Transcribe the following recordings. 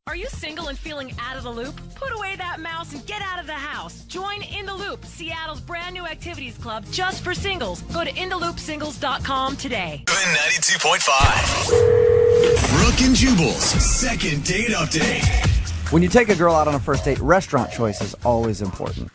Are you single and feeling out of the loop? Put away that mouse and get out of the house. Join In the Loop, Seattle's brand new activities club just for singles. Go to intheloopsingles.com today. 92.5. Brooke and Jubal's second date update. When you take a girl out on a first date, restaurant choice is always important.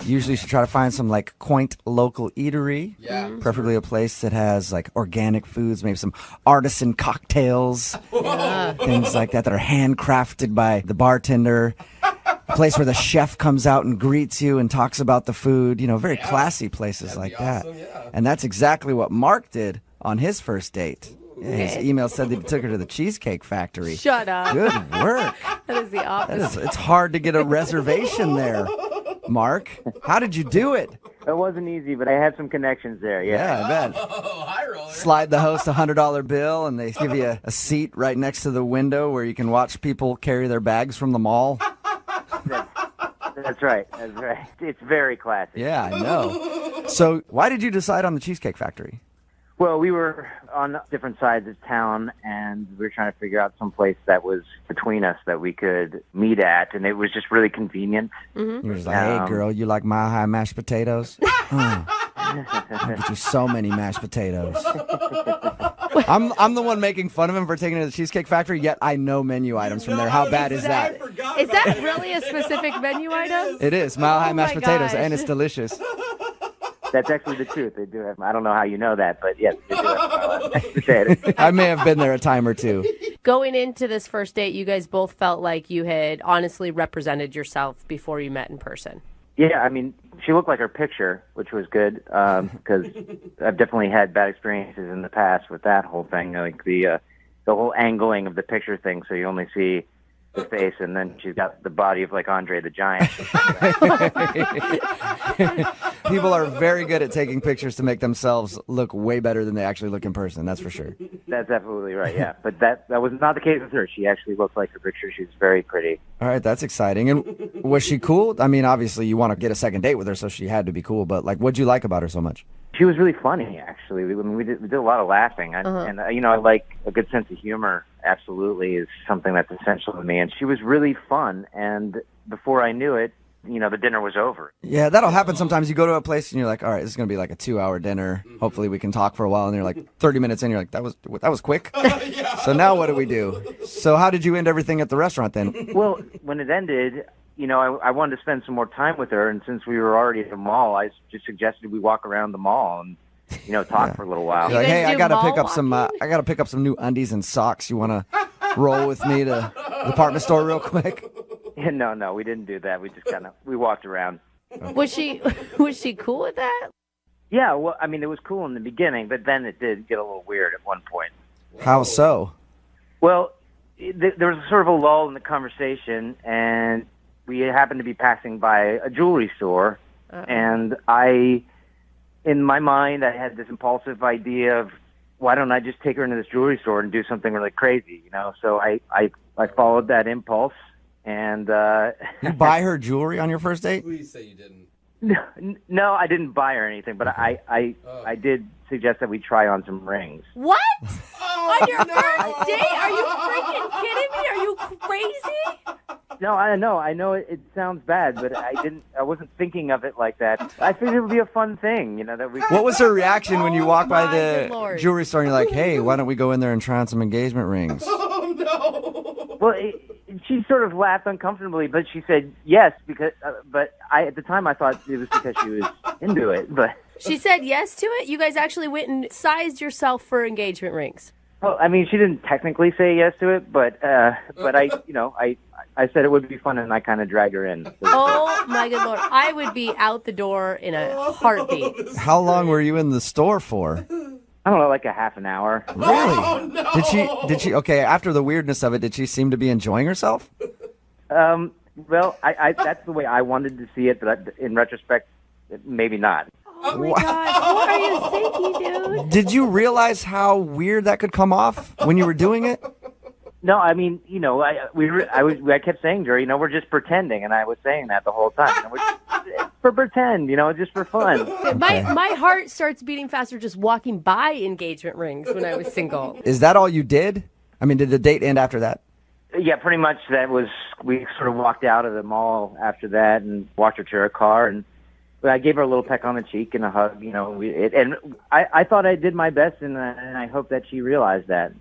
Usually you should try to find some quaint local eatery. Yeah. Preferably a place that has organic foods, maybe some artisan cocktails. Yeah. Things like that are handcrafted by the bartender. A place where the chef comes out and greets you and talks about the food. Very classy places like that. Awesome, yeah. And that's exactly what Mark did on his first date. Yeah, his email said that he took her to the Cheesecake Factory. Shut up. Good work. That is the opposite. It's hard to get a reservation there. Mark, how did you do it? It wasn't easy, but I had some connections there, yeah. Yeah, I bet. Oh, hi, Roller. Slide the host a $100 bill, and they give you a seat right next to the window where you can watch people carry their bags from the mall. That's right. That's right. It's very classy. Yeah, I know. So why did you decide on the Cheesecake Factory? Well, we were on different sides of town, and we were trying to figure out some place that was between us that we could meet at, and it was just really convenient. Mm-hmm. You were like, hey, girl, you like Mile High mashed potatoes? I'll get you so many mashed potatoes. I'm the one making fun of him for taking it to the Cheesecake Factory, yet I know menu items from there. How bad is that? Is that really a specific menu item? It is. Mile High mashed potatoes, gosh. and it's delicious. That's actually the truth. They do have. I don't know how you know that, but yes, they do have mashed potatoes. I may have been there a time or two. Going into this first date, you guys both felt like you had honestly represented yourself before you met in person. Yeah, I mean, she looked like her picture, which was good, because I've definitely had bad experiences in the past with that whole thing, like the whole angling of the picture thing, so you only see the face, and then she's got the body of Andre the Giant. People are very good at taking pictures to make themselves look way better than they actually look in person, that's for sure. That's absolutely right, yeah. But that was not the case with her. She actually looked like her picture. She was very pretty. All right, that's exciting. And was she cool? I mean, obviously you want to get a second date with her, so she had to be cool, but what'd you like about her so much? She was really funny, actually. We did a lot of laughing. And I like a good sense of humor, absolutely, is something that's essential to me. And she was really fun. And before I knew it, the dinner was over. Yeah, that'll happen sometimes. You go to a place and you're like, all right, this is going to be like a 2-hour dinner. Hopefully we can talk for a while. And you're like 30 minutes in, you're like, that was quick. Yeah. So now what do we do? So how did you end everything at the restaurant then? Well, when it ended, I wanted to spend some more time with her, and since we were already at the mall, I just suggested we walk around the mall and, talk for a little while. Like, hey, I gotta pick up some. I gotta pick up some new undies and socks. You want to roll with me to the department store real quick? Yeah, no, we didn't do that. We just we walked around. Was she cool with that? Yeah, well, I mean, it was cool in the beginning, but then it did get a little weird at one point. How so? Well, there was sort of a lull in the conversation, and we happened to be passing by a jewelry store, and in my mind, I had this impulsive idea of, why don't I just take her into this jewelry store and do something really crazy, So I followed that impulse, and you buy her jewelry on your first date? Please say you didn't. No, I didn't buy her anything, but I did suggest that we try on some rings. What? On your first date? Are you freaking kidding me? Are you crazy? No, I know it sounds bad, but I wasn't thinking of it like that. I figured it would be a fun thing, that we. What was her reaction when you walked by the Lord. jewelry store and you're like, hey, why don't we go in there and try on some engagement rings? Oh, no. Well, she sort of laughed uncomfortably, but she said yes, because, but at the time I thought it was because she was into it, but. She said yes to it? You guys actually went and sized yourself for engagement rings? Well, I mean, she didn't technically say yes to it, but I said it would be fun, and I kind of dragged her in. Oh, my good Lord. I would be out the door in a heartbeat. How long were you in the store for? I don't know, like a half an hour. Really? Oh, no. Did she, okay, after the weirdness of it, did she seem to be enjoying herself? Well, that's the way I wanted to see it, but in retrospect, maybe not. Oh, my God. What are you thinking, dude? Did you realize how weird that could come off when you were doing it? No, I mean, I kept saying to her, we're just pretending, and I was saying that the whole time. We're just for pretend, just for fun. My heart starts beating faster just walking by engagement rings when I was single. Is that all you did? I mean, did the date end after that? Yeah, pretty much we sort of walked out of the mall after that and walked her to her car, and I gave her a little peck on the cheek and a hug, and I thought I did my best, and I hope that she realized that.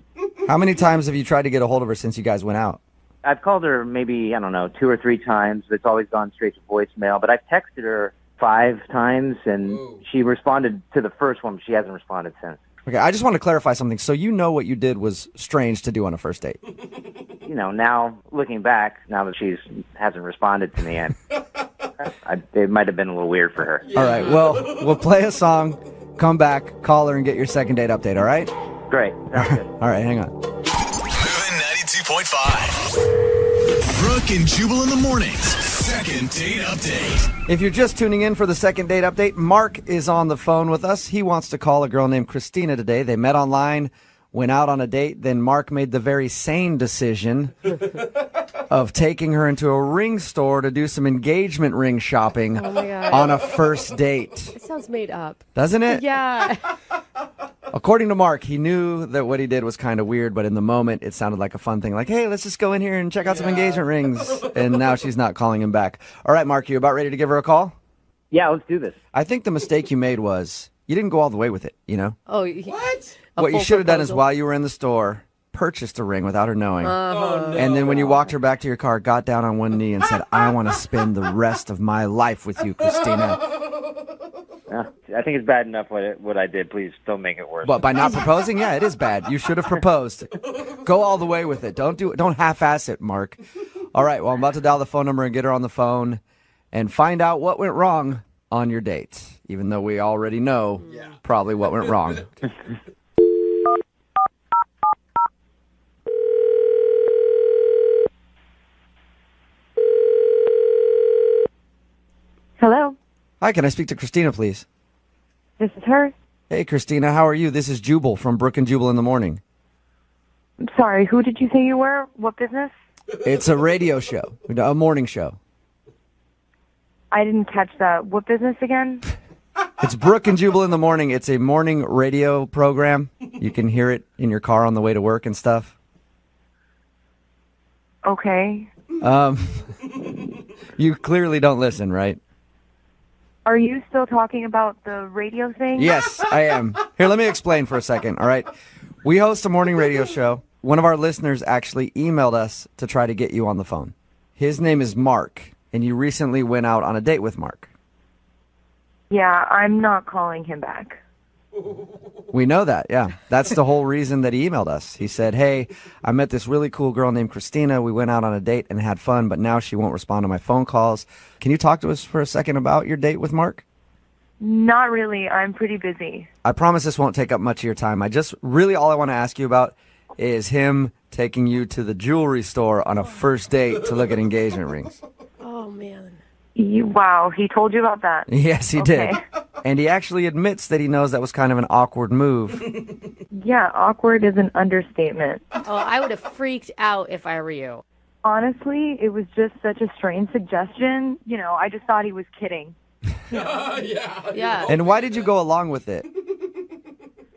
How many times have you tried to get a hold of her since you guys went out? I've called her maybe, I don't know, 2 or 3 times. It's always gone straight to voicemail, but I've texted her 5 times, and she responded to the first one, but she hasn't responded since. Okay, I just want to clarify something. So you know what you did was strange to do on a first date. Now looking back, now that she hasn't responded to me, it might have been a little weird for her. All right, well, we'll play a song, come back, call her, and get your second date update, all right? Great. Sounds good. All right, hang on. Moving 92.5. Brooke and Jubal in the mornings. Second date update. If you're just tuning in for the second date update, Mark is on the phone with us. He wants to call a girl named Christina today. They met online, went out on a date. Then Mark made the very sane decision of taking her into a ring store to do some engagement ring shopping on a first date. It sounds made up. Doesn't it? Yeah. According to Mark, he knew that what he did was kind of weird, but in the moment, it sounded like a fun thing. Like, hey, let's just go in here and check out some engagement rings. And now she's not calling him back. All right, Mark, you about ready to give her a call? Yeah, let's do this. I think the mistake you made was you didn't go all the way with it, you know? Oh, What? What you should have done is while you were in the store, purchased a ring without her knowing. Oh, no. And then when you walked her back to your car, got down on one knee and said, I want to spend the rest of my life with you, Christina. I think it's bad enough what I did. Please don't make it worse. But by not proposing, yeah, it is bad. You should have proposed. Go all the way with it. Don't half-ass it, Mark. All right, well, I'm about to dial the phone number and get her on the phone and find out what went wrong on your date, even though we already know probably what went wrong. Hello, Hi, can I speak to Christina, please? this is her. Hey, Christina, how are you? This is Jubal from Brooke and Jubal in the Morning. I'm sorry, who did you say you were? What business? It's a radio show, a morning show. I didn't catch that. What business again? It's Brooke and Jubal in the Morning. It's a morning radio program. You can hear it in your car on the way to work and stuff. Okay. You clearly don't listen, right? Are you still talking about the radio thing? Yes, I am. Here, let me explain for a second, all right? We host a morning radio show. One of our listeners actually emailed us to try to get you on the phone. His name is Mark, and you recently went out on a date with Mark. Yeah, I'm not calling him back. We know that, yeah. That's the whole reason that he emailed us. He said, hey, I met this really cool girl named Christina. We went out on a date and had fun, but now she won't respond to my phone calls. Can you talk to us for a second about your date with Mark? Not really. I'm pretty busy. I promise this won't take up much of your time. All I want to ask you about is him taking you to the jewelry store on a first date to look at engagement rings. Oh, man. Wow, he told you about that? Yes, he Okay. did. And he actually admits that he knows that was kind of an awkward move. Yeah, awkward is an understatement. Oh, I would have freaked out if I were you. Honestly, it was just such a strange suggestion. I just thought he was kidding. Yeah. And why did you go along with it?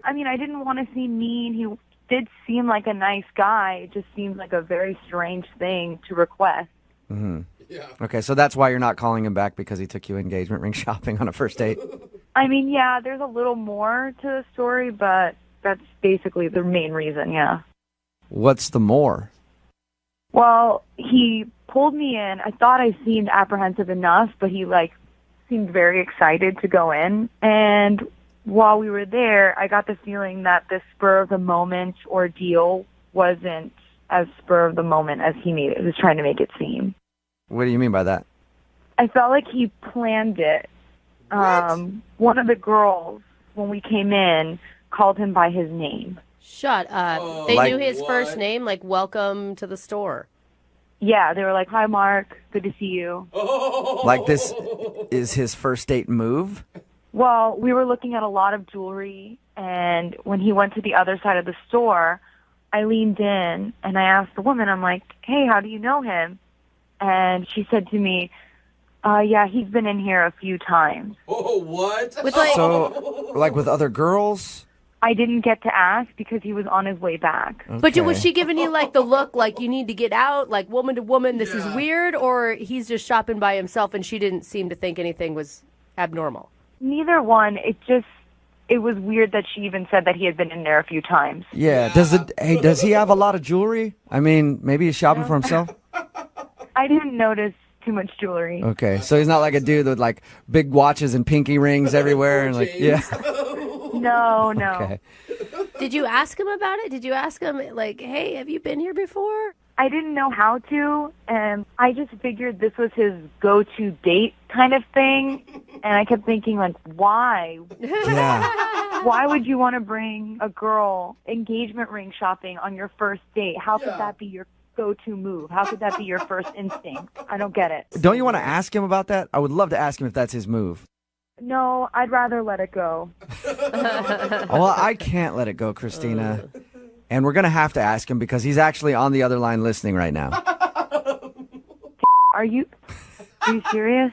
I mean, I didn't want to seem mean. He did seem like a nice guy. It just seemed like a very strange thing to request. Mm-hmm. Yeah. Okay, so that's why you're not calling him back, because he took you engagement ring shopping on a first date? I mean, yeah, there's a little more to the story, but that's basically the main reason, yeah. What's the more? Well, he pulled me in. I thought I seemed apprehensive enough, but he, seemed very excited to go in. And while we were there, I got the feeling that the spur-of-the-moment ordeal wasn't as spur-of-the-moment as he was trying to make it seem. What do you mean by that? I felt like he planned it. One of the girls, when we came in, called him by his name. Shut up. They knew his first name, like, welcome to the store. Yeah, they were like, hi, Mark. Good to see you. Like this is his first date move? Well, we were looking at a lot of jewelry, and when he went to the other side of the store, I leaned in, and I asked the woman, I'm like, hey, how do you know him? And she said to me, yeah, he's been in here a few times. Oh, what? With So, like with other girls? I didn't get to ask because he was on his way back. But was Okay. she giving you like the look like you need to get out, like woman to woman, this is weird, or he's just shopping by himself and she didn't seem to think anything was abnormal? Neither one. It was weird that she even said that he had been in there a few times. Yeah. Does he have a lot of jewelry? I mean, maybe he's shopping for himself. I didn't notice too much jewelry. Okay, so he's not like a dude with like big watches and pinky rings everywhere and like yeah. No. Okay. Did you ask him about it? Did you ask him like, hey, have you been here before? I didn't know how to, and I just figured this was his go-to date kind of thing, and I kept thinking, like, why? Yeah. Why would you want to bring a girl engagement ring shopping on your first date? How could that be your go-to move? How could that be your first instinct? I don't get it. Don't you want to ask him about that? I would love to ask him if that's his move. No, I'd rather let it go. Well, I can't let it go, Christina. And we're going to have to ask him because he's actually on the other line listening right now. Are you serious?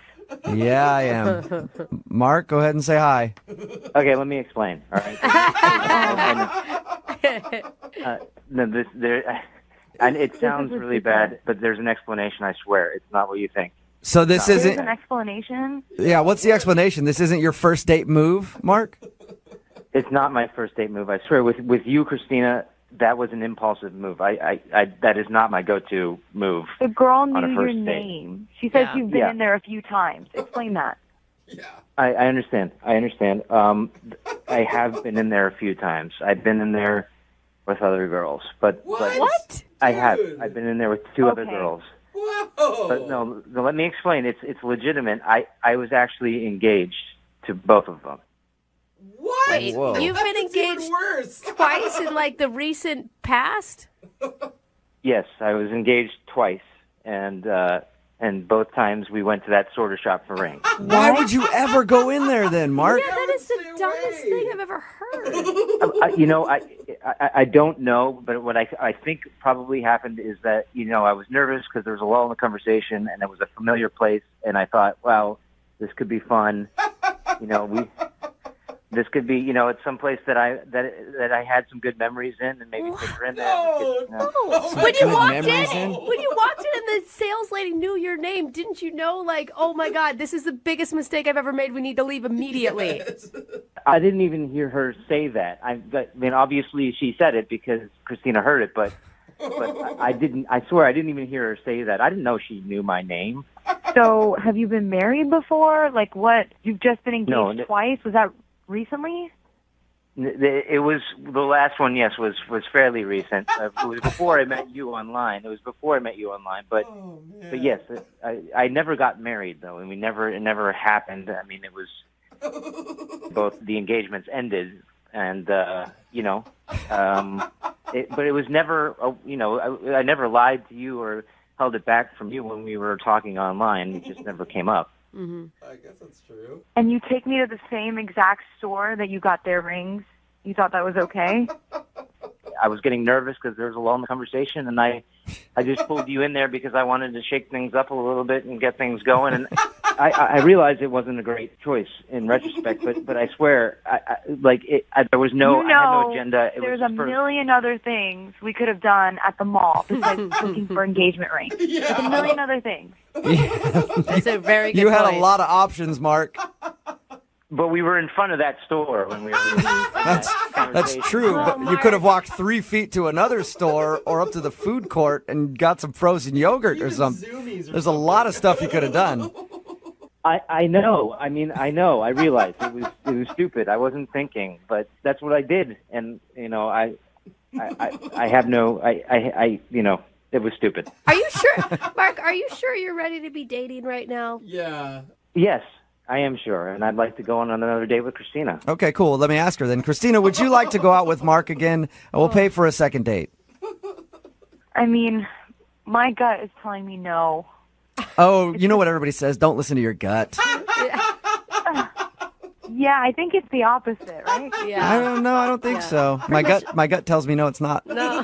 Yeah, I am. Mark, go ahead and say hi. Okay, let me explain. All right. And it sounds really bad, but there's an explanation. I swear, it's not what you think. So this There's isn't. an explanation? Yeah, what's the explanation? This isn't your first date move, Mark? It's not my first date move. I swear, with you, Christina, that was an impulsive move. I that is not my go-to move. The girl on a knew your first date. name. She says you've been Yeah. in there a few times. Explain that. I understand. I I have been in there a few times. I've been in there with other girls, but What? I have. I've been in there with two other Okay. girls. Whoa. But no, let me explain. It's legitimate. I was actually engaged to both of them. What? Wait, Whoa. you've been That's even engaged worse. twice in like the recent past? Yes, I was engaged twice, and both times we went to that sort of shop for rings. Why would you ever go in there then, Mark? Yeah, that is the Stay dumbest away. thing I've ever heard. I don't know, but what I think probably happened is that I was nervous because there was a lull in the conversation, and it was a familiar place, and I thought, wow, this could be fun. This could be, it's some place that I had some good memories in, and maybe take her in there. When you Good walked memories in, in? when you walked in and the sales lady knew your name, didn't you know, like, oh my God, this is the biggest mistake I've ever made. We need to leave immediately. I didn't even hear her say that. I mean, obviously she said it because Christina heard it, but I didn't. I swear I didn't even hear her say that. I didn't know she knew my name. So, have you been married before? Like, what? You've just been engaged No. twice? Was that recently? It was the last one. Yes, was fairly recent. It was before I met you online. But but yes, I never got married though, and it never happened. I mean, it was both the engagements ended, and but it was never. I never lied to you or held it back from you when we were talking online. It just never came up. I guess that's true. And you take me to the same exact store that you got their rings? You thought that was okay? I was getting nervous because there was a lull in the conversation, and I just pulled you in there because I wanted to shake things up a little bit and get things going. And I realized it wasn't a great choice in retrospect, but I swear, there was no, I had no agenda. It There's was a just for- million other things we could have done at the mall besides looking for engagement rings. There's a million other things. That's a very good You had point. a lot of options, Mark. But we were in front of that store when we were. That's true, but you could have walked 3 feet to another store or up to the food court and got some frozen yogurt or something. There's a lot of stuff you could have done. I know. I mean, I know. I realized it was stupid. I wasn't thinking, but that's what I did, and I have no. It was stupid. Are you sure, Mark, are you sure you're ready to be dating right now? Yeah. Yes, I am sure, and I'd like to go on another date with Christina. Okay, cool. Let me ask her then. Christina, would you like to go out with Mark again? And we'll pay for a second date. I mean, my gut is telling me no. Oh, you know what everybody says. Don't listen to your gut. Yeah, I think it's the opposite, right? I don't know. I don't think so. My gut tells me no, it's not. No.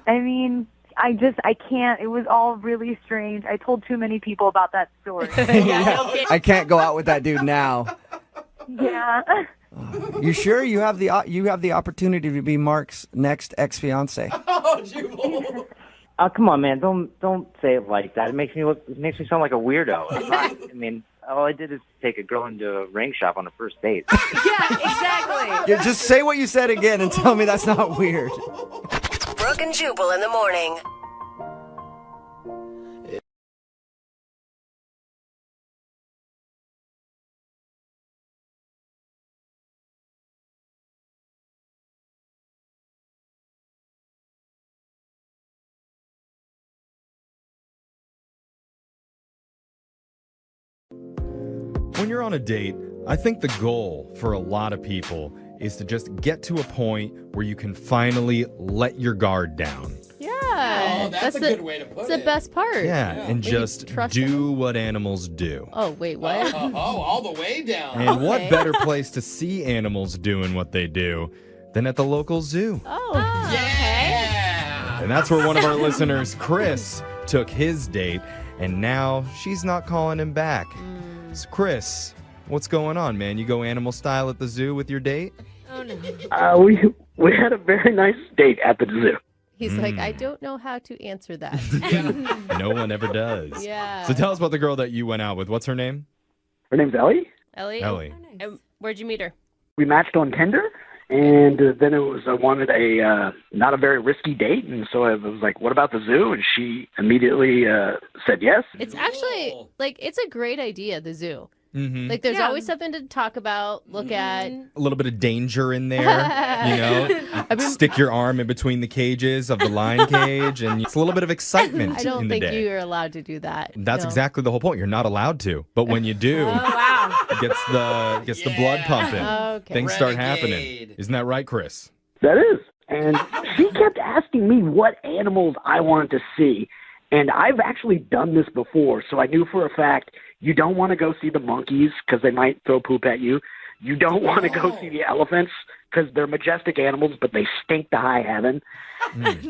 I mean, I can't. It was all really strange. I told too many people about that story. I can't go out with that dude now. Yeah. You sure you have the opportunity to be Mark's next ex-fiance? Oh, Jubal. Oh, come on, man! Don't say it like that. It makes me sound like a weirdo. I'm not, I mean, all I did is take a girl into a ring shop on a first date. Yeah, exactly. Yeah, just say what you said again and tell me that's not weird. Brooke and Jubal in the morning. When you're on a date, I think the goal for a lot of people is to just get to a point where you can finally let your guard down. Yeah. Oh, that's a good way to put It's it. the best part. Yeah, and Maybe just trust do what animals do. Oh, wait, what? All the way down. And what Okay. better place to see animals doing what they do than at the local zoo? Oh, Yeah. And that's where one of our listeners, Chris, took his date, and now she's not calling him back. So Chris, what's going on, man? You go animal style at the zoo with your date? Oh, no. We had a very nice date at the zoo. He's like, I don't know how to answer that. No one ever does. Yeah. So tell us about the girl that you went out with. What's her name? Her name's Ellie. Ellie? Ellie. And where'd you meet her? We matched on Tinder, and then I wanted a not a very risky date, and so I was like, "What about the zoo?" And she immediately said yes. It's actually, like, it's a great idea, the zoo. Mm-hmm. Like, there's always something to talk about, look at. A little bit of danger in there, you know? Stick your arm in between the cages of the lion cage, and it's a little bit of excitement I don't in the think day. you're allowed to do that. That's No. exactly the whole point. You're not allowed to. But when you do, it gets the blood pumping. Okay. Things start Renegade. happening. Isn't that right, Chris? That is. And she kept asking me what animals I wanted to see. And I've actually done this before, so I knew for a fact you don't want to go see the monkeys because they might throw poop at you. You don't want to go see the elephants because they're majestic animals, but they stink to high heaven.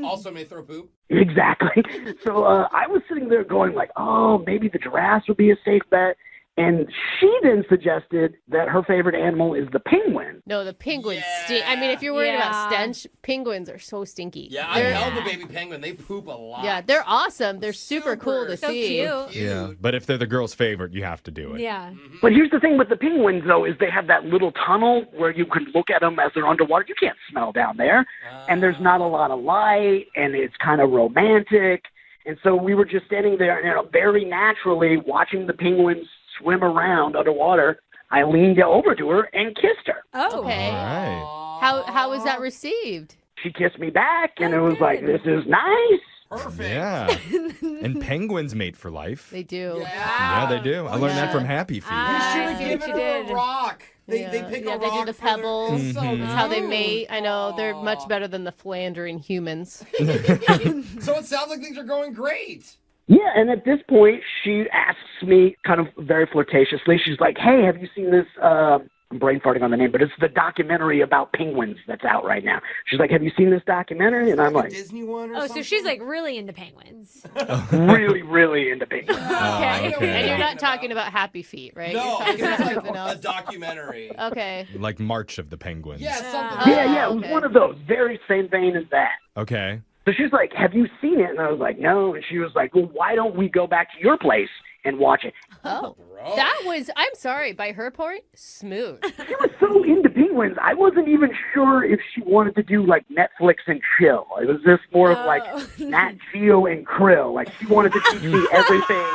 Also may throw poop. Exactly. So I was sitting there going like, oh, maybe the giraffes would be a safe bet. And she then suggested that her favorite animal is the penguin. No, the penguins stink. I mean, if you're worried about stench, penguins are so stinky. Yeah, I held the baby penguin. They poop a lot. Yeah, they're awesome. They're super cool to So see. cute. Yeah. But if they're the girl's favorite, you have to do it. Yeah. But here's the thing with the penguins, though, is they have that little tunnel where you can look at them as they're underwater. You can't smell down there. And there's not a lot of light, and it's kind of romantic. And so we were just standing there, you know, very naturally watching the penguins swim around underwater. I leaned over to her and kissed her. Oh. Okay. All right. How was that received? She kissed me back, and it was like, this is nice. Perfect. Yeah. And penguins mate for life. They do. Yeah, they do. I learned that from Happy Feet. You should see have what given you her did. a rock. They pick a they rock. do the for their- pebbles. It's so That's how they cute. mate. I know. They're much better than the philandering humans. So it sounds like things are going great. Yeah, and at this point, she asks me kind of very flirtatiously, she's like, hey, have you seen this, I'm brain farting on the name, but it's the documentary about penguins that's out right now. She's like, have you seen this documentary? And I'm A like, Disney one or Oh, something? so she's like really into penguins. really, really into penguins. Okay. okay. And you're not talking about Happy Feet, right? No, You're talking it's about like something a else. documentary. Okay. Like March of the Penguins. Yeah, something. Yeah, it was okay. one of those, very same vein as that. Okay. So she's like, have you seen it? And I was like, no. And she was like, well, why don't we go back to your place and watch it? Oh. Bro. That was, I'm sorry, by her point, smooth. She was so into penguins, I wasn't even sure if she wanted to do like Netflix and chill. It was just more of like Nat Geo and Krill. Like she wanted to teach me everything.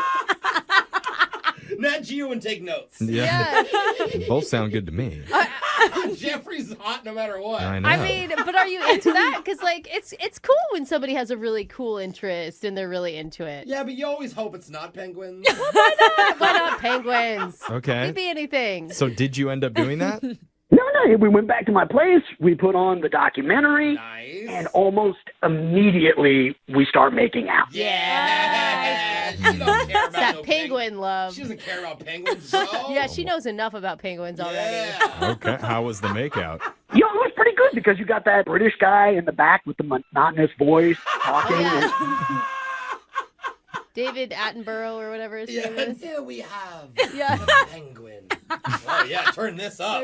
Nat Geo and take notes. Yeah. Both sound good to me. Jeffrey's hot no matter what. I know. I mean, but are you into that? Because like, it's cool when somebody has a really cool interest and they're really into it. Yeah, but you always hope it's not penguins. Why not penguins? Okay. Could be anything. So did you end up doing that? No, we went back to my place. We put on the documentary. Nice. And almost immediately we start making out. Yeah. She don't care about It's that no penguin love. She doesn't care about penguins, so. Yeah, she knows enough about penguins already. Yeah. Okay. How was the makeout? Yo, it was pretty good because you got that British guy in the back with the monotonous voice talking. Yeah. David Attenborough or whatever his name is. Here we have Yeah. the penguin. Oh, yeah, turn this up.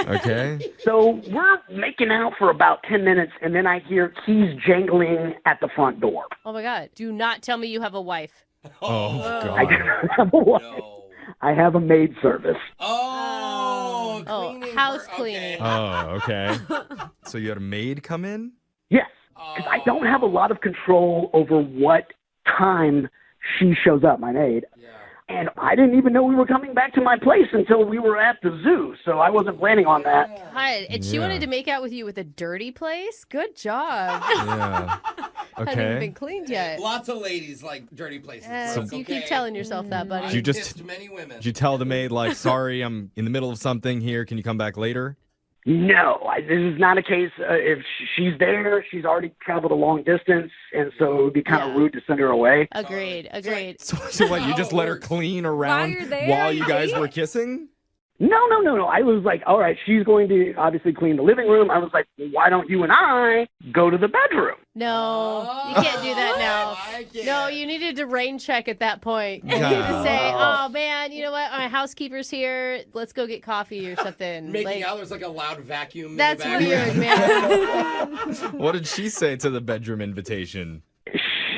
Okay. So we're making out for about 10 minutes, and then I hear keys jangling at the front door. Oh my God. Do not tell me you have a wife. Oh, I God. don't have a wife. No. I have a maid service. Oh, cleaning. house for- cleaning. Oh, okay. So you had a maid come in? Yes, because I don't have a lot of control over what time she shows up, my maid. Yeah. And I didn't even know we were coming back to my place until we were at the zoo, so I wasn't planning on that. God, and she Yeah. wanted to make out with you with a dirty place? Good job. Yeah. Hadn't even Okay. been cleaned yet. Lots of ladies like dirty places. Brooke, You okay? keep telling yourself that, buddy. I've You just- kissed many women. Did you tell the maid, like, sorry, I'm in the middle of something here. Can you come back later? No, this is not a case. If she's there, she's already traveled a long distance, and so it would be kind of rude to send her away. Agreed. So what, you just let her clean around you're there, while you you guys idiot. were kissing? No. I was like, all right, she's going to obviously clean the living room. I was like, why don't you and I go to the bedroom? No, you can't do that now. I can't. No, you needed to rain check at that point. You Yeah. needed to say, oh man, you know what? My housekeeper's here. Let's go get coffee or something. Making out, there's like a loud vacuum. That's in the weird, background. man. What did she say to the bedroom invitation?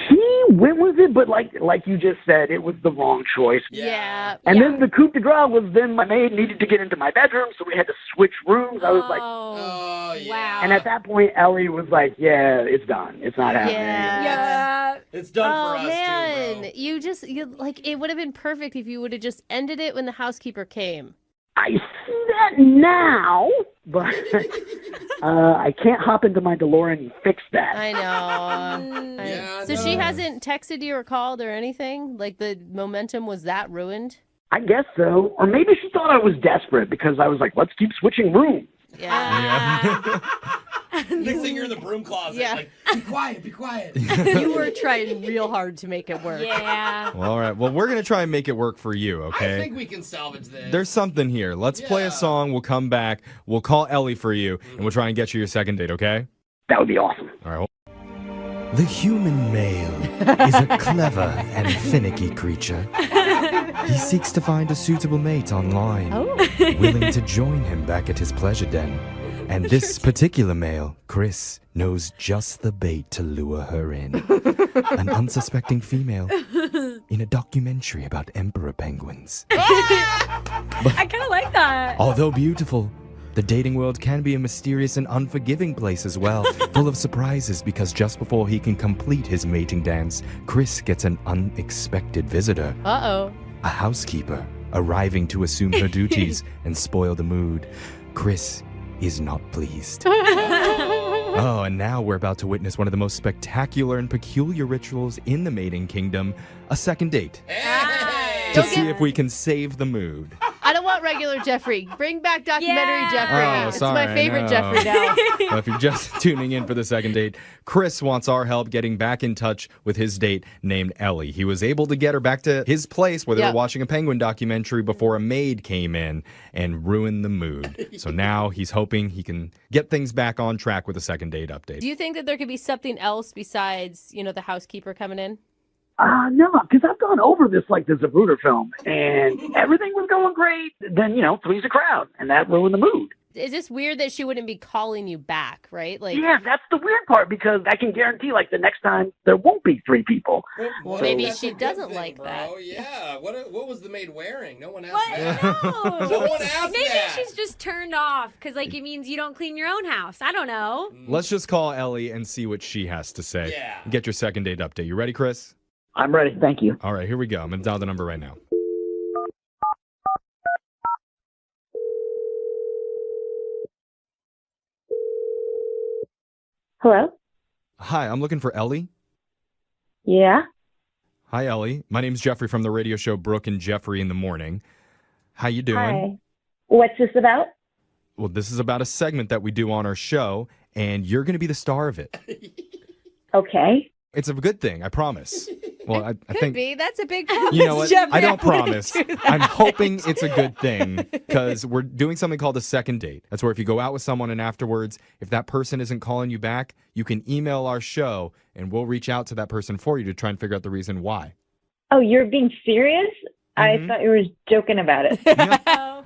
She went with it, but like you just said, it was the wrong choice. Yeah. And then the coup de grace was then my maid needed to get into my bedroom, so we had to switch rooms. I was like, Oh, yeah. wow. and at that point, Ellie was like, yeah, it's done. It's not happening. Yeah. It's done for Oh us, man, too, you like it would have been perfect if you would have just ended it when the housekeeper came. I see that now, but I can't hop into my DeLorean and fix that. I know. Yeah, So no. she hasn't texted you or called or anything? Like the momentum was that ruined? I guess so. Or maybe she thought I was desperate because I was like, let's keep switching rooms. Yeah. Next thing you're in the broom closet. Yeah. Like, be quiet, be quiet. You were trying real hard to make it work. Yeah. Well, all right. Well, we're going to try and make it work for you, okay? I think we can salvage this. There's something here. Let's play Yeah. a song. We'll come back. We'll call Ellie for you, and we'll try and get you your second date, okay? That would be awesome. All right. The human male is a clever and finicky creature. He seeks to find a suitable mate online, willing to join him back at his pleasure den. And this particular male, Chris, knows just the bait to lure her in. An unsuspecting female in a documentary about emperor penguins. I kind of like that. Although beautiful, the dating world can be a mysterious and unforgiving place as well, full of surprises because just before he can complete his mating dance, Chris gets an unexpected visitor. Uh-oh. A housekeeper arriving to assume her duties and spoil the mood. Chris is not pleased. Oh, and now we're about to witness one of the most spectacular and peculiar rituals in the mating kingdom, a second date. Hey! To see if we can save the mood. I don't want regular Jeffrey. Bring back documentary Yeah. Jeffrey. Oh, It's sorry, my favorite no. Jeffrey now. Well, if you're just tuning in for the second date, Chris wants our help getting back in touch with his date named Ellie. He was able to get her back to his place where they Yep. were watching a penguin documentary before a maid came in and ruined the mood. So now he's hoping he can get things back on track with a second date update. Do you think that there could be something else besides, the housekeeper coming in? No, because I've gone over this like the Zapruder film, and everything was going great. Then, three's a crowd, and that ruined the mood. Is this weird that she wouldn't be calling you back, right? Like, Yeah, that's the weird part, because I can guarantee, like, the next time there won't be three people. Well, So- maybe That's she a good doesn't thing, like bro. that. Yeah. What was the maid wearing? No one asked What? that. No. No one asked Maybe that. she's just turned off because, it means you don't clean your own house. I don't know. Let's just call Ellie and see what she has to say. Yeah. Get your second date update. You ready, Chris? I'm ready. Thank you. All right, here we go. I'm going to dial the number right now. Hello? Hi, I'm looking for Ellie. Yeah? Hi, Ellie. My name's Jeffrey from the radio show Brooke and Jeffrey in the Morning. How you doing? Hi. What's this about? Well, this is about a segment that we do on our show, and you're going to be the star of it. Okay. It's a good thing, I promise. Well, I Could think be. That's a big promise. you know what? Jeffrey. I don't wouldn't promise. do that. I'm hoping it's a good thing because we're doing something called a second date. That's where if you go out with someone and afterwards, if that person isn't calling you back, you can email our show and we'll reach out to that person for you to try and figure out the reason why. Oh, you're being serious? Mm-hmm. I thought you were joking about it.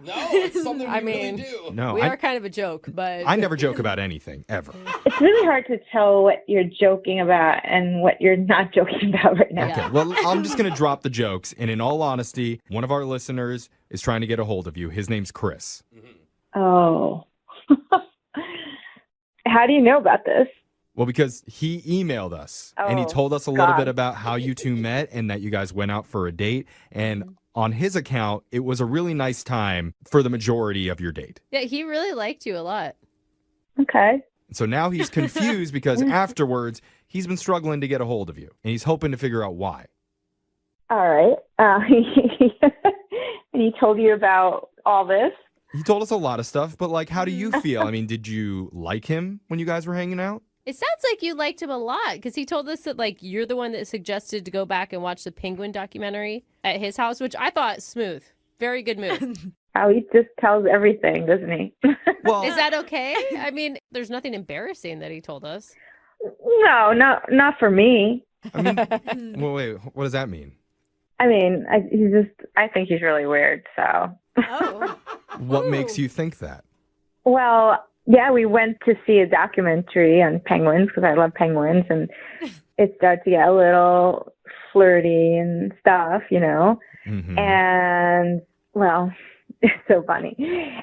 No, it's something we really do. No, We are kind of a joke, but I never joke about anything, ever. It's really hard to tell what you're joking about and what you're not joking about right now. Okay, well, I'm just going to drop the jokes. And in all honesty, one of our listeners is trying to get a hold of you. His name's Chris. Oh. How do you know about this? Well, because he emailed us and he Oh, told us a little God. bit about how you two met and that you guys went out for a date. And on his account, it was a really nice time for the majority of your date. yeah, he really liked you a lot. Okay. So now he's confused because afterwards, he's been struggling to get a hold of you and he's hoping to figure out why. All right. And he told you about all this? He told us a lot of stuff, but like, how do you feel? I mean, did you like him when you guys were hanging out? It sounds like you liked him a lot because he told us that like you're the one that suggested to go back and watch the Penguin documentary at his house, which I thought smooth. Very good move. How he just tells everything, doesn't he? Well, Is that okay? I mean, there's nothing embarrassing that he told us. No, not for me. I mean, well, wait, what does that mean? I mean, I think he's really weird, so. Oh. What makes you think that? Well, yeah, we went to see a documentary on penguins because I love penguins, and it started to get a little flirty and stuff, you know. Mm-hmm. And, well, it's so funny.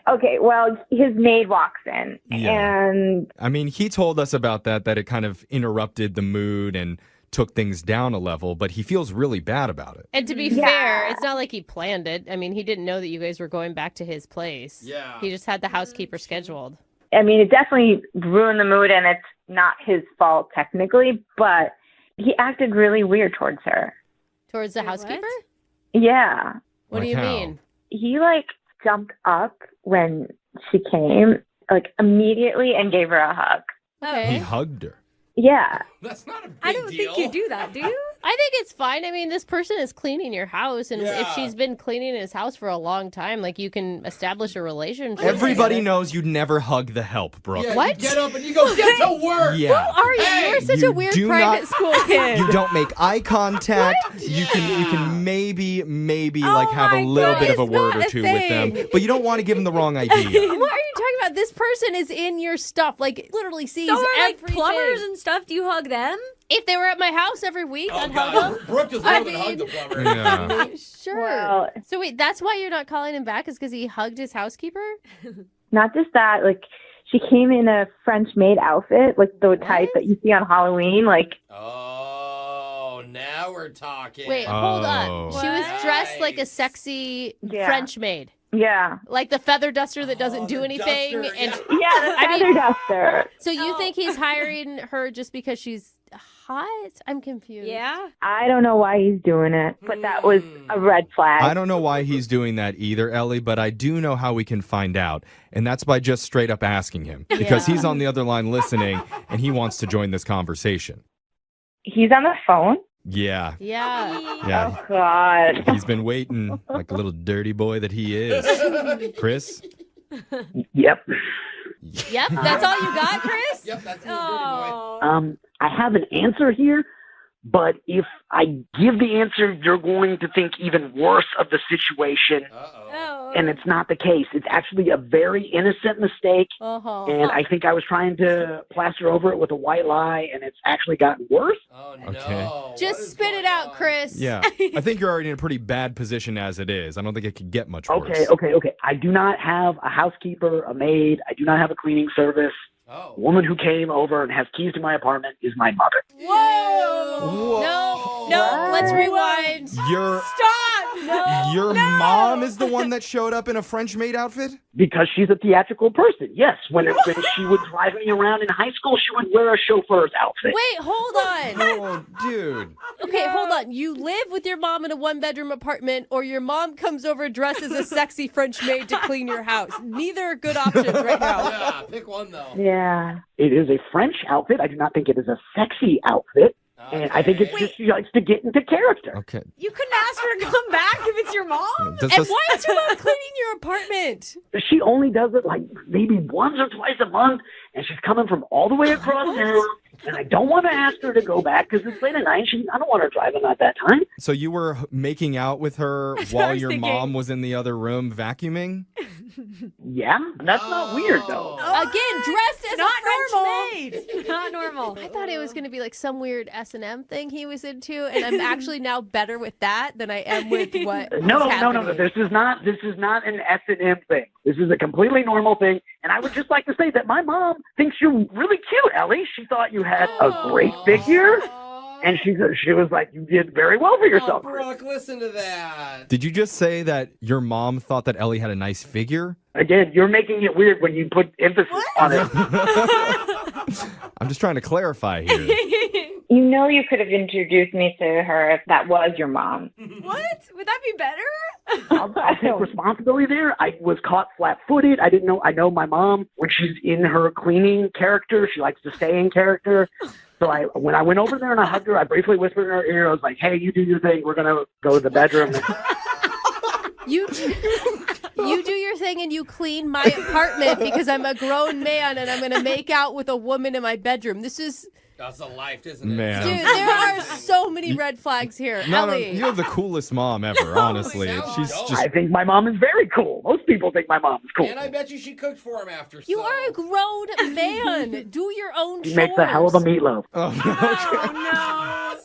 Okay, well, his maid walks in, and I mean, he told us about that it kind of interrupted the mood and took things down a level, but he feels really bad about it. And to be fair, it's not like he planned it. I mean, he didn't know that you guys were going back to his place. Yeah. He just had the housekeeper scheduled. I mean, it definitely ruined the mood, and it's not his fault technically, but he acted really weird towards her. Towards the Wait, housekeeper? what? Yeah. What do Like you how? mean? He, like, jumped up when she came, like, immediately and gave her a hug. He Okay. hugged her. Yeah. That's not a big I don't deal. think you do that, do you? I think it's fine. I mean, this person is cleaning your house, and if Yeah. she's been cleaning his house for a long time, like you can establish a relationship. Everybody knows you'd never hug the help, Brooke. Yeah, What? You get up and you go, get to work. Yeah. Who are you? Hey! You're such You a weird do private not- school kid. You don't make eye contact. You can maybe like have a my little God, bit of a it's word not or a two with them, thing. but you don't want to give them the wrong idea. What are you talking about? This person is in your stuff, like literally sees So are like everything. plumbers and stuff. Do you hug them? If they were at my house every week, Oh, I'd hug God. them. Brooke does I more than hug the mean- plumber. Yeah. Sure. Well, So wait, that's why you're not calling him back is because he hugged his housekeeper? not just that, like, she came in a French maid outfit, like the type that you see on Halloween, like, Oh, now we're talking. Wait, hold Oh. on. She was dressed like a Nice. sexy Yeah. French maid. yeah. Like the feather duster that doesn't do the anything. duster, And yeah. Yeah, the I mean- feather duster. so you think he's hiring her just because she's hot? I'm confused. Yeah. I don't know why he's doing it, but that was a red flag. I don't know why he's doing that either, Ellie, but I do know how we can find out. And that's by just straight up asking him. Because Yeah. he's on the other line listening and he wants to join this conversation. He's on the phone? Yeah. Yeah. Yeah. Oh, God. He's been waiting like a little dirty boy that he is. Chris? Yep. Yep. That's all you got, Chris? Yep, that's a little dirty boy. Oh. I have an answer here, but if I give the answer, you're going to think even worse of the situation. Uh-oh. Oh. And it's not the case. It's actually a very innocent mistake. Uh-huh. And I think I was trying to plaster over it with a white lie, and it's actually gotten worse. Oh, no. Okay. What Just is spit it going out, on? Chris. Yeah. I think you're already in a pretty bad position as it is. I don't think it could get much Okay, worse. okay. I do not have a housekeeper, a maid. I do not have a cleaning service. Oh. The woman who came over and has keys to my apartment is my mother. Whoa! No, let's rewind. Your mom is the one that showed up in a French maid outfit? Because she's a theatrical person. Yes, when she would drive me around in high school, she would wear a chauffeur's outfit. Wait, hold on. Oh, dude. Okay, hold on. You live with your mom in a one-bedroom apartment, or your mom comes over dressed as a sexy French maid to clean your house. Neither are good options right now. Yeah, pick one, though. Yeah. It is a French outfit. I do not think it is a sexy outfit. And I think it's just she likes to get into character. Okay. You couldn't ask her to come back if it's your mom. Does And this- why is your mom cleaning your apartment? She only does it like maybe once or twice a month, and she's coming from all the way across town. And I don't want to ask her to go back because it's late at night. I don't want her driving at that time. So you were making out with her That's what I while was your thinking. mom was in the other room vacuuming? Yeah, that's not weird though. Again, dressed as Not a French normal. maid. Not normal. I thought it was going to be like some weird S&M thing he was into, and I'm actually now better with that than I am with what No. was happening. This is not an S&M thing. This is a completely normal thing. And I would just like to say that my mom thinks you're really cute, Ellie. She thought you had a great figure, and she was like, you did very well for yourself. Brooke, listen to that. Did you just say that your mom thought that Ellie had a nice figure? Again, you're making it weird when you put emphasis on it. I'm just trying to clarify here. You know, you could have introduced me to her if that was your mom. What? Would that be better? I'll take responsibility there. I was caught flat-footed. I didn't know. I know my mom, when she's in her cleaning character, she likes to stay in character. So when I went over there and I hugged her, I briefly whispered in her ear. I was like, hey, you do your thing. We're going to go to the bedroom. You do your thing and you clean my apartment because I'm a grown man and I'm going to make out with a woman in my bedroom. This is... That's a life, isn't it? Man. Dude, there are so many red flags here. No, Ellie. you have the coolest mom ever, honestly. She's just I think my mom is very cool. Most people think my mom is cool. And I bet you she cooked for him after. You so. are a grown man. Do your own She chores. makes a hell of a meatloaf. Oh,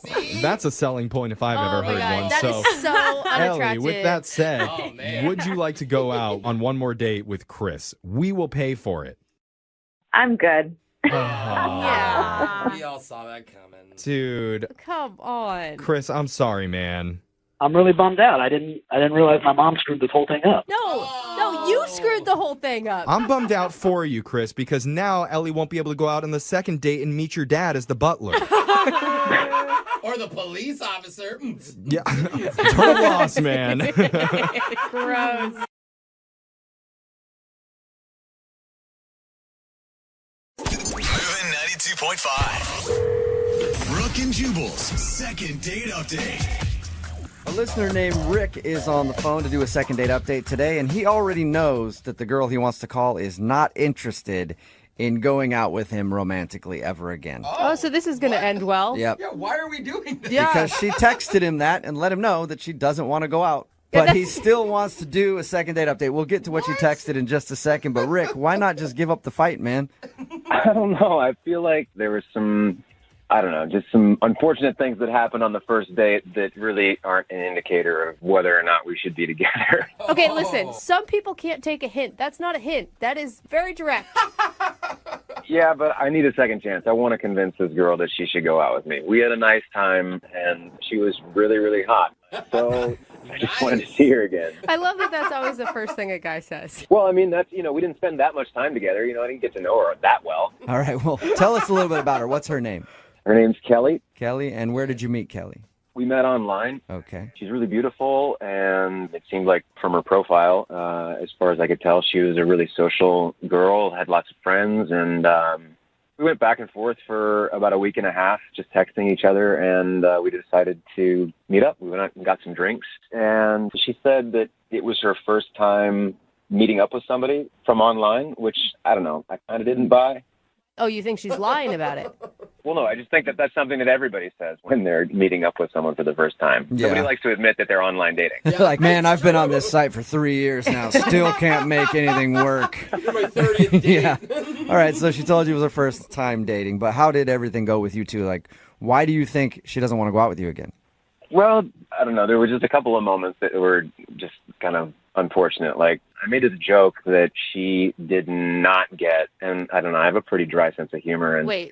no. That's a selling point if I've ever Oh my heard God, one. that So, is so unattractive. Ellie, with that said, Oh, man. would you like to go out on one more date with Chris? We will pay for it. I'm good. Yeah. We all saw that coming. Dude, Come on. Chris, I'm sorry, man. I'm really bummed out. I didn't realize my mom screwed this whole thing up. No, you screwed the whole thing up. I'm bummed out for you, Chris, because now Ellie won't be able to go out on the second date and meet your dad as the butler. Or the police officer. Yeah, total loss, man. Gross. Moving 92.5. Brooke and Jubal's second date update. A listener named Rick is on the phone to do a second date update today, and he already knows that the girl he wants to call is not interested in going out with him romantically ever again. Oh, so this is going to end well? Yep. Yeah, why are we doing this? Because she texted him that and let him know that she doesn't want to go out. Yeah, But he that's- still wants to do a second date update. We'll get to what you texted in just a second. But Rick, why not just give up the fight, man? I don't know. I feel like there was some, I don't know, just some unfortunate things that happened on the first date that really aren't an indicator of whether or not we should be together. Okay, listen. Some people can't take a hint. That's not a hint. That is very direct. Yeah, but I need a second chance. I want to convince this girl that she should go out with me. We had a nice time, and she was really, really hot. So I just wanted to see her again. I love that that's always the first thing a guy says. Well, I mean, that's, we didn't spend that much time together. I didn't get to know her that well. All right, well, tell us a little bit about her. What's her name? Her name's Kelly. Kelly, and where did you meet Kelly? We met online. Okay. She's really beautiful, and it seemed like from her profile, as far as I could tell, she was a really social girl, had lots of friends, and we went back and forth for about a week and a half, just texting each other, and we decided to meet up. We went out and got some drinks, and she said that it was her first time meeting up with somebody from online, which, I don't know, I kind of didn't buy. Oh, you think she's lying about it? Well, no, I just think that that's something that everybody says when they're meeting up with someone for the first time. Yeah. Nobody likes to admit that they're online dating. Like, man, I've been on this site for 3 years now. Still can't make anything work. You're my 30th date. Yeah. All right, so she told you it was her first time dating, but how did everything go with you two? Like, why do you think she doesn't want to go out with you again? Well, I don't know. There were just a couple of moments that were just kind of unfortunate. Like, I made this joke that she did not get, and I don't know, I have a pretty dry sense of humor, and Wait.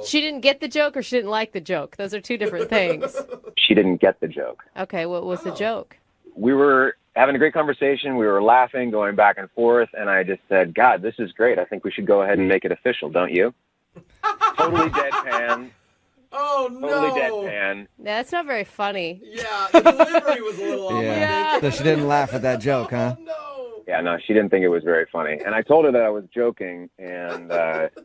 She didn't get the joke or she didn't like the joke? Those are two different things. she didn't get the joke. Okay, what was the joke? We were having a great conversation. We were laughing, going back and forth, and I just said, God, this is great. I think we should go ahead and make it official, don't you? Totally deadpan. Oh, no. Totally deadpan. That's not very funny. Yeah, the delivery was a little off. Yeah. So she didn't laugh at that joke, huh? No. Yeah, no, she didn't think it was very funny. And I told her that I was joking, and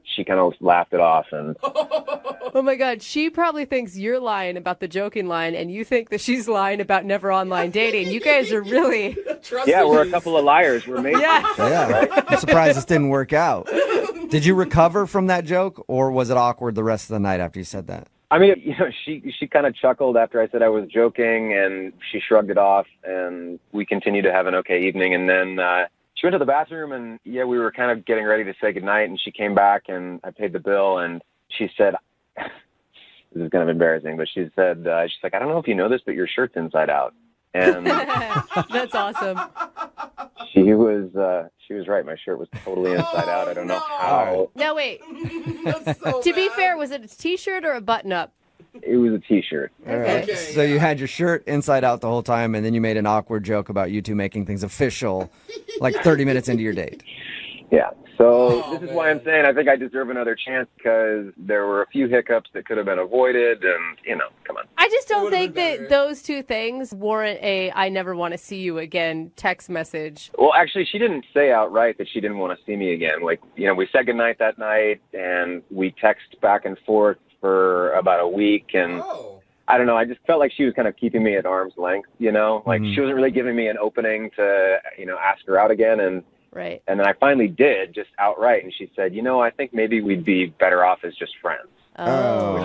she kind of laughed it off. And Oh my God, she probably thinks you're lying about the joking line, and you think that she's lying about never online dating. You guys are really... yeah, we're a couple of liars. We're made. Yeah. I'm surprised this didn't work out. Did you recover from that joke, or was it awkward the rest of the night after you said that? I mean, she kind of chuckled after I said I was joking, and she shrugged it off, and we continued to have an okay evening. And then she went to the bathroom, and we were kind of getting ready to say goodnight, and she came back, and I paid the bill, and she said, this is kind of embarrassing, but she said, she's like, I don't know if you know this, but your shirt's inside out. And that's awesome. She was right. My shirt was totally inside out. I don't know how. No, wait. To be fair, was it a T-shirt or a button-up? It was a T-shirt. All right. So you had your shirt inside out the whole time, and then you made an awkward joke about you two making things official like 30 minutes into your date. Yeah. So this is why I'm saying I think I deserve another chance, because there were a few hiccups that could have been avoided, and, come on. I just don't think that those two things warrant a I never want to see you again text message. Well, actually, she didn't say outright that she didn't want to see me again. Like, we said goodnight that night, and we text back and forth for about a week, and I don't know, I just felt like she was kind of keeping me at arm's length, like she wasn't really giving me an opening to, ask her out again, and right. And then I finally did, just outright, and she said, I think maybe we'd be better off as just friends. Oh,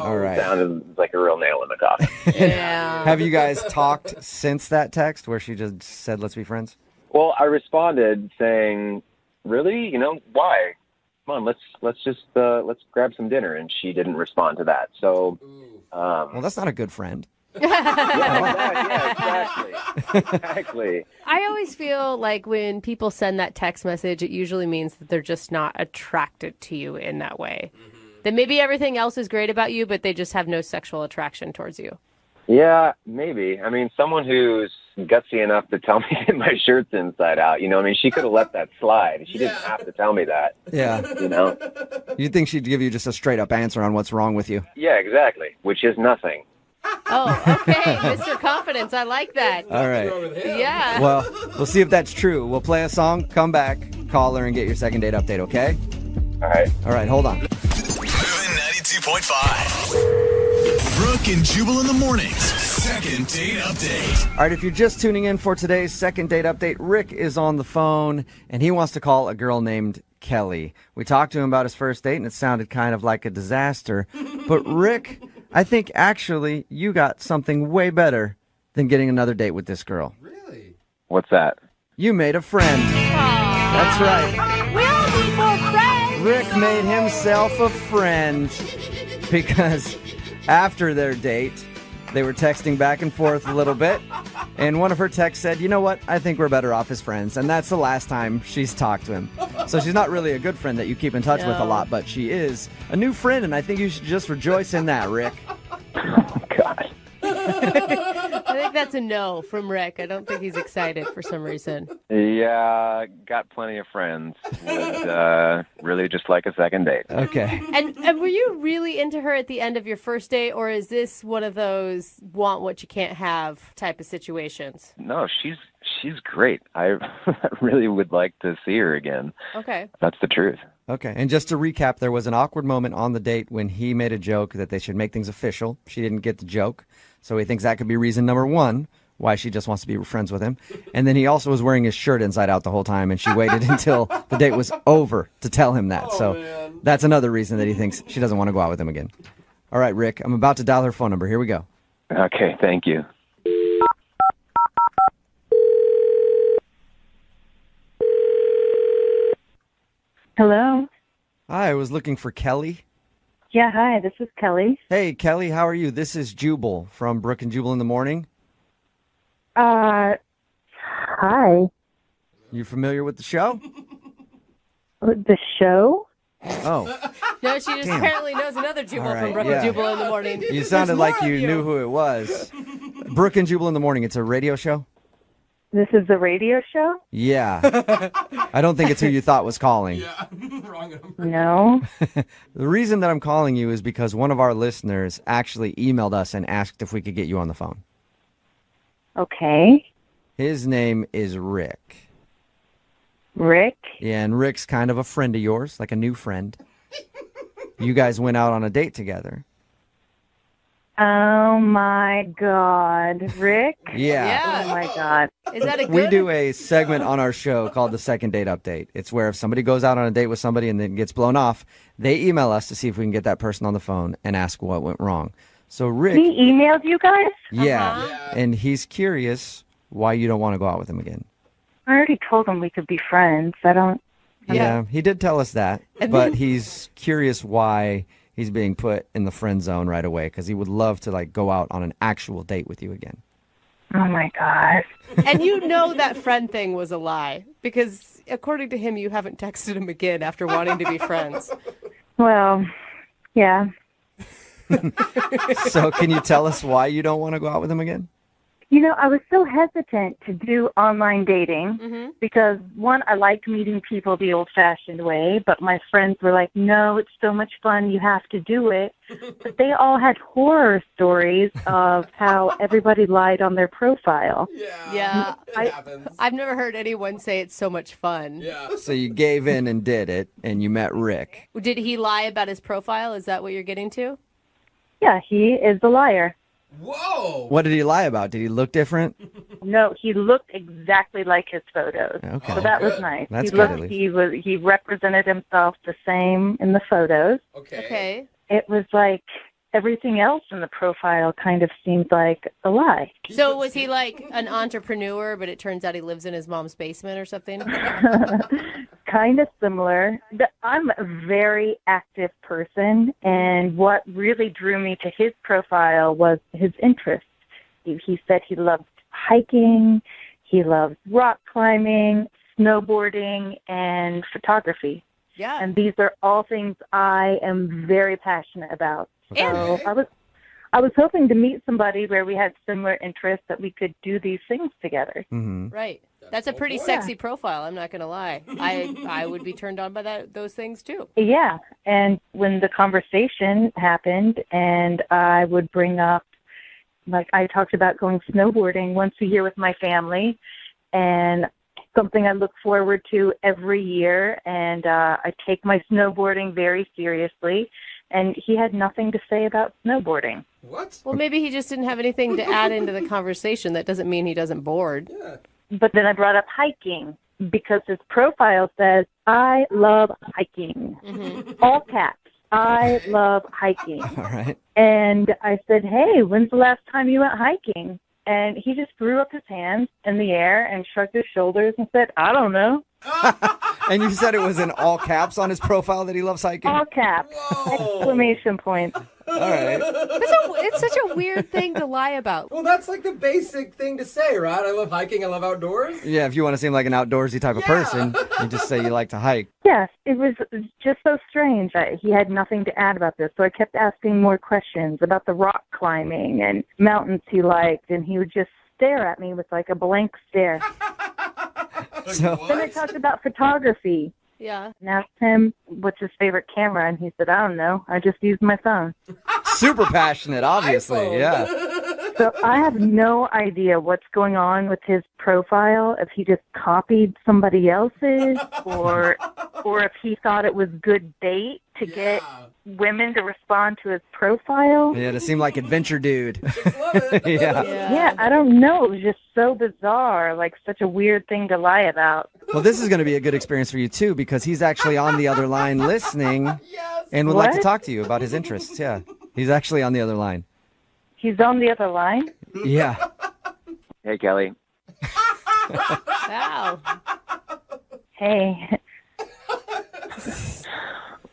all right. Sounded like a real nail in the coffin. Yeah. Have you guys talked since that text where she just said, let's be friends? Well, I responded saying, really? Why? Come on, let's grab some dinner. And she didn't respond to that. So, well, that's not a good friend. Exactly. I always feel like when people send that text message, it usually means that they're just not attracted to you in that way. That maybe everything else is great about you, but they just have no sexual attraction towards you. Yeah, maybe. I mean, someone who's gutsy enough to tell me that my shirt's inside out, she could have let that slide. She didn't have to tell me that. Yeah. You'd think she'd give you just a straight up answer on what's wrong with you. Yeah, exactly. Which is nothing. Oh, okay. Mr. Confidence. I like that. All right. Yeah. Well, we'll see if that's true. We'll play a song, come back, call her, and get your second date update, okay? All right. All right, hold on. Moving 92.5. Brooke and Jubal in the mornings. Second date update. All right, if you're just tuning in for today's second date update, Rick is on the phone, and he wants to call a girl named Kelly. We talked to him about his first date, and it sounded kind of like a disaster. But Rick, I think actually you got something way better than getting another date with this girl. Really? What's that? You made a friend. That's right. We all need more friends. Rick made himself a friend because after their date, they were texting back and forth a little bit, and one of her texts said, you know what, I think we're better off as friends, and that's the last time she's talked to him. So she's not really a good friend that you keep in touch with a lot, but she is a new friend, and I think you should just rejoice in that, Rick. Oh, God. I think that's a no from Rick. I don't think he's excited for some reason. Yeah, got plenty of friends. Would really just like a second date. Okay. And were you really into her at the end of your first date, or is this one of those want what you can't have type of situations? No, she's great. I really would like to see her again. Okay. That's the truth. Okay, and just to recap, there was an awkward moment on the date when he made a joke that they should make things official. She didn't get the joke, so he thinks that could be reason number one why she just wants to be friends with him. And then he also was wearing his shirt inside out the whole time, and she waited until the date was over to tell him that. That's another reason that he thinks she doesn't want to go out with him again. All right, Rick, I'm about to dial her phone number. Here we go. Okay, thank you. Hello. Hi, I was looking for Kelly. Yeah, hi, this is Kelly. Hey, Kelly, how are you? This is Jubal from Brooke and Jubal in the Morning. Hi. You familiar with the show? The show? Oh. No, she just apparently knows another Jubal from Brooke and Jubal in the Morning. You sounded like you knew who it was. Brooke and Jubal in the Morning, it's a radio show? This is the radio show? Yeah. I don't think it's who you thought was calling. Yeah, wrong number. No. The reason that I'm calling you is because one of our listeners actually emailed us and asked if we could get you on the phone. Okay. His name is Rick. Rick? Yeah, and Rick's kind of a friend of yours, like a new friend. You guys went out on a date together. Oh my God, Rick? Yeah. Oh my God. Is that a good? We do a segment on our show called the Second Date Update. It's where if somebody goes out on a date with somebody and then gets blown off, they email us to see if we can get that person on the phone and ask what went wrong. So Rick, He emailed you guys? yeah, and he's curious why you don't want to go out with him again. I already told him we could be friends. Yeah, he did tell us that, but he's curious why he's being put in the friend zone right away because he would love to like go out on an actual date with you again. Oh my God. And you know that friend thing was a lie because according to him, you haven't texted him again after wanting to be friends. Well, yeah. So can you tell us why you don't want to go out with him again? You know, I was so hesitant to do online dating because, one, I liked meeting people the old-fashioned way, but my friends were like, no, it's so much fun, you have to do it. But they all had horror stories of how everybody lied on their profile. Yeah. I've never heard anyone say it's so much fun. Yeah. So you gave in and did it, and you met Rick. Did he lie about his profile? Is that what you're getting to? Yeah, he is a liar. Whoa! What did he lie about? Did he look different? No, he looked exactly like his photos. Okay. So that was nice. That's he good, at least. He represented himself the same in the photos. Okay. It was like everything else in the profile kind of seemed like a lie. So was he like an entrepreneur, but it turns out he lives in his mom's basement or something? Kind of similar. I'm a very active person, and what really drew me to his profile was his interests. He said he loved hiking, he loved rock climbing, snowboarding, and photography. Yeah. And these are all things I am very passionate about. So I was hoping to meet somebody where we had similar interests that we could do these things together. Mm-hmm. Right. That's a pretty sexy profile, I'm not going to lie. I would be turned on by those things too. Yeah. And when the conversation happened and I would bring up, like I talked about going snowboarding once a year with my family and something I look forward to every year. And I take my snowboarding very seriously. And he had nothing to say about snowboarding. What? Well, maybe he just didn't have anything to add into the conversation. That doesn't mean he doesn't bored. Yeah. But then I brought up hiking because his profile says, I love hiking. All caps. I love hiking. All right. And I said, hey, when's the last time you went hiking? And he just threw up his hands in the air and shrugged his shoulders and said, I don't know. And you said it was in all caps on his profile that he loves hiking? All caps. Whoa. Exclamation point. All right. It's such a weird thing to lie about. Well, that's like the basic thing to say, right? I love hiking. I love outdoors. Yeah, if you want to seem like an outdoorsy type of person, you just say you like to hike. Yes, it was just so strange. He had nothing to add about this, so I kept asking more questions about the rock climbing and mountains he liked, and he would just stare at me with like a blank stare. So, Then I talked about photography Yeah. and asked him what's his favorite camera, and he said, I don't know, I just use my phone. super passionate, obviously. iPhone. Yeah. So I have no idea what's going on with his profile, if he just copied somebody else's or if he thought it was good bait to get women to respond to his profile. Yeah, to seem like adventure dude. Love it. Yeah. Yeah, I don't know. It was just so bizarre, like such a weird thing to lie about. Well, this is going to be a good experience for you, too, because he's actually on the other line listening and would like to What? talk to you about his interests. Yeah. He's actually on the other line. He's on the other line? Yeah. Hey, Kelly. Wow. Hey.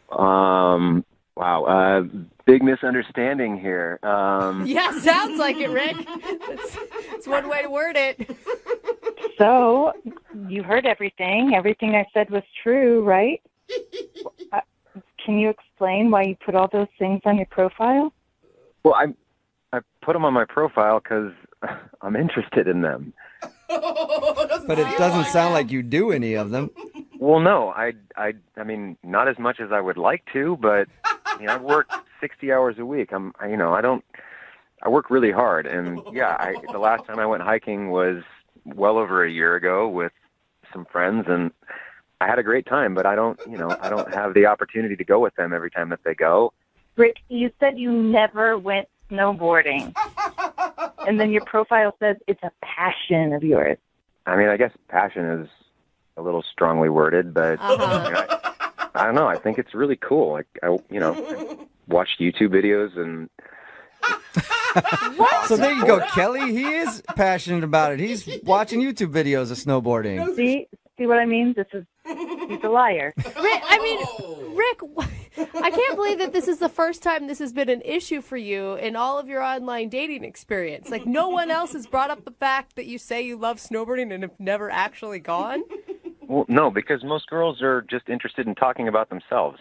Wow. Big misunderstanding here. Yeah, sounds like it, Rick. It's one way to word it. So, you heard everything. Everything I said was true, right? Can you explain why you put all those things on your profile? Well, I put them on my profile because I'm interested in them. But it doesn't sound like you do any of them. Well, no, I mean, not as much as I would like to, but I work 60 hours a week. I work really hard, and yeah, the last time I went hiking was well over a year ago with some friends, and I had a great time, but I don't have the opportunity to go with them every time that they go. Rick, you said you never went snowboarding. And then your profile says it's a passion of yours. I mean, I guess passion is a little strongly worded, but I don't know. I think it's really cool. Like, I watched YouTube videos and. So there you go, Kelly. He is passionate about it. He's watching YouTube videos of snowboarding. See what I mean? He's a liar. Rick, I can't believe that this is the first time this has been an issue for you in all of your online dating experience. Like, no one else has brought up the fact that you say you love snowboarding and have never actually gone? Well, no, because most girls are just interested in talking about themselves.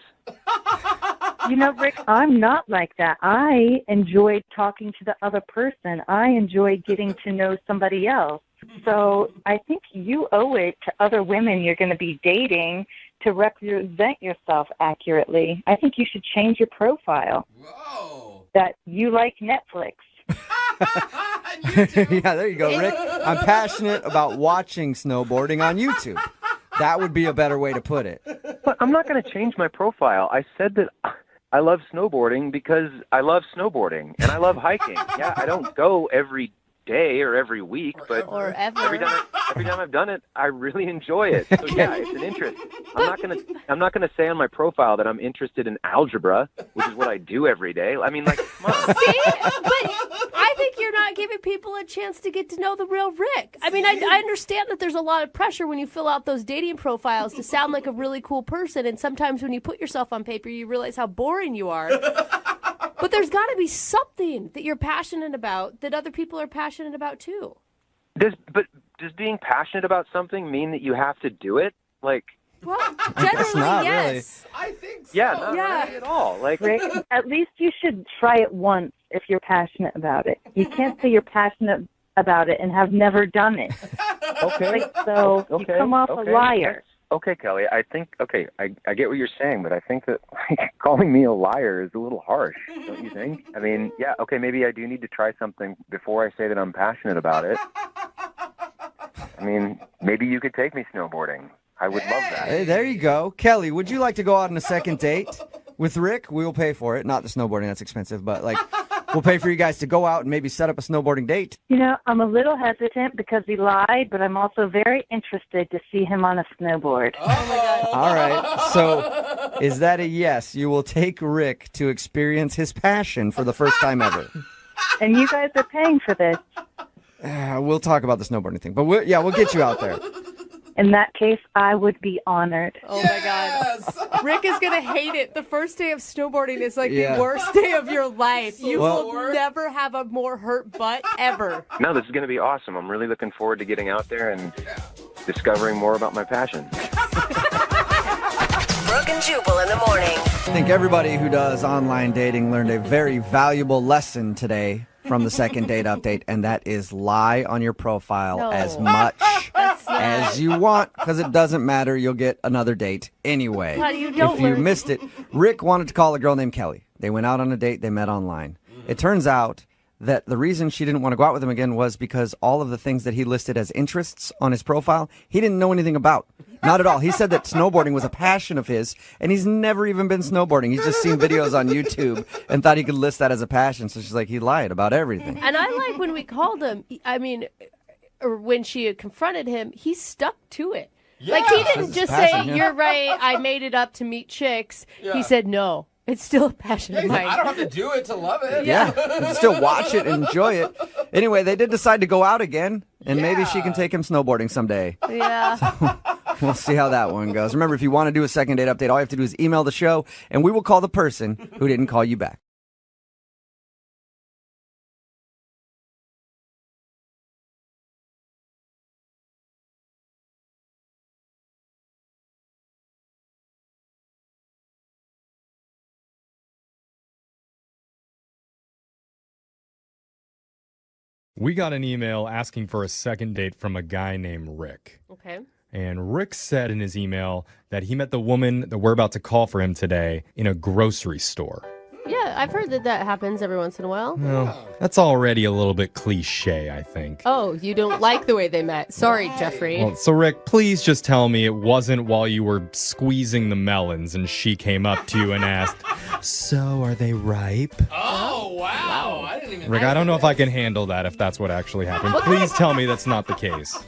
You know, Rick, I'm not like that. I enjoy talking to the other person. I enjoy getting to know somebody else. So I think you owe it to other women you're going to be dating to represent yourself accurately. I think you should change your profile. Whoa. That you like Netflix. Yeah, there you go, Rick. I'm passionate about watching snowboarding on YouTube. That would be a better way to put it. But I'm not going to change my profile. I said that I love snowboarding because I love snowboarding and I love hiking. Yeah, I don't go every day or every week, but every time I've done it, I really enjoy it. So yeah, it's an interest. I'm not gonna say on my profile that I'm interested in algebra, which is what I do every day. I mean, like, come on. See, but I think you're not giving people a chance to get to know the real Rick. I mean, I understand that there's a lot of pressure when you fill out those dating profiles to sound like a really cool person, and sometimes when you put yourself on paper, you realize how boring you are. But there's got to be something that you're passionate about that other people are passionate about too. Does being passionate about something mean that you have to do it? Like, well, generally, yes. Really. I think so. Yeah, not really at all. Like, Rick, at least you should try it once if you're passionate about it. You can't say you're passionate about it and have never done it. Okay. You come off a liar. Okay, Kelly, I get what you're saying, but I think that calling me a liar is a little harsh, don't you think? I mean, yeah, okay, maybe I do need to try something before I say that I'm passionate about it. I mean, maybe you could take me snowboarding. I would love that. Hey, there you go. Kelly, would you like to go out on a second date with Rick? We will pay for it. Not the snowboarding, that's expensive, but we'll pay for you guys to go out and maybe set up a snowboarding date. You know, I'm a little hesitant because he lied, but I'm also very interested to see him on a snowboard. Oh, my God. All right. So is that a yes? You will take Rick to experience his passion for the first time ever. And you guys are paying for this. We'll talk about the snowboarding thing, but we'll get you out there. In that case, I would be honored. Oh, my God. Rick is going to hate it. The first day of snowboarding is like the worst day of your life. You will never have a more hurt butt ever. No, this is going to be awesome. I'm really looking forward to getting out there and discovering more about my passion. Brooke and Jubal in the morning. I think everybody who does online dating learned a very valuable lesson today from the second date update, and that is lie on your profile as much as you want, because it doesn't matter. You'll get another date anyway. If you missed it, Rick wanted to call a girl named Kelly. They went out on a date. They met online. It turns out that the reason she didn't want to go out with him again was because all of the things that he listed as interests on his profile, he didn't know anything about. Not at all. He said that snowboarding was a passion of his, and he's never even been snowboarding. He's just seen videos on YouTube and thought he could list that as a passion. So she's like, he lied about everything. And I like when we called him, or when she had confronted him, he stuck to it. Yeah. Like, he didn't just say, you're right, I made it up to meet chicks. Yeah. He said, no. It's still a passion of mine. I don't have to do it to love it. Yeah, you can still watch it and enjoy it. Anyway, they did decide to go out again, and maybe she can take him snowboarding someday. Yeah. So, we'll see how that one goes. Remember, if you want to do a second date update, all you have to do is email the show, and we will call the person who didn't call you back. We got an email asking for a second date from a guy named Rick. Okay. And Rick said in his email that he met the woman that we're about to call for him today in a grocery store. Yeah, I've heard that happens every once in a while. Well, that's already a little bit cliche, I think. Oh, you don't like the way they met. Sorry, Jeffrey. Well, so Rick, please just tell me it wasn't while you were squeezing the melons and she came up to you and asked, "So, are they ripe?" Oh, wow. I didn't even Rick, I don't know if I can handle that if that's what actually happened. Please tell me that's not the case.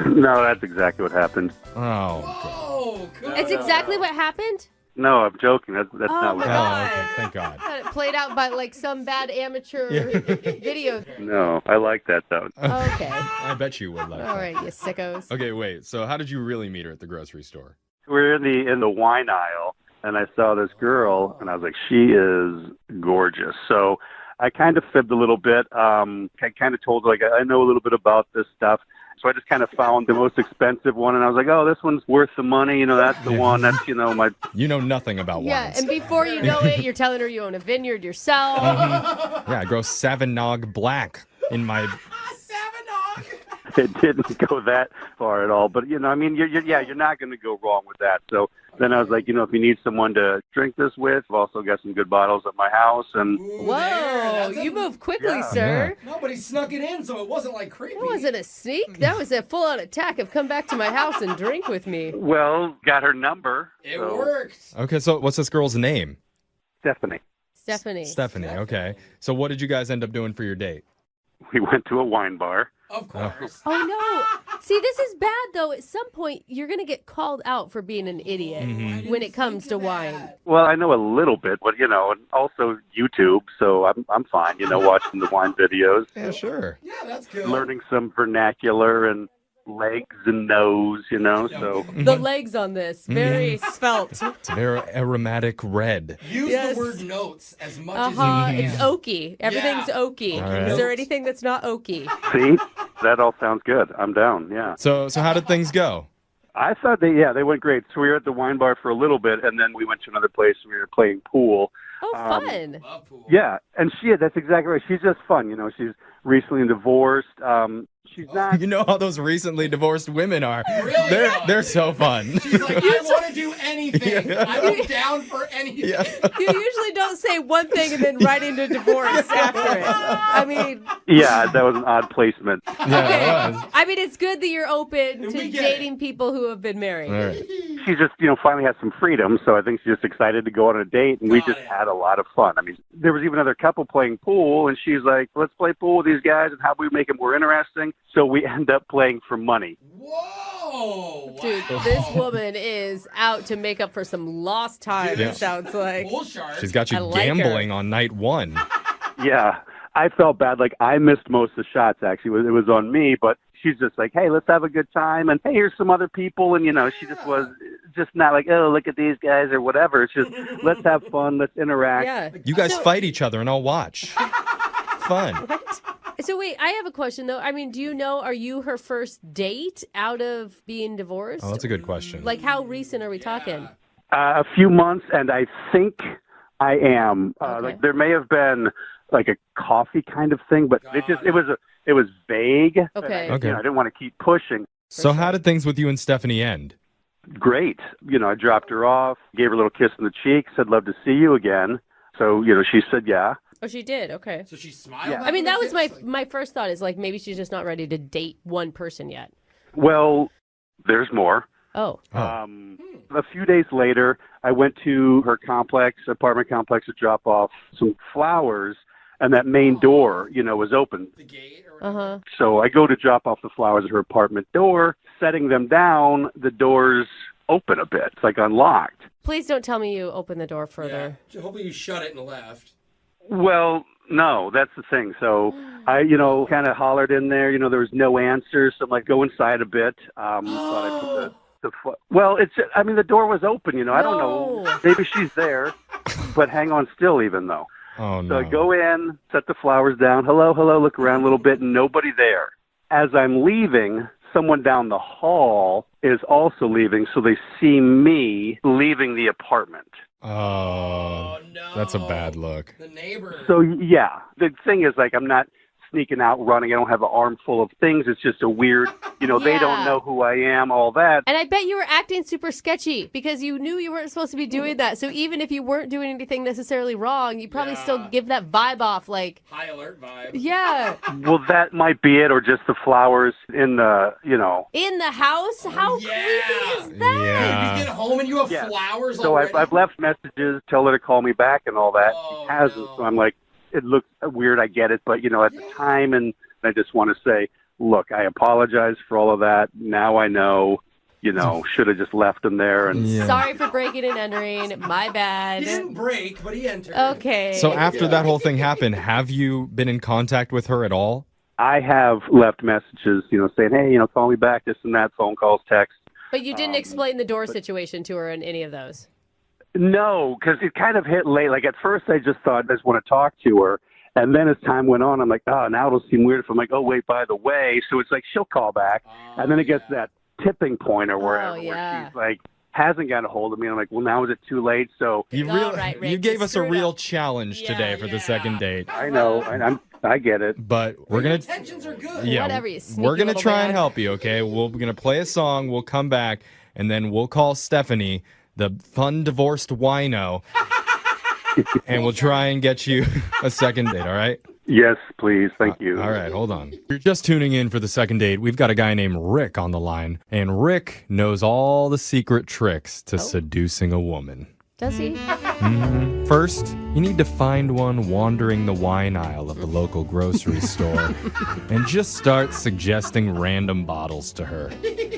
No, that's exactly what happened. Oh. It's exactly what happened? No, I'm joking. That's not what happened. Okay. Thank God. I thought it played out by like some bad amateur video. No, I like that though. Okay. I bet you would like All that. right, you sickos. Okay, wait. So how did you really meet her at the grocery store? We're in the wine aisle, and I saw this girl, and I was like, she is gorgeous. So I kind of fibbed a little bit. I kind of told her, like, I know a little bit about this stuff. So I just kind of found the most expensive one, and I was like, oh, this one's worth the money. You know, that's the one. That's, my... You know nothing about Yeah, wines. and before you know it, you're telling her you own a vineyard yourself. Yeah, I grow Savagnog Black in my... It didn't go that far at all. But, you're not going to go wrong with that. So then I was like, if you need someone to drink this with, I've also got some good bottles at my house. And Whoa, you move quickly, sir. Nobody snuck it in, so it wasn't like creepy. That wasn't a sneak. That was a full-on attack of come back to my house and drink with me. Well, got her number. It worked. Okay, so what's this girl's name? Stephanie. Stephanie, okay. So what did you guys end up doing for your date? We went to a wine bar. Of course. Oh, no. See, this is bad, though. At some point, you're going to get called out for being an idiot when it comes to wine. Well, I know a little bit, but, and also YouTube, so I'm fine, watching the wine videos. Yeah, sure. Yeah, that's good. Learning some vernacular and legs and nose, so. The legs on this, very svelte. It's a very aromatic red. Use the word notes as much as you can. It's oaky. Everything's oaky. All right. Is there anything that's not oaky? See? That all sounds good. I'm down, yeah. So how did things go? I thought they went great. So we were at the wine bar for a little bit, and then we went to another place. We were playing pool. Oh, fun. Yeah, and that's exactly right. She's just fun, She's recently divorced. She's not. You know how those recently divorced women are. Really? They're so fun. She's like, I want to do anything. I'm down for anything. Yeah. You usually don't say one thing and then right into divorce after it. I mean... Yeah, that was an odd placement. Yeah, it was. I mean, it's good that you're open to We get dating people who have been married. All right. She just, finally has some freedom, so I think she's just excited to go on a date, and we just had a lot of fun. I mean, there was even another couple playing pool, and she's like, let's play pool with these guys, and how do we make it more interesting? So we end up playing for money. Whoa! Dude, this woman is out to make up for some lost time, Yeah. it sounds like. Bull shark. She's got you I like gambling on night one. Yeah, I felt bad. Like, I missed most of the shots, actually. It was on me, but she's just like, hey, let's have a good time, and hey, here's some other people, and, she just was just not like, oh, look at these guys or whatever. It's just, let's have fun, let's interact. Yeah. You guys fight each other and I'll watch. Fun. So wait, I have a question though. I mean, do you know, are you her first date out of being divorced? Oh, that's a good question. Like, how recent are we talking? A few months, and I think I am. Like, there may have been like a coffee kind of thing, but it was vague. Okay. And I didn't want to keep pushing. So how did things with you and Stephanie end? Great. I dropped her off, gave her a little kiss on the cheek, said, love to see you again. So, she said, yeah. Oh, she did. Okay. So she smiled. Yeah. I mean, that was my first thought is like maybe she's just not ready to date one person yet. Well, there's more. Oh. A few days later, I went to her apartment complex, to drop off some flowers, and that main door, was open. The gate or whatever. So I go to drop off the flowers at her apartment door, setting them down, the door's open a bit. It's like unlocked. Please don't tell me you opened the door further. Yeah. Hopefully you shut it and left. Well, no, that's the thing. So I, kind of hollered in there. There was no answer. So I'm like, go inside a bit. Thought I put well, the door was open. I don't know. Maybe she's there, but hang on still, even though. Oh, no. So I go in, set the flowers down. Hello, look around a little bit, and nobody there. As I'm leaving, someone down the hall is also leaving, so they see me leaving the apartment. Oh, no. That's a bad look. The neighbor. So, yeah, the thing is, like, I'm not sneaking out, running. I don't have an armful of things. It's just a weird, they don't know who I am, all that. And I bet you were acting super sketchy because you knew you weren't supposed to be doing that. So even if you weren't doing anything necessarily wrong, you probably still give that vibe off like... High alert vibe. Yeah. Well, that might be it, or just the flowers in the, In the house? How creepy is that? Yeah. You get home and you have flowers So already? I've left messages, tell her to call me back and all that. She hasn't, so I'm like, it looks weird, I get it, but, at the time, and I just want to say, look, I apologize for all of that. Now I know, should have just left him there. And Sorry for breaking and entering. My bad. He didn't break, but he entered. Okay. So after that whole thing happened, have you been in contact with her at all? I have left messages, saying, hey, call me back, this and that, phone calls, text. But you didn't explain the door situation to her in any of those? No, because it kind of hit late. Like, at first, I just thought I just want to talk to her. And then as time went on, I'm like, now it'll seem weird if I'm like, oh, wait, by the way. So it's like, she'll call back. And then it gets that tipping point or wherever where she's like, hasn't got a hold of me. I'm like, well, now is it too late? So You gave us a real challenge today for the second date. I know, and I get it. But we're going to... Intentions are good. Yeah, Whatever, you sneaky we're going to little try and man. help you, okay? We're going to play a song, we'll come back, and then we'll call Stephanie, the fun divorced wino, and we'll try and get you a second date, all right? Yes, please. Thank you. All right, hold on. You're just tuning in for the second date. We've got a guy named Rick on the line, and Rick knows all the secret tricks to seducing a woman. Does he? First, you need to find one wandering the wine aisle of the local grocery store and just start suggesting random bottles to her.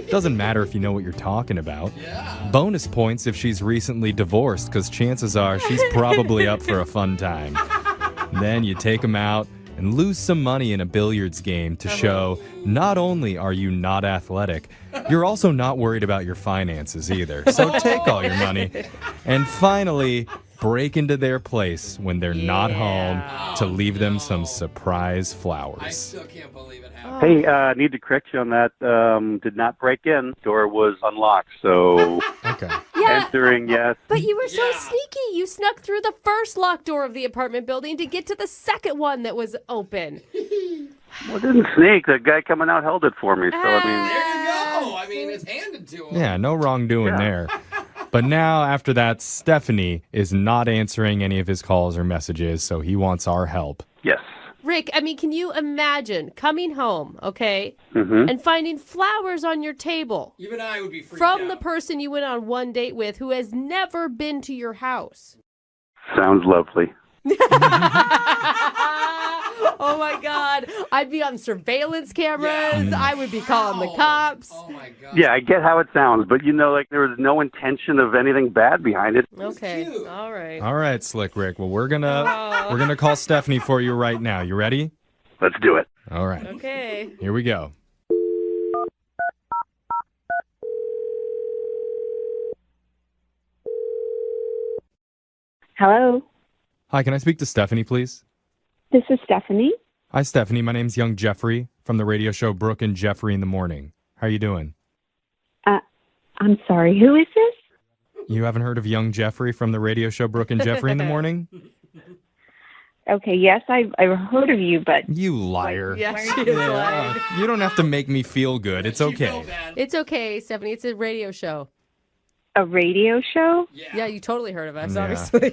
Doesn't matter if you know what you're talking about. Bonus points if she's recently divorced, because chances are she's probably up for a fun time. Then you take them out and lose some money in a billiards game to show not only are you not athletic, you're also not worried about your finances either. So take all your money. And finally, break into their place when they're not home to leave them some surprise flowers. I still can't believe it happened. Hey, need to correct you on that. Did not break in. Door was unlocked, so Okay. entering, yes. But you were so sneaky. You snuck through the first locked door of the apartment building to get to the second one that was open. Well, it didn't sneak. The guy coming out held it for me, so I mean... There you go. I mean, it's handed to him. Yeah, no wrongdoing there. But now, after that, Stephanie is not answering any of his calls or messages, so he wants our help. Yes. Rick, I mean, can you imagine coming home, okay, Mm-hmm. and finding flowers on your table Even I would be freaked from out. the person you went on one date with who has never been to your house? Sounds lovely. Oh my God. I'd be on surveillance cameras. I would be calling the cops. Oh my God. Yeah, I get how it sounds, but there was no intention of anything bad behind it. Okay. All right. All right, Slick Rick. Well, we're gonna call Stephanie for you right now. You ready? Let's do it. All right. Okay. Here we go. Hello, Hi, can I speak to Stephanie, please? this is Stephanie. Hi, Stephanie. My name's Young Jeffrey from the radio show Brooke and Jeffrey in the Morning. How are you doing? I'm sorry, who is this? You haven't heard of Young Jeffrey from the radio show Brooke and Jeffrey in the Morning? Okay, yes, I've heard of you, but You liar. Yeah, she is lying. You don't have to make me feel good. It's okay. It's okay, Stephanie. It's a radio show. a radio show? Yeah, you totally heard of us, Yeah. obviously.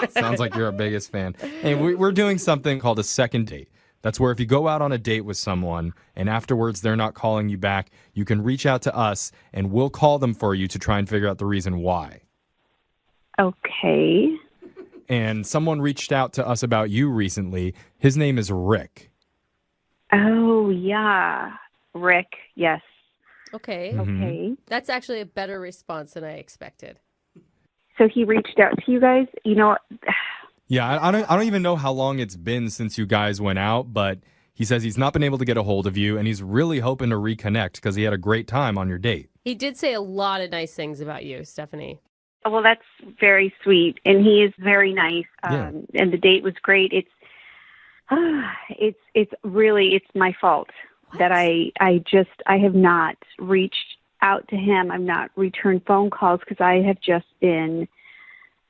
Sounds like you're our biggest fan. Hey, we're doing something called a second date. That's where if you go out on a date with someone and afterwards they're not calling you back, you can reach out to us and we'll call them for you to try and figure out the reason why. Okay. And someone reached out to us about you recently. His name is Rick. Oh, yeah. Rick, yes. Okay. Okay. That's actually a better response than I expected. So he reached out to you guys? You know, Yeah, I don't even know how long it's been since you guys went out, but he says he's not been able to get a hold of you and he's really hoping to reconnect because he had a great time on your date. He did say a lot of nice things about you, Stephanie. well, that's very sweet. And he is very nice. Yeah. And the date was great. It's really my fault that I have not reached out to him. I've not returned phone calls because I have just been,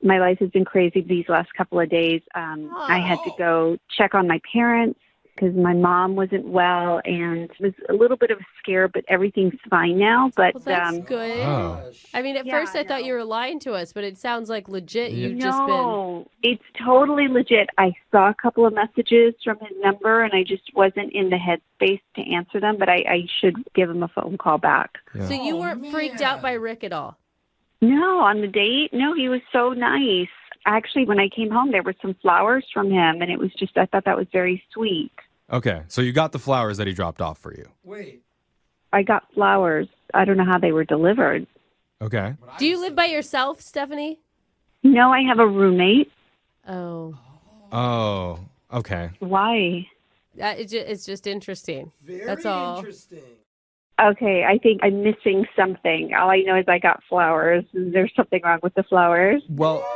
my life has been crazy these last couple of days. I had to go check on my parents because my mom wasn't well, and it was a little bit of a scare, but everything's fine now. But Well, that's good. Oh. I mean, at first I thought you were lying to us, but it sounds like legit. You've just been. No, it's totally legit. I saw a couple of messages from his number, and I just wasn't in the headspace to answer them, but I should give him a phone call back. Yeah. So you weren't freaked out by Rick at all? No, on the date, no, he was so nice. Actually, when I came home, there were some flowers from him, and it was just, I thought that was very sweet. Okay, so you got the flowers that he dropped off for you. Wait. I got flowers. I don't know how they were delivered. Okay. Do you live by yourself, Stephanie? No, I have a roommate. Oh. Oh, okay. Why? It's just interesting. Very That's all. interesting. Okay, I think I'm missing something. All I know is I got flowers. Is there something wrong with the flowers? Well,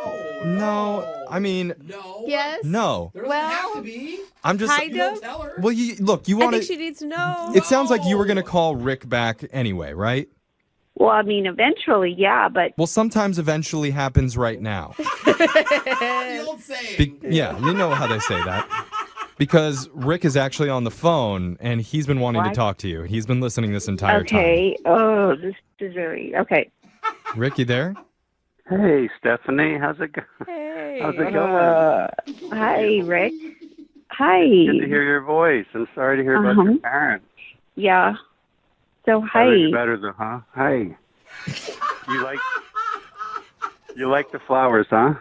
no. I mean, No. Yes? no. There doesn't have to be. I'm just. Kind You don't of. tell her. Well, you look. You I want think to. she needs to know. It sounds like you were going to call Rick back anyway, right? Well, I mean, eventually, yeah, but Well, sometimes eventually happens right now. The old saying. Yeah, you know how they say that. Because Rick is actually on the phone, and he's been wanting to What? talk to you. He's been listening this entire okay. Oh, this is very okay. time. Rick, you there? Hey, Stephanie, how's it going? Hey. How's it going? Hi, Rick. Hi. Good to hear your voice. I'm sorry to hear about your parents. Yeah. So hi. Better, better though, huh? Hi. You like the flowers, huh?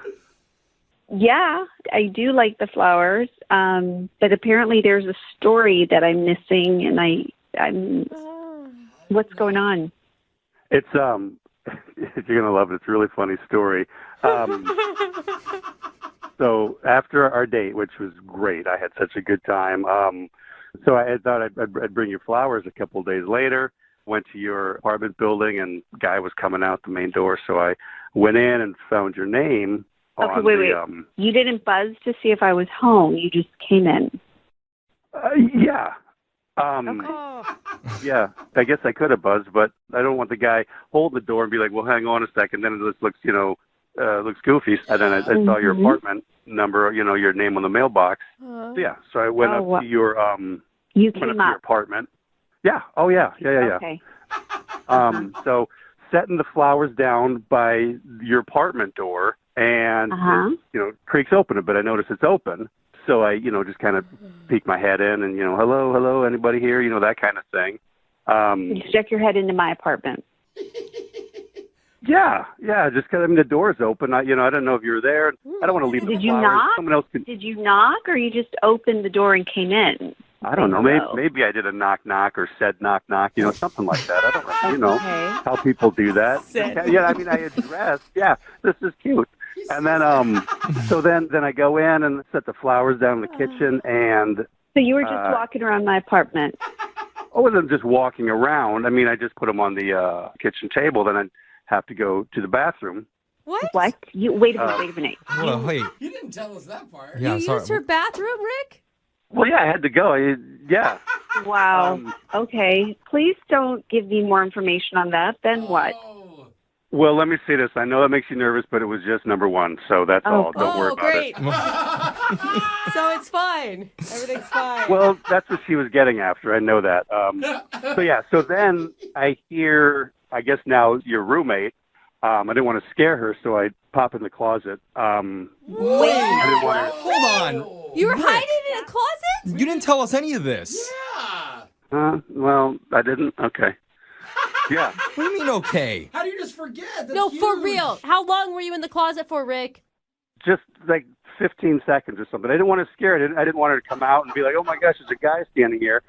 Yeah, I do like the flowers. But apparently there's a story that I'm missing, and I'm. What's going on? It's you're gonna love it. It's a really funny story. So after our date, which was great, I had such a good time. So I had thought I'd bring you flowers a couple of days later. Went to your apartment building, and guy was coming out the main door. So I went in and found your name. Okay, wait. You didn't buzz to see if I was home. You just came in. Yeah. Yeah, I guess I could have buzzed, but I don't want the guy holding the door and be like, well, hang on a second. Then it looks, looks goofy. And then I saw your apartment number, your name on the mailbox. So, yeah, so I went up to your, you went came up to your apartment. Yeah. Oh, yeah. Okay. So setting the flowers down by your apartment door, and, creaks open a bit. I notice it's open. So I, just kind of peek my head in and, hello, anybody here? That kind of thing. You stuck your head into my apartment. Yeah, just because, the door's open. I don't know if you were there. I don't want to leave the Did you flowers. knock? Someone else could. Did you knock, or you just opened the door and came in? I don't know. Maybe I did a knock or said knock, something like that. I don't know. How people do that. Yeah, I addressed. Yeah, this is cute. And then, so then I go in and set the flowers down in the kitchen, and So you were just walking around my apartment. I wasn't just walking around. I just put them on the kitchen table. Then I'd have to go to the bathroom. What? You wait a minute. Well, wait. You didn't tell us that part. Yeah, You sorry. used her bathroom, Rick? Well, yeah, I had to go. Yeah. Wow. Okay. Please don't give me more information on that. Then what? Well, let me say this. I know that makes you nervous, but it was just number one, so that's all. Don't worry about it. So it's fine. Everything's fine. Well, that's what she was getting after. I know that. So then I hear, I guess now your roommate. I didn't want to scare her, so I pop in the closet. Wait, I didn't want her. Hold on. You were hiding in a closet? You didn't tell us any of this. Well, I didn't. Okay. Yeah. What do you mean, okay? How do you just forget? That's No, for huge. real. How long were you in the closet for, Rick? Just like 15 seconds or something. I didn't want to scare her. I didn't want her to come out and be like, oh my gosh, there's a guy standing here.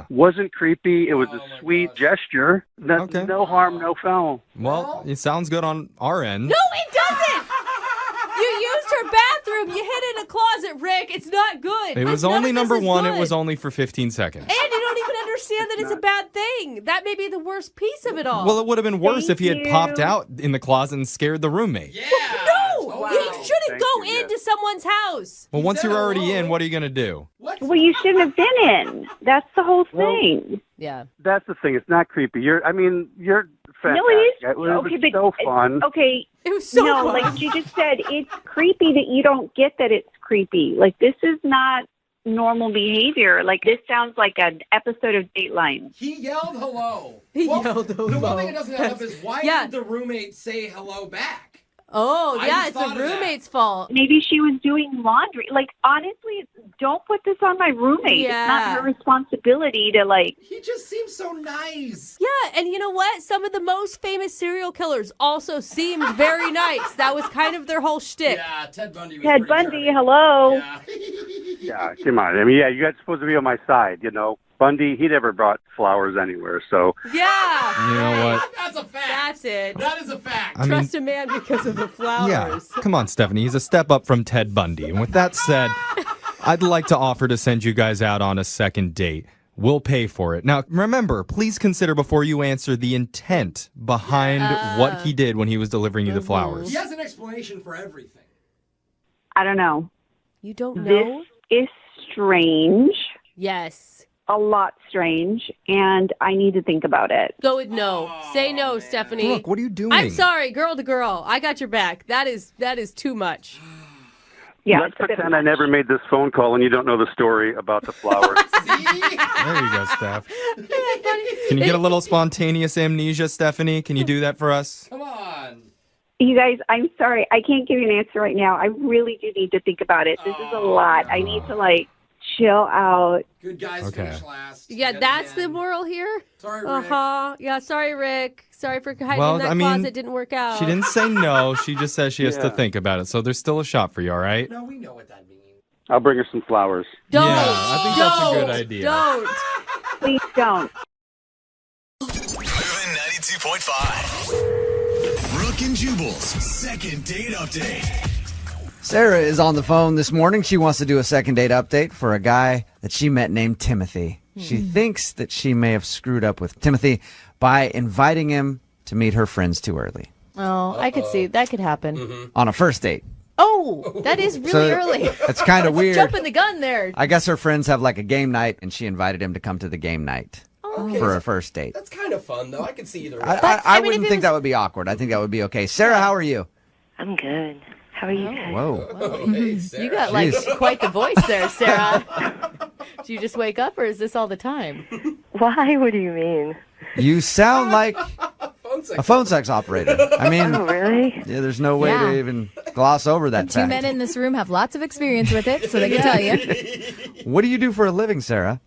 Wasn't creepy. It was a sweet gesture. No harm, no foul. Well, it sounds good on our end. No, it doesn't! You used her bathroom. You hid in a closet, Rick. It's not good. It was None only of this number is one. good. It was only for 15 seconds. And you don't even understand that it's a bad thing. That may be the worst piece of it all. Well, it would have been worse if he had Thank popped you. out in the closet and scared the roommate. No! You shouldn't go into someone's house. Well, once you're already in, what are you going to do? Well, you shouldn't have been in. That's the whole thing. Yeah. That's the thing. It's not creepy. You're fantastic. No, it is. It was Okay, but so fun. Okay. It was so fun. Like you just said, it's creepy that you don't get that it's creepy. Like this is not normal behavior. Like, this sounds like an episode of Dateline. He yelled hello. He yelled hello. The one thing it doesn't add up is why did the roommate say hello back? Oh, I yeah, just it's thought the of that. roommate's fault. Maybe she was doing laundry. Like, honestly, don't put this on my roommate. Yeah. It's not her responsibility to, like... He just seems so nice. Yeah, and you know what? Some of the most famous serial killers also seemed very nice. That was kind of their whole shtick. Yeah, Ted Bundy was Ted Bundy, hello. Yeah, come on. I mean, yeah, you guys are supposed to be on my side, you know. Bundy, he never brought flowers anywhere, so... Yeah. You know what? That's a fact. That's it. That is a fact. I mean- Trust a man because of the flowers. Yeah. Come on, Stephanie. He's a step up from Ted Bundy. And with that said, I'd like to offer to send you guys out on a second date. We'll pay for it. Now, remember, please consider before you answer the intent behind what he did when he was delivering you the flowers. He has an explanation for everything. I don't know. You don't know? This is strange. Yes. A lot strange, and I need to think about it. Go with no. Say no, Stephanie. Brooke, what are you doing? I'm sorry, girl to girl. I got your back. That is too much. Yeah, Let's pretend I never made this phone call and you don't know the story about the flowers. There you go, Steph. Can you get a little spontaneous amnesia, Stephanie? Can you do that for us? Come on. You guys, I'm sorry. I can't give you an answer right now. I really do need to think about it. This is a lot. I need to, like, chill out. Good guys finish last. Yeah, that's the moral here? Sorry, Rick. Uh-huh. Yeah, sorry, Rick. Sorry for hiding Well, in that I mean, closet. Didn't work out. She didn't say no. She just says she has to think about it. So there's still a shot for you, all right? No, we know what that means. I'll bring her some flowers. Don't. Yeah, I think that's a good idea. Don't. Please don't. Moving 92.5. Brooke and Jubal's second date update. Sarah is on the phone this morning. She wants to do a second date update for a guy that she met named Timothy. She thinks that she may have screwed up with Timothy by inviting him to meet her friends too early. Oh, I could see. That could happen. On a first date. Oh, that is really So, early. It's kind of weird. Jumping the gun there. I guess her friends have like a game night, and she invited him to come to the game night for a first date. That's kind of fun, though. I can see either way. I wouldn't think that would be awkward. I think that would be okay. Sarah, how are you? I'm good. How are you guys? Whoa. Hey, Sarah. You got like Jeez. quite the voice there, Sarah. Do you just wake up or is this all the time? Why? What do you mean? You sound like a phone sex operator. I mean, Oh, really? yeah, there's no way Yeah. to even gloss over that Two fact. men in this room have lots of experience with it, so they can tell you. What do you do for a living, Sarah?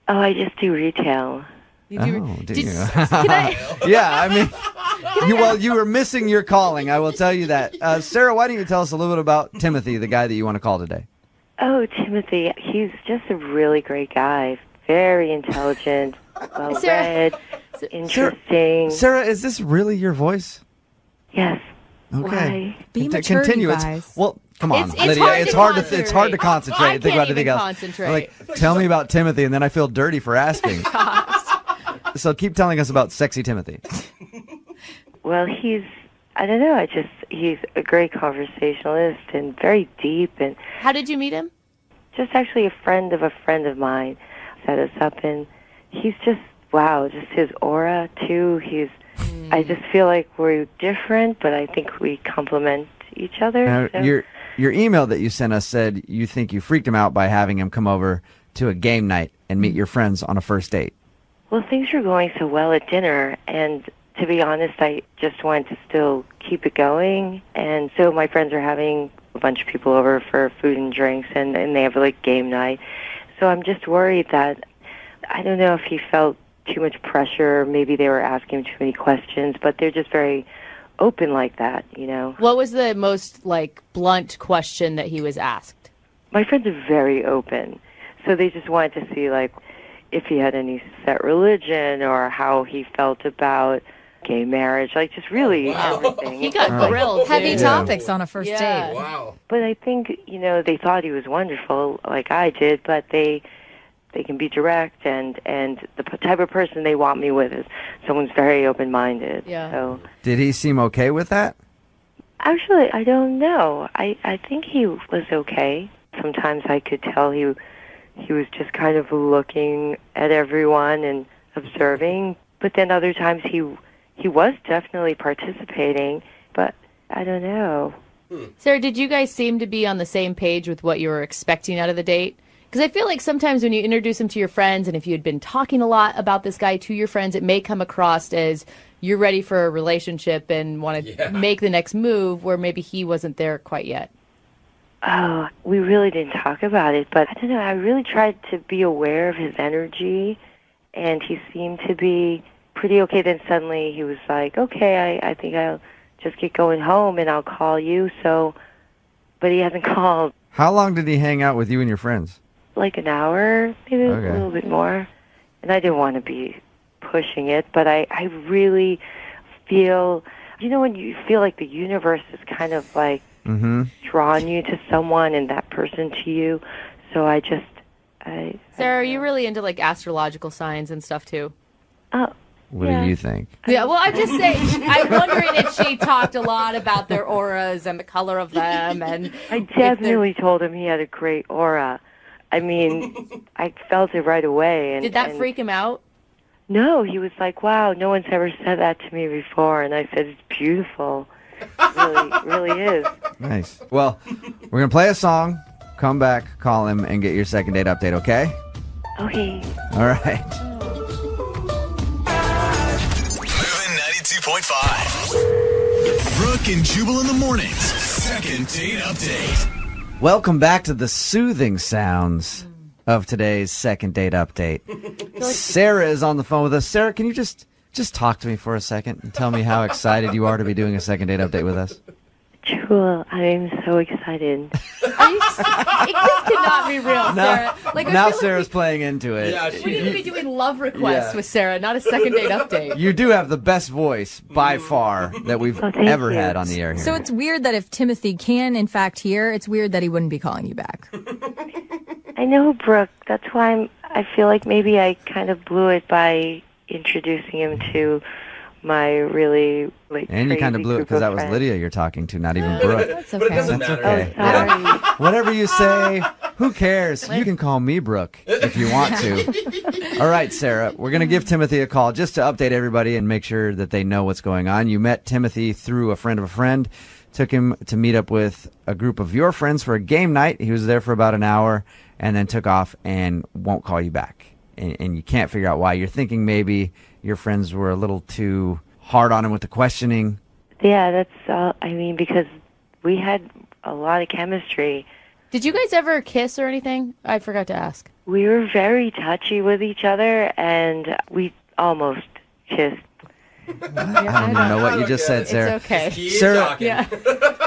Oh, I just do retail. Do you? Can I? Yeah, I mean, you were missing your calling. I will tell you that. Sarah, why don't you tell us a little bit about Timothy, the guy that you want to call today? Oh, Timothy, he's just a really great guy. Very intelligent, well-read, interesting. Sarah, is this really your voice? Yes. Okay. Be Cont- mature, Continue. you It's- guys. well, come on, It's Lydia. hard It's to hard to it's hard to concentrate. concentrate. I and think can't about anything even else. concentrate. Like, tell me about Timothy, and then I feel dirty for asking. So keep telling us about sexy Timothy. Well, I don't know, he's a great conversationalist and very deep, and How did you meet him? just actually a friend of mine set us up, and he's just, wow, just his aura, too. I just feel like we're different, but I think we complement each other. Now, so- your email that you sent us said you think you freaked him out by having him come over to a game night and meet your friends on a first date. Well, things were going so well at dinner, and to be honest, I just wanted to still keep it going. And so my friends are having a bunch of people over for food and drinks, and they have like game night. So I'm just worried that, I don't know if he felt too much pressure, maybe they were asking him too many questions, but they're just very open like that, you know. What was the most like blunt question that he was asked? My friends are very open, so they just wanted to see like if he had any set religion or how he felt about gay marriage, like just really everything. He got grilled. Heavy dude. topics on a first Yeah. date. Wow. But I think, they thought he was wonderful, like I did, but they can be direct, and the type of person they want me with is someone's very open-minded. Yeah. So Did he seem okay with that? actually, I don't know. I think he was okay. Sometimes I could tell he was just kind of looking at everyone and observing, but then other times he was definitely participating, but I don't know. Sarah, did you guys seem to be on the same page with what you were expecting out of the date? Because I feel like sometimes when you introduce him to your friends, and if you had been talking a lot about this guy to your friends, it may come across as you're ready for a relationship and want to make the next move, where maybe he wasn't there quite yet. Oh, we really didn't talk about it, but I don't know. I really tried to be aware of his energy, and he seemed to be pretty okay. Then suddenly he was like, okay, I think I'll just get going home and I'll call you. So, but he hasn't called. How long did he hang out with you and your friends? Like an hour, maybe a little bit more. And I didn't want to be pushing it, but I really feel, when you feel like the universe is kind of like drawn you to someone and that person to you. So Sarah, are you really into like astrological signs and stuff too? What do you think? Yeah, well, I'm just saying, I'm wondering if she talked a lot about their auras and the color of them. And I definitely told him he had a great aura. I mean, I felt it right away. And did that freak him out? No, he was like, wow, no one's ever said that to me before. And I said, it's beautiful. It really is. Nice. Well, we're going to play a song, come back, call him, and get your second date update, okay? Okay. All right. Moving 92.5. Brooke and Jubal in the mornings. Second date update. Welcome back to the soothing sounds of today's second date update. Sarah is on the phone with us. Sarah, can you just talk to me for a second and tell me how excited you are to be doing a second date update with us? Jewel, I am so excited. This cannot be real, Sarah. Now Sarah's playing into it. Yeah, we need to be doing love requests with Sarah, not a second date update. You do have the best voice by far that we've ever had on the air here. So it's weird that if Timothy can, in fact, hear, it's weird that he wouldn't be calling you back. I know, Brooke. That's why I feel like maybe I kind of blew it by introducing him to my really and you kind of blew it because that was Lydia you're talking to, not even Brooke. That's okay. But it doesn't matter. Okay. Oh, sorry. Whatever you say, who cares? You can call me Brooke if you want to. All right, Sarah, we're going to give Timothy a call just to update everybody and make sure that they know what's going on. You met Timothy through a friend of a friend, took him to meet up with a group of your friends for a game night. He was there for about an hour and then took off and won't call you back. And you can't figure out why. You're thinking maybe your friends were a little too hard on him with the questioning. Yeah, that's because we had a lot of chemistry. Did you guys ever kiss or anything? I forgot to ask. We were very touchy with each other, and we almost kissed. I don't know what you just said, Sarah. It's okay. Sarah, Yeah.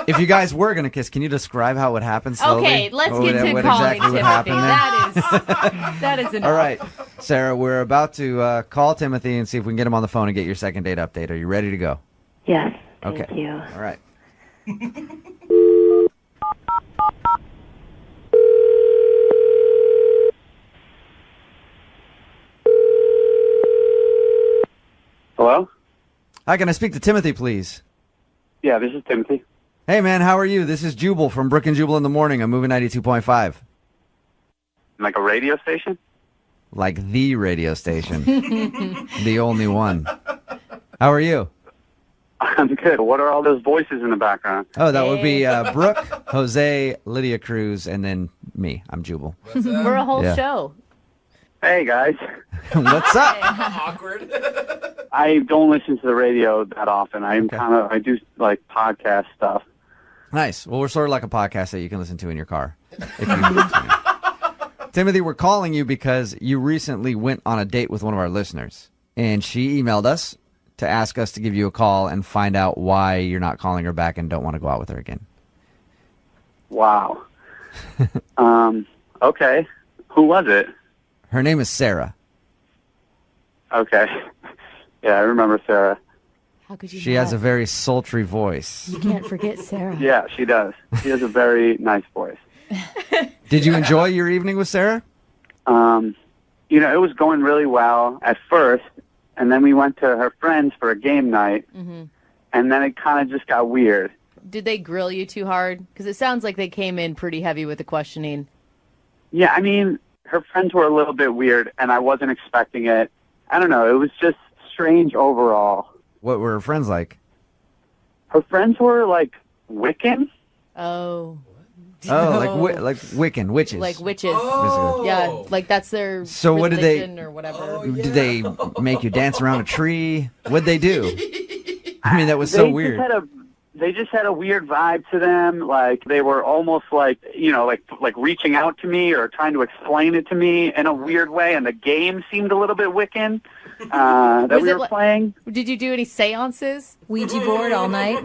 if you guys were going to kiss, can you describe how it would happen slowly? Okay, let's get to what calling exactly would Timothy. happen there? That is enough. All right, Sarah, we're about to call Timothy and see if we can get him on the phone and get your second date update. Are you ready to go? Yes. Okay. Thank you. All right. Hello? Hi, can I speak to Timothy, please? Yeah, this is Timothy. Hey, man, how are you? This is Jubal from Brooke and Jubal in the Morning. I'm moving 92.5. Like a radio station? Like the radio station. The only one. How are you? I'm good. What are all those voices in the background? Oh, that would be Brooke, Jose, Lydia Cruz, and then me. I'm Jubal. We're a whole show. Hey, guys. What's up? Awkward. I don't listen to the radio that often. I do like podcast stuff. Nice. Well, we're sort of like a podcast that you can listen to in your car. If you Timothy, we're calling you because you recently went on a date with one of our listeners. And she emailed us to ask us to give you a call and find out why you're not calling her back and don't want to go out with her again. Wow. Okay. Who was it? Her name is Sarah. Okay. Yeah, I remember Sarah. How could you She has a very sultry voice. You can't forget Sarah. Yeah, she does. She has a very nice voice. Did you enjoy your evening with Sarah? It was going really well at first, and then we went to her friends for a game night, and then it kind of just got weird. Did they grill you too hard? Because it sounds like they came in pretty heavy with the questioning. Yeah, I mean, her friends were a little bit weird, and I wasn't expecting it. I don't know. It was just strange overall. What were her friends like? Her friends were, like, Wiccan. Oh. like Wiccan witches. Like witches. Oh. Yeah, like that's their So what religion do they or whatever. Do they make you dance around a tree? What'd they do? I mean, that was so weird. They just had a weird vibe to them. Like they were almost like, like reaching out to me or trying to explain it to me in a weird way. And the game seemed a little bit Wiccan that we were playing. Did you do any seances? Ouija board all night?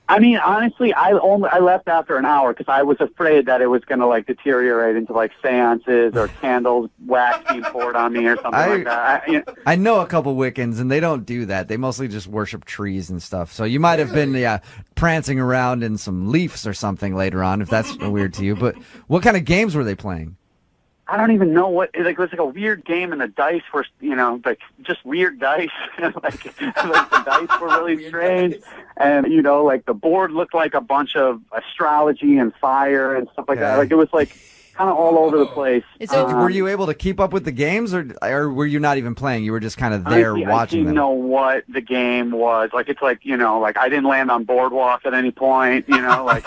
I mean, honestly, I left after an hour because I was afraid that it was going to like deteriorate into like seances or candles, wax being poured on me or something like that. I know a couple Wiccans, and they don't do that. They mostly just worship trees and stuff. So you might have been prancing around in some leaves or something later on, if that's weird to you. But what kind of games were they playing? I don't even know what. It was like a weird game, and the dice were, like just weird dice. like the dice were really strange, and like the board looked like a bunch of astrology and fire and stuff like that. Like it was like kind of all over the place. So were you able to keep up with the games, or were you not even playing? You were just kind of there watching I didn't them. know what the game was. Like it's like like I didn't land on Boardwalk at any point. Like.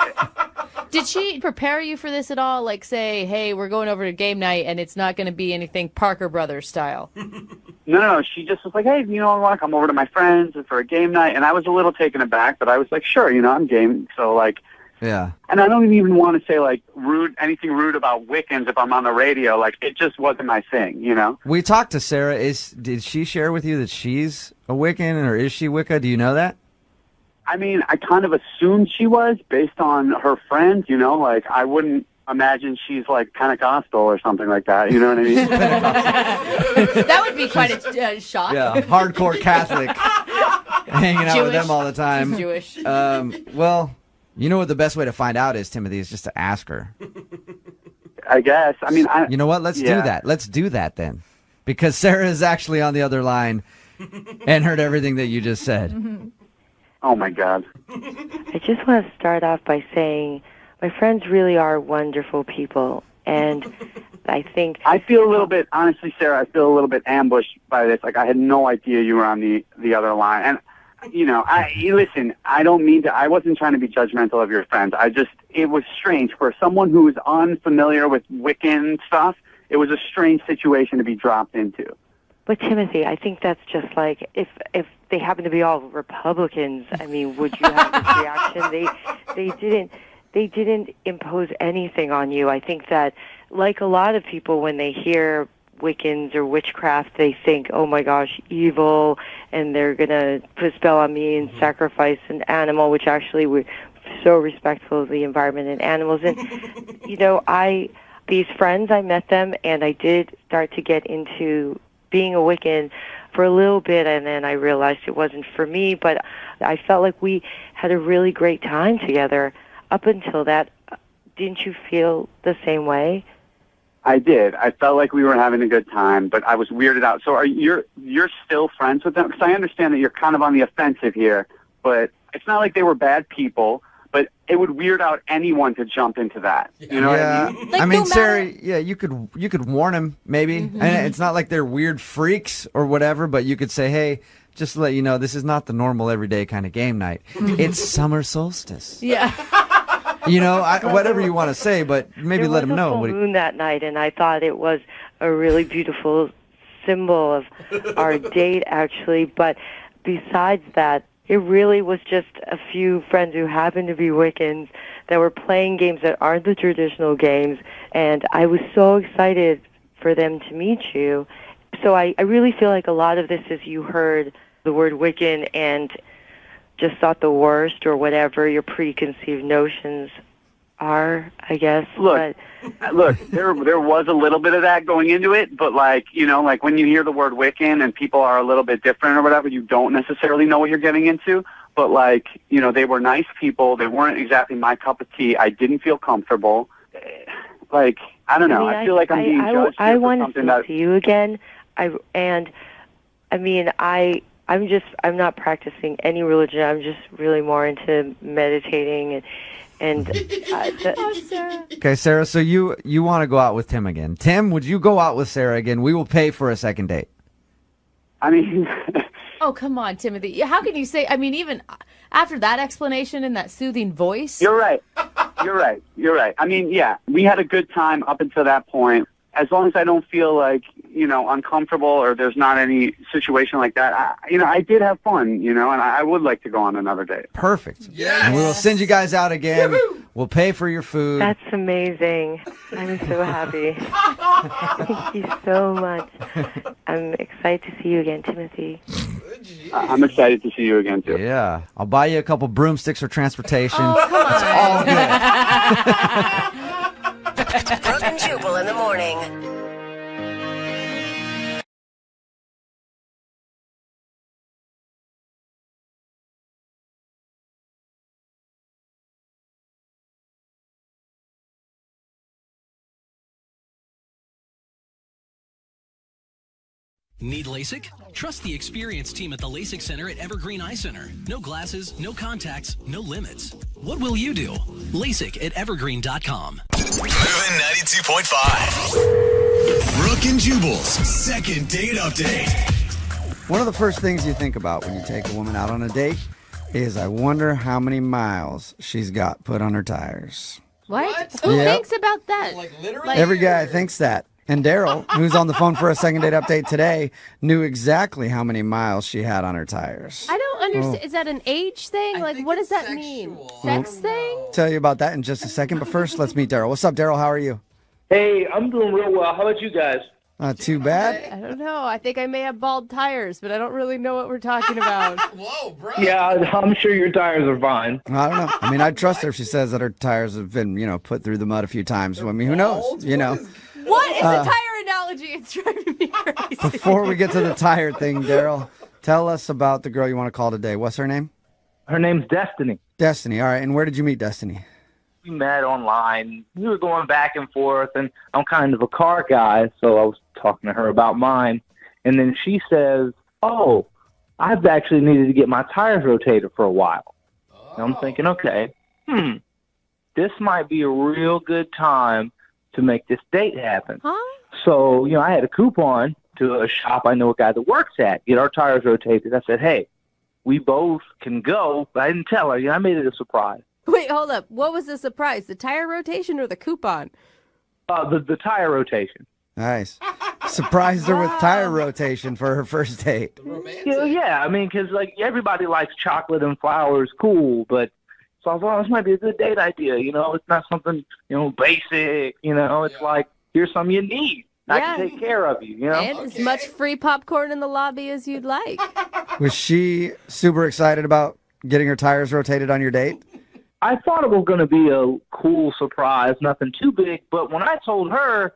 Did she prepare you for this at all? Like say, hey, we're going over to game night and it's not going to be anything Parker Brothers style? No. She just was like, hey, I want to come over to my friends for a game night. And I was a little taken aback, but I was like, sure, I'm game. So like, yeah. And I don't even want to say like anything rude about Wiccans if I'm on the radio. Like it just wasn't my thing, We talked to Sarah. Did she share with you that she's a Wiccan, or is she Wicca? Do you know that? I mean, I kind of assumed she was based on her friends, like I wouldn't imagine she's like Pentecostal or something like that, you know what I mean? That would be quite a shock. Yeah, hardcore Catholic, hanging out with them all the time. She's Jewish. Well, you know what the best way to find out is, Timothy, is just to ask her. I guess. I mean, you know what? Let's do that. Let's do that then. Because Sarah is actually on the other line and heard everything that you just said. Mm-hmm. Oh, my God. I just want to start off by saying my friends really are wonderful people. And I think... I feel a little bit, honestly, Sarah, I feel a little bit ambushed by this. Like, I had no idea you were on the other line. And, listen, I don't mean to... I wasn't trying to be judgmental of your friends. It was strange. For someone who is unfamiliar with Wiccan stuff, it was a strange situation to be dropped into. But Timothy, I think that's just like if they happen to be all Republicans. I mean, would you have this reaction? They didn't impose anything on you. I think that, like a lot of people, when they hear Wiccans or witchcraft, they think, "Oh my gosh, evil," and they're gonna put a spell on me and sacrifice an animal. Which actually, we're so respectful of the environment and animals. And these friends, I met them, and I did start to get into being a Wiccan for a little bit, and then I realized it wasn't for me, but I felt like we had a really great time together up until that. Didn't you feel the same way? I did. I felt like we were having a good time, but I was weirded out. So you're still friends with them? Because I understand that you're kind of on the offensive here, but it's not like they were bad people. But it would weird out anyone to jump into that. You know what I mean? I mean, Sarah, you could warn them maybe. Mm-hmm. And it's not like they're weird freaks or whatever, but you could say, hey, just to let you know, this is not the normal everyday kind of game night. It's summer solstice. Yeah. Whatever you want to say, but maybe let them know. There was a full moon that night, and I thought it was a really beautiful symbol of our date, actually. But besides that, it really was just a few friends who happened to be Wiccans that were playing games that aren't the traditional games, and I was so excited for them to meet you. So I really feel like a lot of this is you heard the word Wiccan and just thought the worst or whatever your preconceived notions are, I guess. Look, there was a little bit of that going into it, but like when you hear the word Wiccan and people are a little bit different or whatever, you don't necessarily know what you're getting into. But they were nice people. They weren't exactly my cup of tea. I didn't feel comfortable. I don't know. I feel like I'm being judged I for want something to see you again. I'm not practicing any religion. I'm just really more into meditating and Okay, Sarah, so you want to go out with Tim again. Tim, would you go out with Sarah again? We will pay for a second date. I mean... Oh, come on, Timothy. How can you say... I mean, even after that explanation and that soothing voice... You're right. You're right. You're right. I mean, yeah, we had a good time up until that point. As long as I don't feel like, uncomfortable or there's not any situation like that, I did have fun, and I would like to go on another date. Perfect. Yeah. And we will send you guys out again. Woo-hoo! We'll pay for your food. That's amazing. I'm so happy. Thank you so much. I'm excited to see you again, Timothy. I'm excited to see you again, too. Yeah. I'll buy you a couple broomsticks for transportation. Oh, come on. It's all good. Brooke and Jubal in the morning. Need LASIK? Trust the experienced team at the LASIK Center at Evergreen Eye Center. No glasses, no contacts, no limits. What will you do? LASIK at evergreen.com. Moving 92.5. Brooke and Jubal's second date update. One of the first things you think about when you take a woman out on a date is, I wonder how many miles she's got put on her tires. What? Who thinks about that? Every guy thinks that. And Daryl, who's on the phone for a second date update today, knew exactly how many miles she had on her tires. I don't understand. Is that an age thing? What does that mean? Sex thing? Tell you about that in just a second. But first, let's meet Daryl. What's up, Daryl? How are you? Hey, I'm doing real well. How about you guys? Not too bad. I don't know. I think I may have bald tires, but I don't really know what we're talking about. Whoa, bro. Yeah, I'm sure your tires are fine. I don't know. I mean, I'd trust her if she says that her tires have been, put through the mud a few times. I mean, who knows? What is a tire analogy? It's driving me crazy. Before we get to the tire thing, Daryl, tell us about the girl you want to call today. What's her name? Her name's Destiny. Destiny. All right. And where did you meet Destiny? We met online. We were going back and forth, and I'm kind of a car guy, so I was talking to her about mine. And then she says, oh, I've actually needed to get my tires rotated for a while. And I'm thinking, okay, this might be a real good time to make this date happen. Huh? So, I had a coupon to a shop I know a guy that works at, get our tires rotated. I said, hey, we both can go, but I didn't tell her. I made it a surprise. Wait, hold up. What was the surprise? The tire rotation or the coupon? The tire rotation. Nice. Surprised her with tire rotation for her first date. Yeah, I mean, because everybody likes chocolate and flowers, cool, but so I thought this might be a good date idea. It's not something, basic. It's like, here's something you need. I can take care of you, And as much free popcorn in the lobby as you'd like. Was she super excited about getting her tires rotated on your date? I thought it was going to be a cool surprise, nothing too big, but when I told her,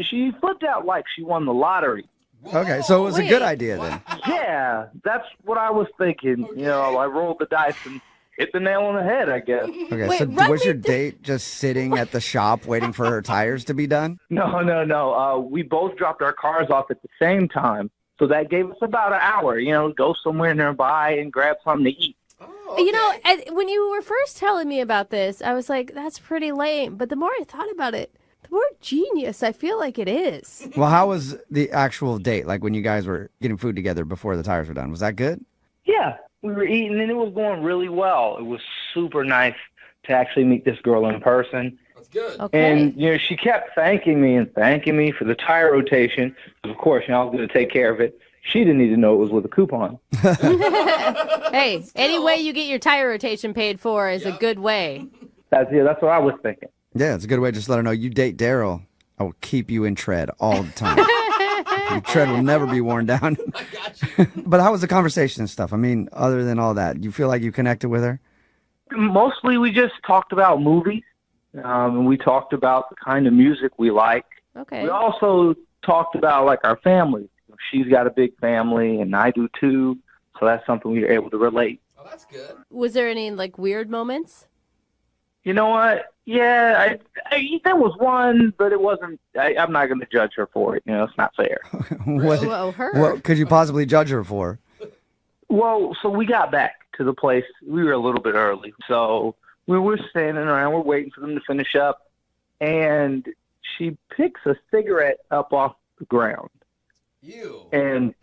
she flipped out like she won the lottery. Okay, so it was a good idea then. Yeah, that's what I was thinking. I rolled the dice and hit the nail on the head, I guess. Okay, so was your date just sitting at the shop waiting for her tires to be done? No. We both dropped our cars off at the same time, so that gave us about an hour, go somewhere nearby and grab something to eat. When you were first telling me about this, I was like, that's pretty lame. But the more I thought about it, the more genius I feel like it is. Well, how was the actual date? Like when you guys were getting food together before the tires were done? Was that good? Yeah, we were eating and it was going really well. It was super nice to actually meet this girl in person. That's good. Okay. And, she kept thanking me for the tire rotation. Of course, I was going to take care of it. She didn't need to know it was with a coupon. Hey, any way you get your tire rotation paid for is a good way. That's what I was thinking. Yeah, it's a good way to just let her know you date Daryl. I will keep you in tread all the time. Your tread will never be worn down. I got you. But how was the conversation and stuff? I mean, other than all that, you feel like you connected with her? Mostly we just talked about movies. And we talked about the kind of music we like. Okay. We also talked about our families. She's got a big family, and I do too. So that's something we were able to relate. Oh, that's good. Was there any weird moments? You know what? Yeah, there was one, but it wasn't. I'm not going to judge her for it. It's not fair. What could you possibly judge her for? Well, so we got back to the place. We were a little bit early, so we were standing around. We're waiting for them to finish up, and she picks a cigarette up off the ground. You. And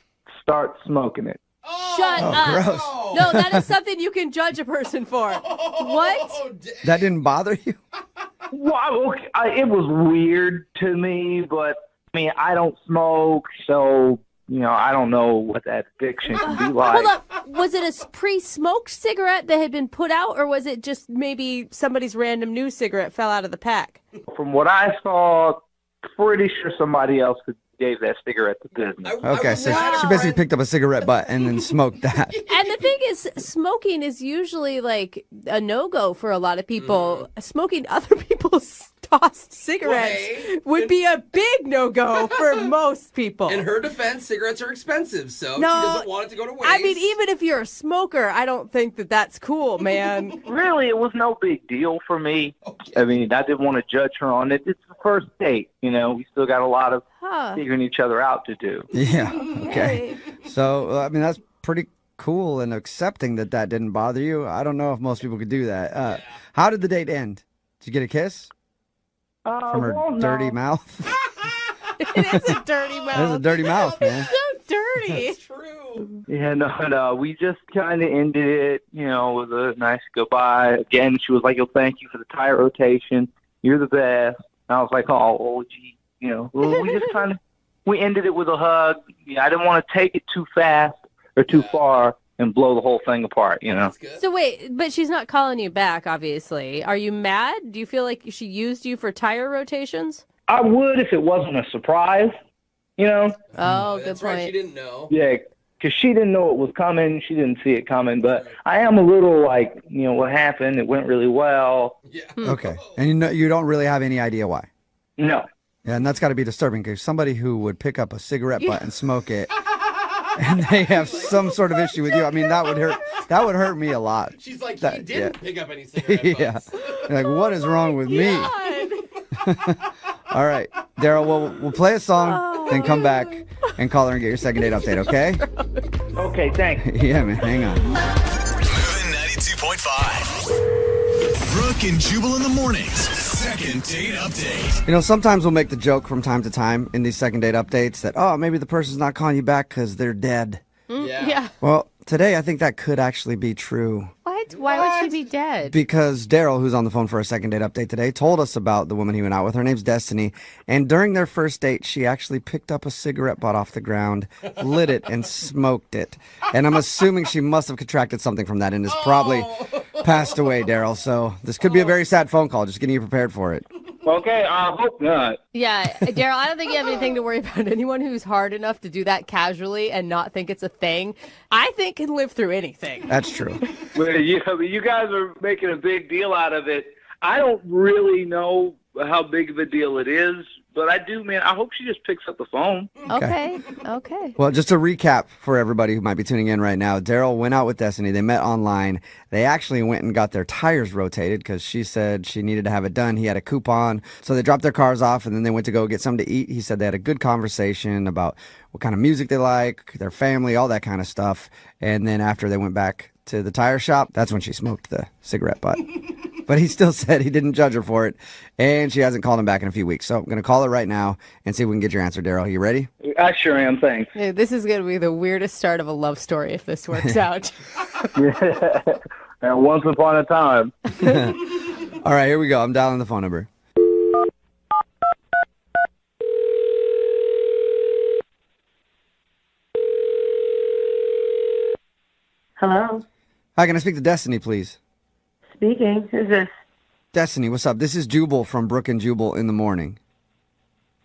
start smoking it. Oh! Shut up. gross. No, that is something you can judge a person for. What? That didn't bother you? Well, okay, it was weird to me, but I mean, I don't smoke, so I don't know what that addiction can be like. Hold up. Was it a pre-smoked cigarette that had been put out, or was it just maybe somebody's random new cigarette fell out of the pack? From what I saw, pretty sure somebody else gave that cigarette to business. Okay, so she basically picked up a cigarette butt and then smoked that. And the thing is, smoking is usually like a no-go for a lot of people. Smoking other people's tossed cigarettes would be a big no-go for most people. In her defense, cigarettes are expensive, so No, she doesn't want it to go to waste. I mean, even if you're a smoker, I don't think that that's cool, man. Really, it was no big deal for me. I mean, I didn't want to judge her on it. It's the first date, we still got a lot of figuring each other out to do. Yeah, okay. So, I mean, that's pretty cool and accepting that didn't bother you. I don't know if most people could do that. How did the date end? Did you get a kiss? From her dirty mouth? It is a dirty mouth. It is a dirty mouth, man. So dirty. It's true. Yeah, no. We just kind of ended it, with a nice goodbye. Again, she was like, thank you for the tire rotation. You're the best. And I was like, oh, gee, we just we ended it with a hug. I didn't want to take it too fast or too far and blow the whole thing apart, So wait, but she's not calling you back, obviously. Are you mad? Do you feel like she used you for tire rotations? I would if it wasn't a surprise, Oh, That's good point. right. She didn't know. Yeah, because she didn't know it was coming. She didn't see it coming. But I am a little like, what happened? It went really well. Okay. And you don't really have any idea why? No. Yeah, and that's got to be disturbing because somebody who would pick up a cigarette butt and smoke it and they have some sort of issue with you, I mean, that would hurt. That would hurt me a lot. She's like, he didn't pick up any cigarette Yeah. butts. You're like, what is wrong with me? All right, Daryl, we'll play a song, then come back and call her and get your second date update, okay? Okay, thanks. Yeah, man, hang on. Moving 92.5. Brooke and Jubal in the mornings. Second date update. Sometimes we'll make the joke from time to time in these second date updates that, maybe the person's not calling you back because they're dead. Yeah. Well, today I think that could actually be true. What? Why would she be dead? Because Daryl, who's on the phone for a second date update today, told us about the woman he went out with. Her name's Destiny. And during their first date, she actually picked up a cigarette butt off the ground, lit it, and smoked it. And I'm assuming she must have contracted something from that and has probably passed away, Daryl. So this could be a very sad phone call, just getting you prepared for it. Okay, I hope not. Yeah, Daryl, I don't think you have anything to worry about. Anyone who's hard enough to do that casually and not think it's a thing, I think can live through anything. That's true. Well, you guys are making a big deal out of it. I don't really know how big of a deal it is, but I do, man. I hope she just picks up the phone. Okay. Well, just to recap for everybody who might be tuning in right now, Daryl went out with Destiny. They met online. They actually went and got their tires rotated because she said she needed to have it done. He had a coupon. So they dropped their cars off, and then they went to go get something to eat. He said they had a good conversation about what kind of music they like, their family, all that kind of stuff. And then after they went back to the tire shop, that's when she smoked the cigarette butt. But he still said he didn't judge her for it, and she hasn't called him back in a few weeks. So I'm going to call her right now and see if we can get your answer, Daryl. You ready? I sure am, thanks. Yeah, this is going to be the weirdest start of a love story if this works out. And once upon a time. All right, here we go. I'm dialing the phone number. Hello. Hi, can I speak to Destiny, please? Speaking. Who's this? Destiny, what's up? This is Jubal from Brooke and Jubal in the morning.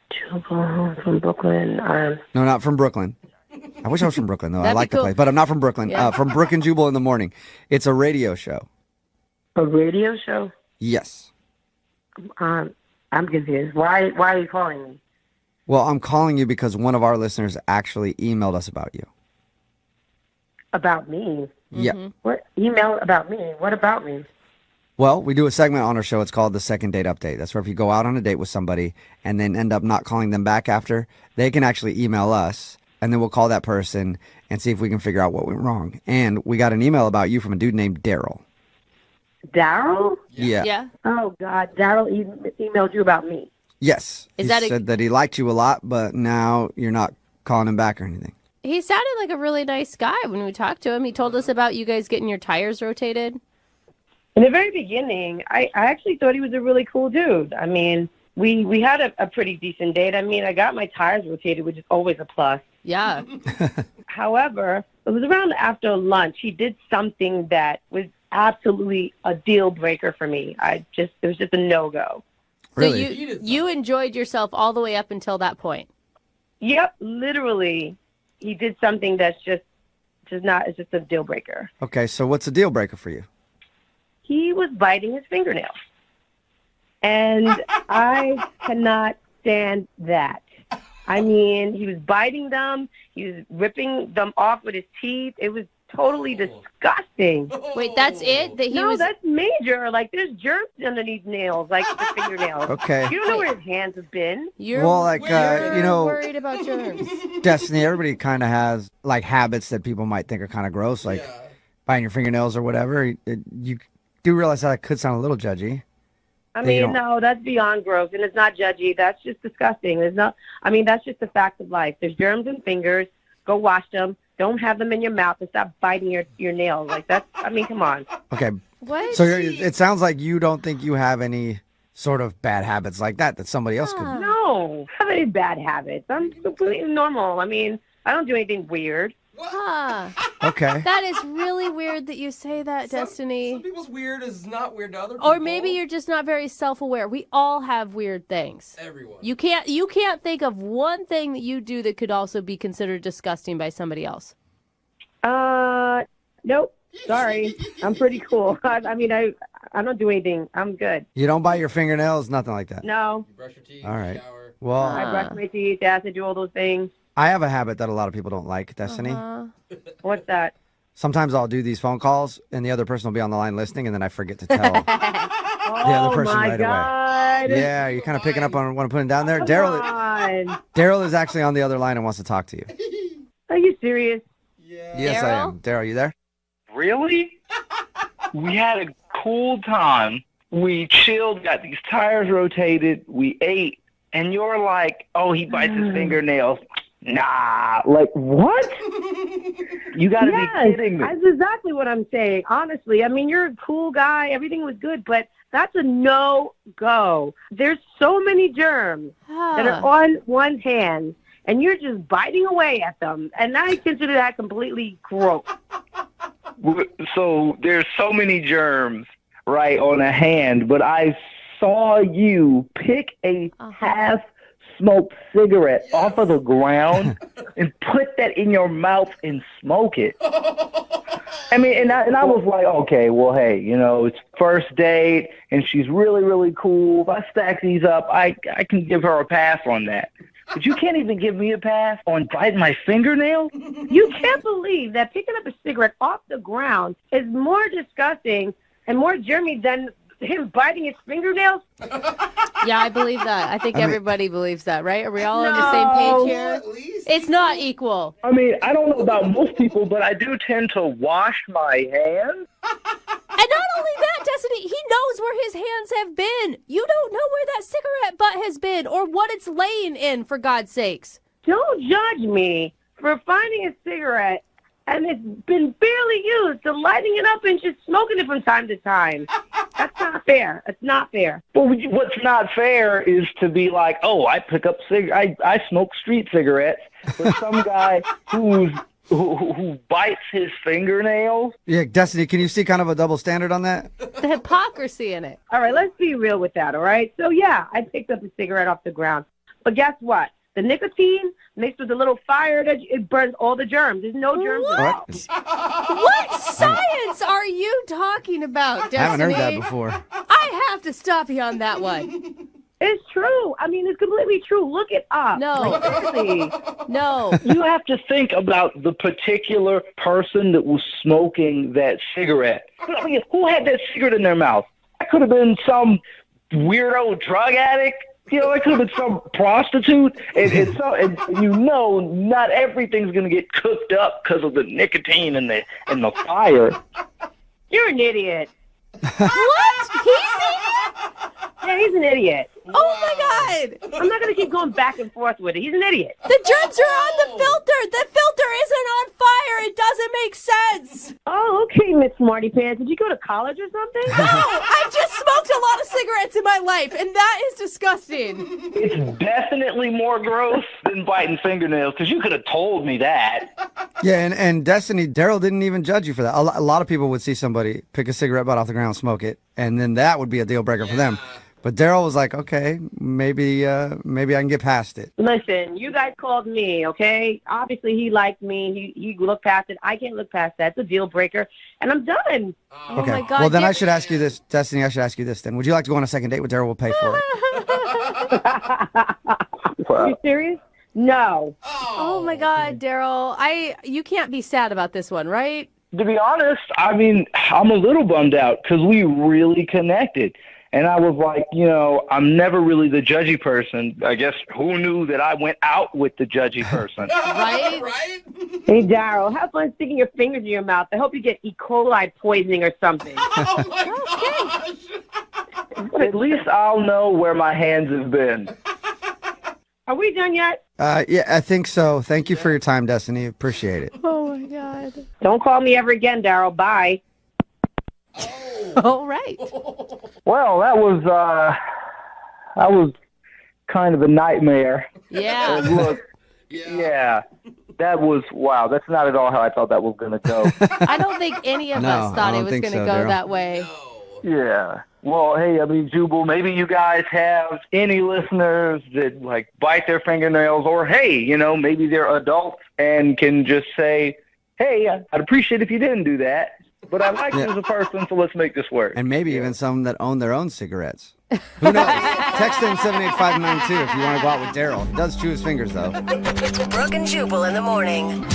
Jubal from Brooklyn. No, not from Brooklyn. I wish I was from Brooklyn, though. I That'd like be the cool. place. But I'm not from Brooklyn. Yeah. From Brooke and Jubal in the morning. It's a radio show. A radio show? Yes. I'm confused. Why are you calling me? Well, I'm calling you because one of our listeners actually emailed us about you. About me? Yeah. What? Email about me? What about me? Well, we do a segment on our show. It's called the Second Date Update. That's where if you go out on a date with somebody and then end up not calling them back after, they can actually email us, and then we'll call that person and see if we can figure out what went wrong. And we got an email about you from a dude named Daryl. Daryl? Yeah. Oh, God. Daryl emailed you about me. Yes. Is He that said that he liked you a lot, but now you're not calling him back or anything. He sounded like a really nice guy when we talked to him. He told us about you guys getting your tires rotated. In the very beginning, I actually thought he was a really cool dude. I mean, we had a pretty decent date. I mean, I got my tires rotated, which is always a plus. Yeah. However, it was around after lunch. He did something that was absolutely a deal breaker for me. It was just a no-go. Really? So you enjoyed yourself all the way up until that point? Yep, literally. He did something that's just it's just a deal breaker. Okay, so what's a deal breaker for you? He was biting his fingernails. And I cannot stand that. I mean, he was biting them. He was ripping them off with his teeth. It was totally disgusting. Wait, that's it? That's major. Like, there's germs underneath nails, like the fingernails. Okay. You don't know where his hands have been. You're worried about germs. Destiny, everybody kind of has, like, habits that people might think are kind of gross, like biting your fingernails or whatever. You do realize that could sound a little judgy. I mean, no, that's beyond gross, and it's not judgy. That's just disgusting. That's just the fact of life. There's germs in fingers. Go wash them. Don't have them in your mouth and stop biting your nails. Like, come on. Okay. What? So it sounds like you don't think you have any sort of bad habits like that somebody else could. No, I have any bad habits. I'm completely normal. I mean, I don't do anything weird. Huh. Okay. That is really weird that you say that, Destiny. Some people's weird is not weird to other people. Or maybe you're just not very self-aware. We all have weird things. Everyone. You can't think of one thing that you do that could also be considered disgusting by somebody else. Nope. Sorry. I'm pretty cool. I don't do anything. I'm good. You don't bite your fingernails, nothing like that. No. You brush your teeth. All right. Shower. Well, I brush my teeth. I do all those things. I have a habit that a lot of people don't like, Destiny. What's that? Sometimes I'll do these phone calls, and the other person will be on the line listening, and then I forget to tell the other person right God. away. Yeah, you're kind of picking up on what I'm putting down there. Daryl is actually on the other line and wants to talk to you. Are you serious? Yes, I am. Daryl, you there? Really? We had a cool time. We chilled, got these tires rotated, we ate, and you're like, oh, he bites his fingernails. Nah, like, what? You gotta be kidding me. That's exactly what I'm saying. Honestly, I mean, you're a cool guy. Everything was good, but that's a no-go. There's so many germs that are on one hand, and you're just biting away at them. And I consider that completely gross. So there's so many germs, right, on a hand, but I saw you pick a half-smoked cigarette off of the ground and put that in your mouth and smoke it. I mean, and I was like, okay, well, hey, it's first date, and she's really, really cool. If I stack these up, I can give her a pass on that. But you can't even give me a pass on biting my fingernail? You can't believe that picking up a cigarette off the ground is more disgusting and more germy than him biting his fingernails? Yeah, I believe that. I think everybody believes that, right? Are we all on the same page here? It's not equal. I mean, I don't know about most people, but I do tend to wash my hands. And not only that, Destiny, he knows where his hands have been. You don't know where that cigarette butt has been or what it's laying in, for God's sakes. Don't judge me for finding a cigarette and it's been barely used to lighting it up and just smoking it from time to time. That's not fair. It's not fair. Well, what's not fair is to be like, oh, I pick up I smoke street cigarettes, but some guy who bites his fingernails. Yeah, Destiny, can you see kind of a double standard on that? The hypocrisy in it. All right, let's be real with that, all right? So, yeah, I picked up a cigarette off the ground. But guess what? The nicotine mixed with the little fire, it burns all the germs. There's no germs at all. What science are you talking about, Destiny? I haven't heard that before. I have to stop you on that one. It's true. I mean, it's completely true. Look it up. No. Like, seriously. No. You have to think about the particular person that was smoking that cigarette. I mean, who had that cigarette in their mouth? That could have been some weirdo drug addict. It could have been some prostitute. And not everything's going to get cooked up because of the nicotine and the fire. You're an idiot. What? He's an idiot? Yeah, he's an idiot. Oh, my God. I'm not going to keep going back and forth with it. He's an idiot. The germs are on the filter. The filter smarty pants. Did you go to college or something? No, I've just smoked a lot of cigarettes in my life, and that is disgusting. It's definitely more gross than biting fingernails, because you could have told me that. Yeah, and Destiny, Daryl didn't even judge you for that. A lot of people would see somebody pick a cigarette butt off the ground, smoke it, and then that would be a deal breaker for them. But Daryl was like, okay, maybe I can get past it. Listen, you guys called me, okay? Obviously, he liked me. He looked past it. I can't look past that. It's a deal breaker, and I'm done. Oh, Okay. my God. Well, then I should ask you this, Destiny. I should ask you this then. Would you like to go on a second date with Daryl? We'll pay for it. Are you serious? No. Oh, my God, Daryl. You can't be sad about this one, right? To be honest, I mean, I'm a little bummed out because we really connected. And I was like, I'm never really the judgy person. I guess who knew that I went out with the judgy person? Right? Hey, Daryl, have fun sticking your fingers in your mouth. I hope you get E. coli poisoning or something. Oh, my gosh. At least I'll know where my hands have been. Are we done yet? Yeah, I think so. Thank you for your time, Destiny. Appreciate it. Oh, my God. Don't call me ever again, Daryl. Bye. All right. Well, that was kind of a nightmare. Yeah. And look, yeah, that was, wow, that's not at all how I thought that was going to go. I don't think any of us thought it was going to go that way. Yeah. Well, hey, I mean, Jubal, maybe you guys have any listeners that, like, bite their fingernails, or, hey, maybe they're adults and can just say, hey, I'd appreciate if you didn't do that. But I like you as a person, so let's make this work. And maybe even some that own their own cigarettes. Who knows? Text in 78592 if you want to go out with Daryl. He does chew his fingers, though. Brooke and Jubal in the morning.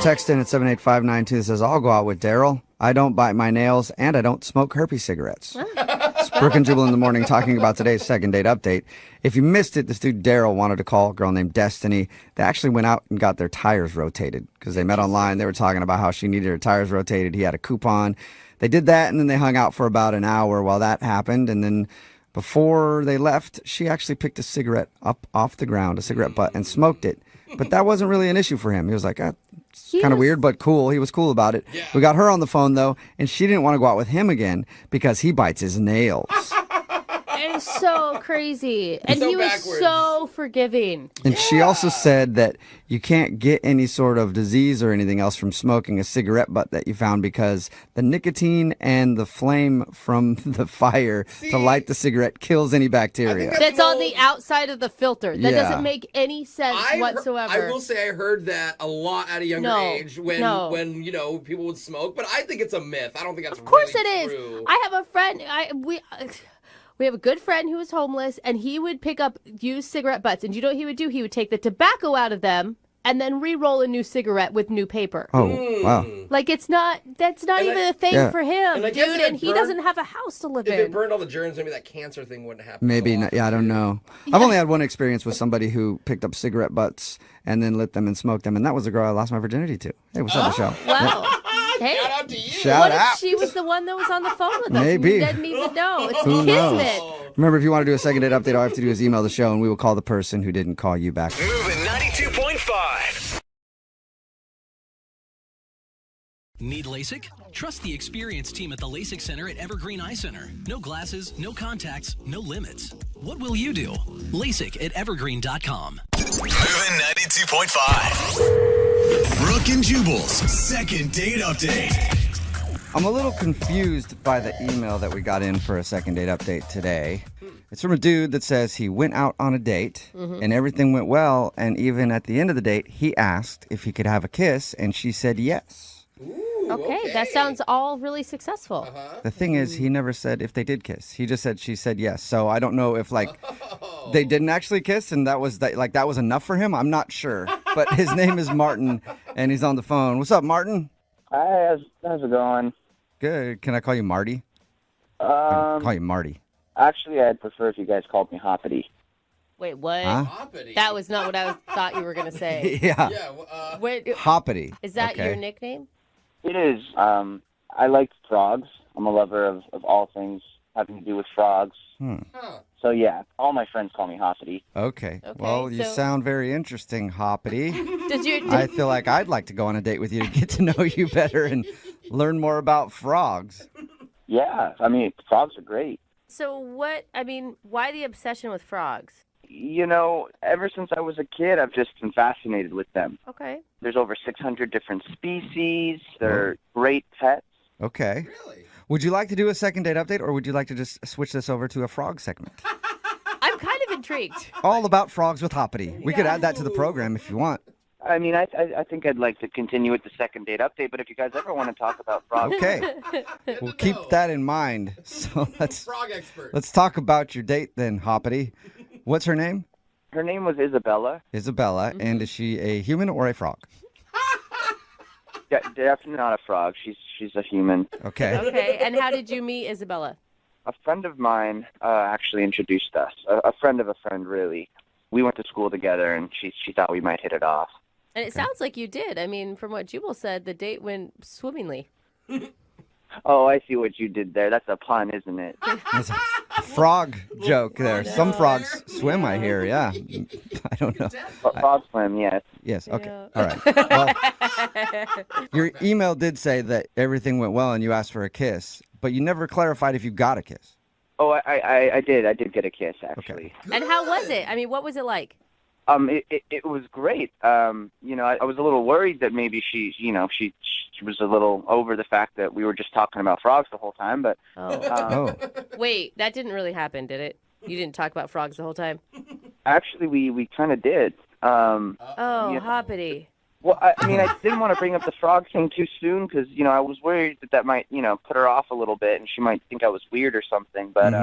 Text in at 78592 that says, I'll go out with Daryl. I don't bite my nails, and I don't smoke herpes cigarettes. It's Brooke and Jubal in the morning talking about today's second date update. If you missed it, this dude Daryl wanted to call a girl named Destiny. They actually went out and got their tires rotated because they met online. They were talking about how she needed her tires rotated. He had a coupon. They did that, and then they hung out for about an hour while that happened. And then before they left, she actually picked a cigarette up off the ground, a cigarette butt, and smoked it. But that wasn't really an issue for him. He was like, it's kind of weird, but cool. He was cool about it. Yeah. We got her on the phone, though, and she didn't want to go out with him again because he bites his nails. It is so crazy. And so he was backwards. so forgiving. And she also said that you can't get any sort of disease or anything else from smoking a cigarette butt that you found because the nicotine and the flame from the fire to light the cigarette kills any bacteria. That's on the outside of the filter. That doesn't make any sense whatsoever. I will say I heard that a lot at a younger age when people would smoke, but I think it's a myth. I don't think that's Of course really it true. is. I have a friend. We have a good friend who was homeless, and he would pick up used cigarette butts. And you know what he would do? He would take the tobacco out of them and then re-roll a new cigarette with new paper. Oh, wow. Like, that's not even a thing for him, And I guess dude. if it And he burned- doesn't have a house to live If in. it burned all the germs, maybe that cancer thing wouldn't happen. Maybe not. Yeah, I don't know. I've only had one experience with somebody who picked up cigarette butts and then lit them and smoked them, and that was the girl I lost my virginity to. Hey, what's up, Michelle? Wow. Hey, Shout out to you. Shout what out. if she was the one that was on the phone with us? Maybe. We didn't even know. It's Who knows? kismet. Remember, if you want to do a second date update, all you have to do is email the show, and we will call the person who didn't call you back. Moving 92.5. Need LASIK? Trust the experienced team at the LASIK Center at Evergreen Eye Center. No glasses, no contacts, no limits. What will you do? LASIK at evergreen.com. Moving 92.5. Brooke and Jubal's second date update. I'm a little confused by the email that we got in for a second date update today. It's from a dude that says he went out on a date and everything went well, and even at the end of the date, he asked if he could have a kiss, and she said yes. Okay, that sounds all really successful. The thing is, he never said if they did kiss. He just said she said yes. So I don't know if they didn't actually kiss and that was that was enough for him. I'm not sure. But his name is Martin and he's on the phone. What's up, Martin? Hi, how's it going? Good. Can I call you Marty? Call you Marty. Actually, I'd prefer if you guys called me Hoppity. Wait, what? Huh? That was not what I thought you were going to say. Yeah. Wait, Hoppity. is that Okay. your nickname? It is. I like frogs. I'm a lover of all things having to do with frogs. So, yeah, all my friends call me Hoppity. Okay. Well, you sound very interesting, Hoppity. Does your I feel like I'd like to go on a date with you to get to know you better and learn more about frogs. Yeah, I mean, frogs are great. So why the obsession with frogs? You know, ever since I was a kid, I've just been fascinated with them. Okay. There's over 600 different species. They're great pets. Okay. Really? Would you like to do a second date update, or would you like to just switch this over to a frog segment? I'm kind of intrigued. All about frogs with Hoppity. We could add that to the program if you want. I mean, I think I'd like to continue with the second date update, but if you guys ever want to talk about frogs... Okay. We'll keep that in mind. So Frog expert. let's talk about your date then, Hoppity. What's her name? Her name was Isabella. Isabella. Mm-hmm. And is she a human or a frog? Yeah, definitely not a frog. She's a human. Okay. Okay, and how did you meet Isabella? A friend of mine actually introduced us. A friend of a friend, really. We went to school together, and she thought we might hit it off. And it sounds like you did. I mean, from what Jubal said, the date went swimmingly. Oh, I see what you did there. That's a pun, isn't it? That's a frog joke there. Some frogs swim, I hear, yeah. I don't know. Frog swim, yes. Yes, okay. All right. Well, your email did say that everything went well and you asked for a kiss, but you never clarified if you got a kiss. Oh, I did. I did get a kiss, actually. And how was it? I mean, what was it like? It was great. You know, I was a little worried that maybe she was a little over the fact that we were just talking about frogs the whole time, but... Wait, that didn't really happen, did it? You didn't talk about frogs the whole time? Actually, we kind of did. Hoppity. Well, I mean, I didn't want to bring up the frog thing too soon because, you know, I was worried that might, you know, put her off a little bit and she might think I was weird or something. But,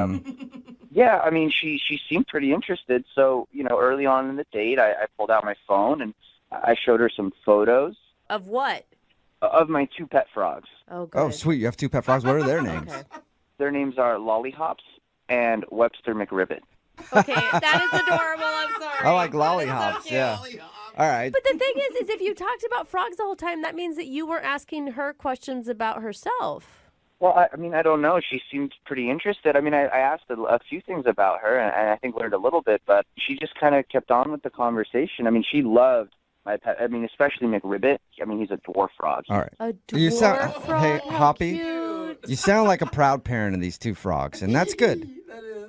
yeah, I mean, she seemed pretty interested. So, you know, early on in the date, I pulled out my phone and I showed her some photos. Of what? Of my two pet frogs. Oh, good. Oh, sweet. You have two pet frogs. What are their names? Okay. Their names are Lollihops and Webster McRibbit. Okay, that is adorable. I'm sorry. I like lollihops, yeah. All right. But the thing is if you talked about frogs the whole time, that means that you were asking her questions about herself. Well, I mean, I don't know. She seemed pretty interested. I mean, I asked a few things about her, and I think learned a little bit, but she just kind of kept on with the conversation. I mean, she loved my pet. I mean, especially McRibbit. I mean, he's a dwarf frog. All right. A dwarf frog? Hey, Hoppy, you sound like a proud parent of these two frogs, and that's good.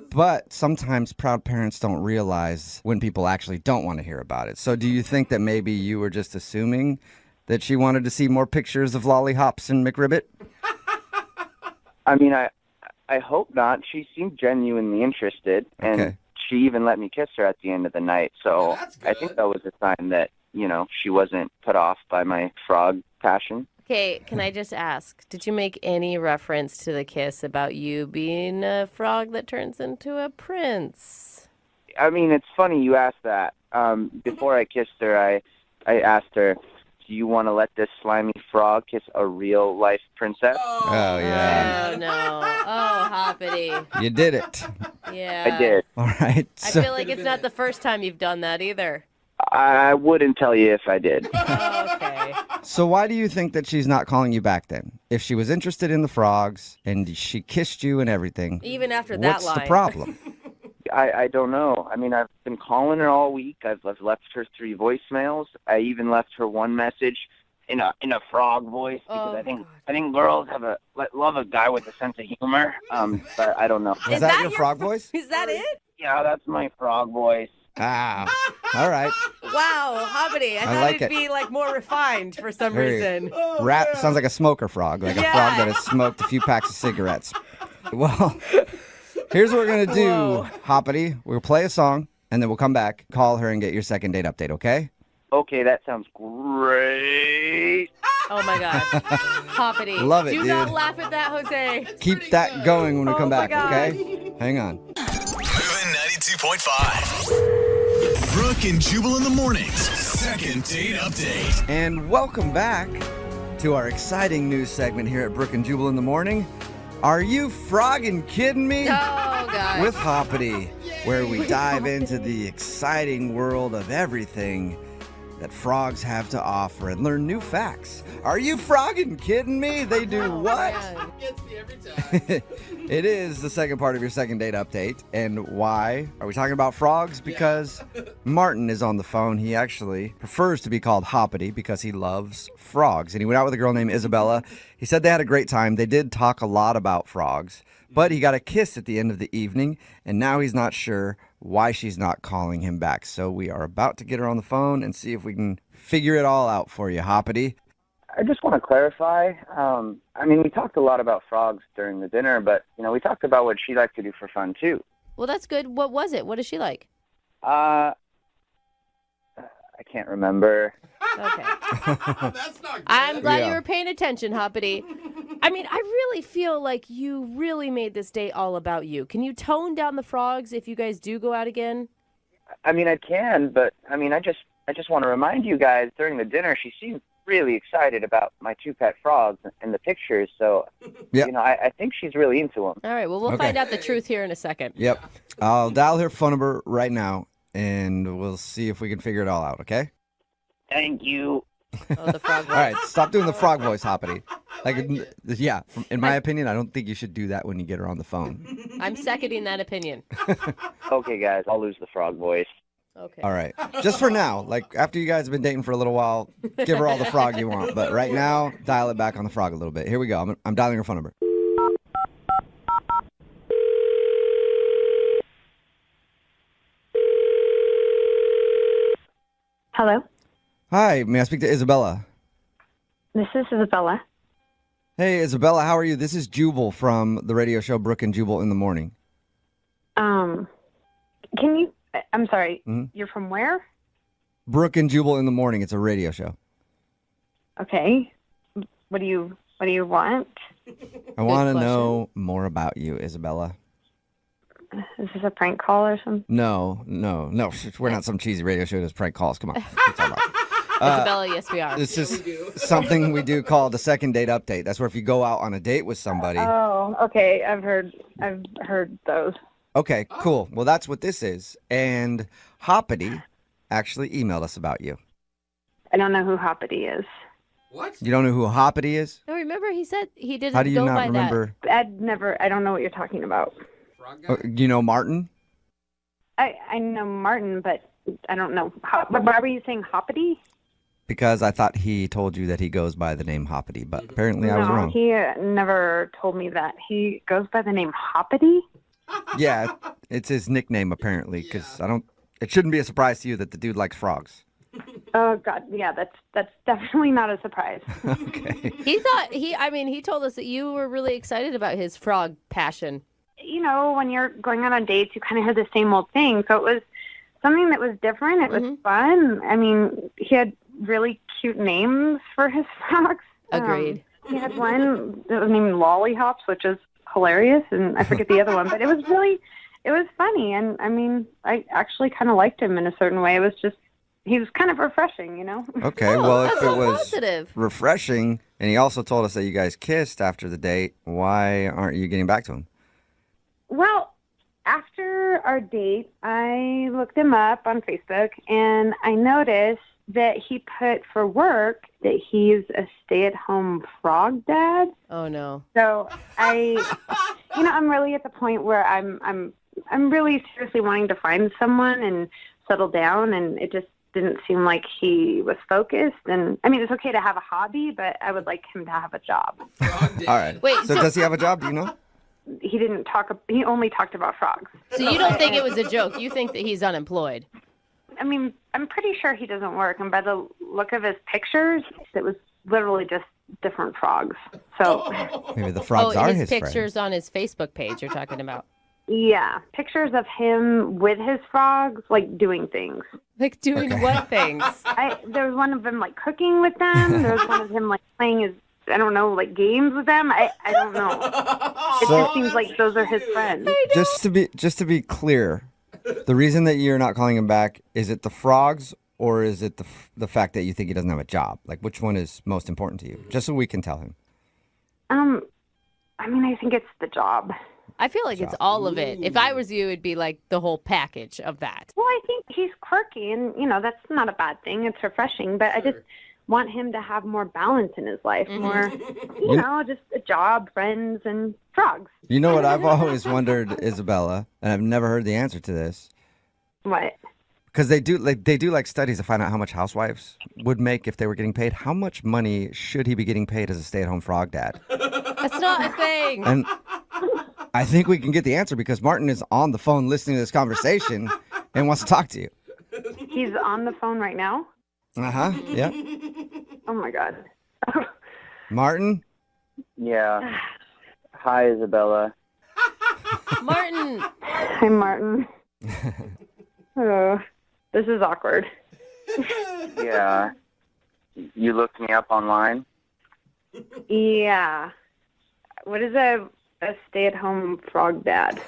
But sometimes proud parents don't realize when people actually don't want to hear about it. So do you think that maybe you were just assuming that she wanted to see more pictures of Lollihops and McRibbit? I mean, I hope not. She seemed genuinely interested, and she even let me kiss her at the end of the night. So I think that was a sign that, you know, she wasn't put off by my frog passion. Okay, can I just ask, did you make any reference to the kiss about you being a frog that turns into a prince? I mean, it's funny you asked that. Before I kissed her, I asked her, do you want to let this slimy frog kiss a real-life princess? Oh, yeah. Oh, no. Oh, Hoppity. You did it. Yeah. I did. All right. I feel like it's not the first time you've done that either. I wouldn't tell you if I did. Okay. So why do you think that she's not calling you back then? If she was interested in the frogs and she kissed you and everything, even after that what's line. the problem? I don't know. I mean, I've been calling her all week. I've left her 3 voicemails. I even left her one message in a frog voice because I think girls love a guy with a sense of humor. But I don't know. Is that your frog voice? Is that it? Yeah, that's my frog voice. Ah, all right. Wow, Hoppity. I thought like it'd be like more refined for some reason. Rat sounds like a smoker frog, like a frog that has smoked a few packs of cigarettes. Well, here's what we're going to do, Hoppity. We'll play a song, and then we'll come back, call her, and get your second date update, okay? Okay, that sounds great. Oh, my gosh. Hoppity. Love it, Do dude. not laugh at that, Jose. Keep that going when we come back, okay? Hang on. Moving 92.5. Brooke and Jubal in the mornings. Second date update. And welcome back to our exciting news segment here at Brooke and Jubal in the morning. Are you frogging kidding me? Oh, God. With Hoppity, where we dive into the exciting world of everything that frogs have to offer and learn new facts. Are you frogging kidding me? They do what? Gets me every time. It is the second part of your second date update. And why are we talking about frogs? Because Martin is on the phone. He actually prefers to be called Hoppity because he loves frogs. And he went out with a girl named Isabella. He said they had a great time. They did talk a lot about frogs, but he got a kiss at the end of the evening, and now he's not sure why she's not calling him back. So we are about to get her on the phone and see if we can figure it all out for you, Hoppity. I just want to clarify. I mean, we talked a lot about frogs during the dinner, but, we talked about what she liked to do for fun, too. Well, that's good. What was it? What does she like? I can't remember. Okay. That's not good. I'm glad you were paying attention, Hoppity. I mean, I really feel like you really made this date all about you. Can you tone down the frogs if you guys do go out again? I mean, I can, but, I just want to remind you guys, during the dinner, she seemed really excited about my two pet frogs and the pictures, so, I think she's really into them. All right, well, we'll find out the truth here in a second. Yep. I'll dial her phone number right now, and we'll see if we can figure it all out, okay? Thank you. Oh, the frog voice. All right, stop doing the frog voice, Hoppity. In my opinion, I don't think you should do that when you get her on the phone. I'm seconding that opinion. Okay, guys, I'll lose the frog voice. Okay. All right. Just for now. Like, after you guys have been dating for a little while, give her all the frog you want. But right now, dial it back on the frog a little bit. Here we go. I'm dialing her phone number. Hello? Hi, may I speak to Isabella? This is Isabella. Hey, Isabella, how are you? This is Jubal from the radio show Brooke and Jubal in the Morning. Can you... I'm sorry. Mm-hmm. You're from where? Brooke and Jubal in the Morning. It's a radio show. Okay. What do you want? I want to know more about you, Isabella. Is this a prank call or something? No. We're not some cheesy radio show that does prank calls. Come on. Isabella, yes, we are. This is something we do called a second date update. That's where if you go out on a date with somebody. Oh, okay. I've heard those. Okay, cool. Well, that's what this is. And Hoppity actually emailed us about you. I don't know who Hoppity is. What? You don't know who Hoppity is? No, remember he said he didn't How do you go not by remember? I don't know what you're talking about. You know Martin? I know Martin, but I don't know. Why were you saying Hoppity? Because I thought he told you that he goes by the name Hoppity, but apparently I was wrong. He never told me that. He goes by the name Hoppity? Yeah, it's his nickname apparently, because it shouldn't be a surprise to you that the dude likes frogs. Oh God, yeah, that's definitely not a surprise. Okay. He told us that you were really excited about his frog passion. When you're going out on dates, you kind of have the same old thing. So it was something that was different. It was fun. I mean, he had really cute names for his frogs. Agreed. He had one that was named Lollyhops, which is hilarious, and I forget the other one, but it was funny. And I mean, I actually kind of liked him in a certain way. He was kind of refreshing, Okay, well, if it was positive. Refreshing, and he also told us that you guys kissed after the date, why aren't you getting back to him? Well, after our date, I looked him up on Facebook, and I noticed that he put for work that he's a stay-at-home frog dad. Oh no! So I'm really at the point where I'm really seriously wanting to find someone and settle down, and it just didn't seem like he was focused. And I mean, it's okay to have a hobby, but I would like him to have a job. All right. Wait, so does he have a job? Do you know? He didn't talk. He only talked about frogs. So you don't think it was a joke? You think that he's unemployed? I mean, I'm pretty sure he doesn't work, and by the look of his pictures, it was literally just different frogs. So maybe the frogs are his pictures friend. on his Facebook page you're talking about. Yeah, pictures of him with his frogs, like doing things. Like doing what things? There was one of them like cooking with them. There was one of him like playing his, I don't know, like games with them. I don't know. It just seems like those are his friends. Just to be clear, the reason that you're not calling him back, is it the frogs or is it the fact that you think he doesn't have a job? Like, which one is most important to you? Just so we can tell him. I mean, I think it's the job. I feel like it's all of it. If I was you, it'd be like the whole package of that. Well, I think he's quirky, and, that's not a bad thing. It's refreshing, but I just want him to have more balance in his life, more, just a job, friends, and frogs. You know what I've always wondered, Isabella, and I've never heard the answer to this. What? Because they do studies to find out how much housewives would make if they were getting paid. How much money should he be getting paid as a stay-at-home frog dad? That's not a thing. And I think we can get the answer because Martin is on the phone listening to this conversation and wants to talk to you. He's on the phone right now? Uh-huh, yeah. Oh, my God. Martin? Yeah. Hi, Isabella. Martin. Hi, Martin. Oh, this is awkward. Yeah. You looked me up online? Yeah. What is a stay-at-home frog dad?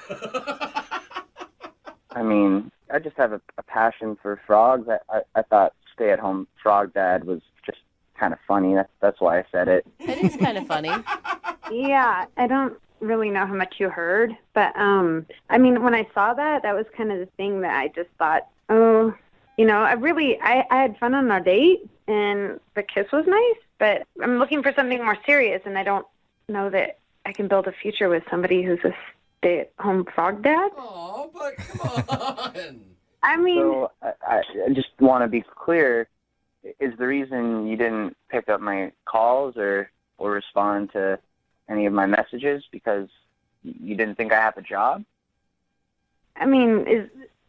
I mean, I just have a passion for frogs. I thought stay-at-home frog dad was just kind of funny. That's why I said it. It is kind of funny. Yeah, I don't really know how much you heard, but I mean, when I saw that was kind of the thing that I just thought, I had fun on our date and the kiss was nice, but I'm looking for something more serious, and I don't know that I can build a future with somebody who's a stay-at-home frog dad. Oh, but come on. I mean, so I just want to be clear. Is the reason you didn't pick up my calls or respond to any of my messages because you didn't think I have a job? I mean,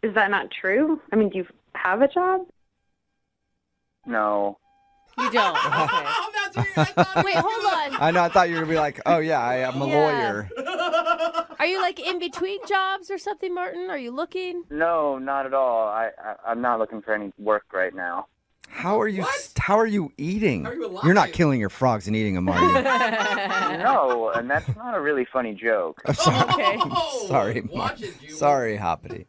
is that not true? I mean, do you have a job? No. You don't. Okay. Wait, hold on. I know. I thought you were going to be like, oh, yeah, I am a lawyer. Are you like in between jobs or something, Martin? Are you looking? No, not at all. I'm not looking for any work right now. How are you eating? You're not killing your frogs and eating them, are you? No, and that's not a really funny joke. I'm sorry. Okay. Sorry, sorry, Hoppity.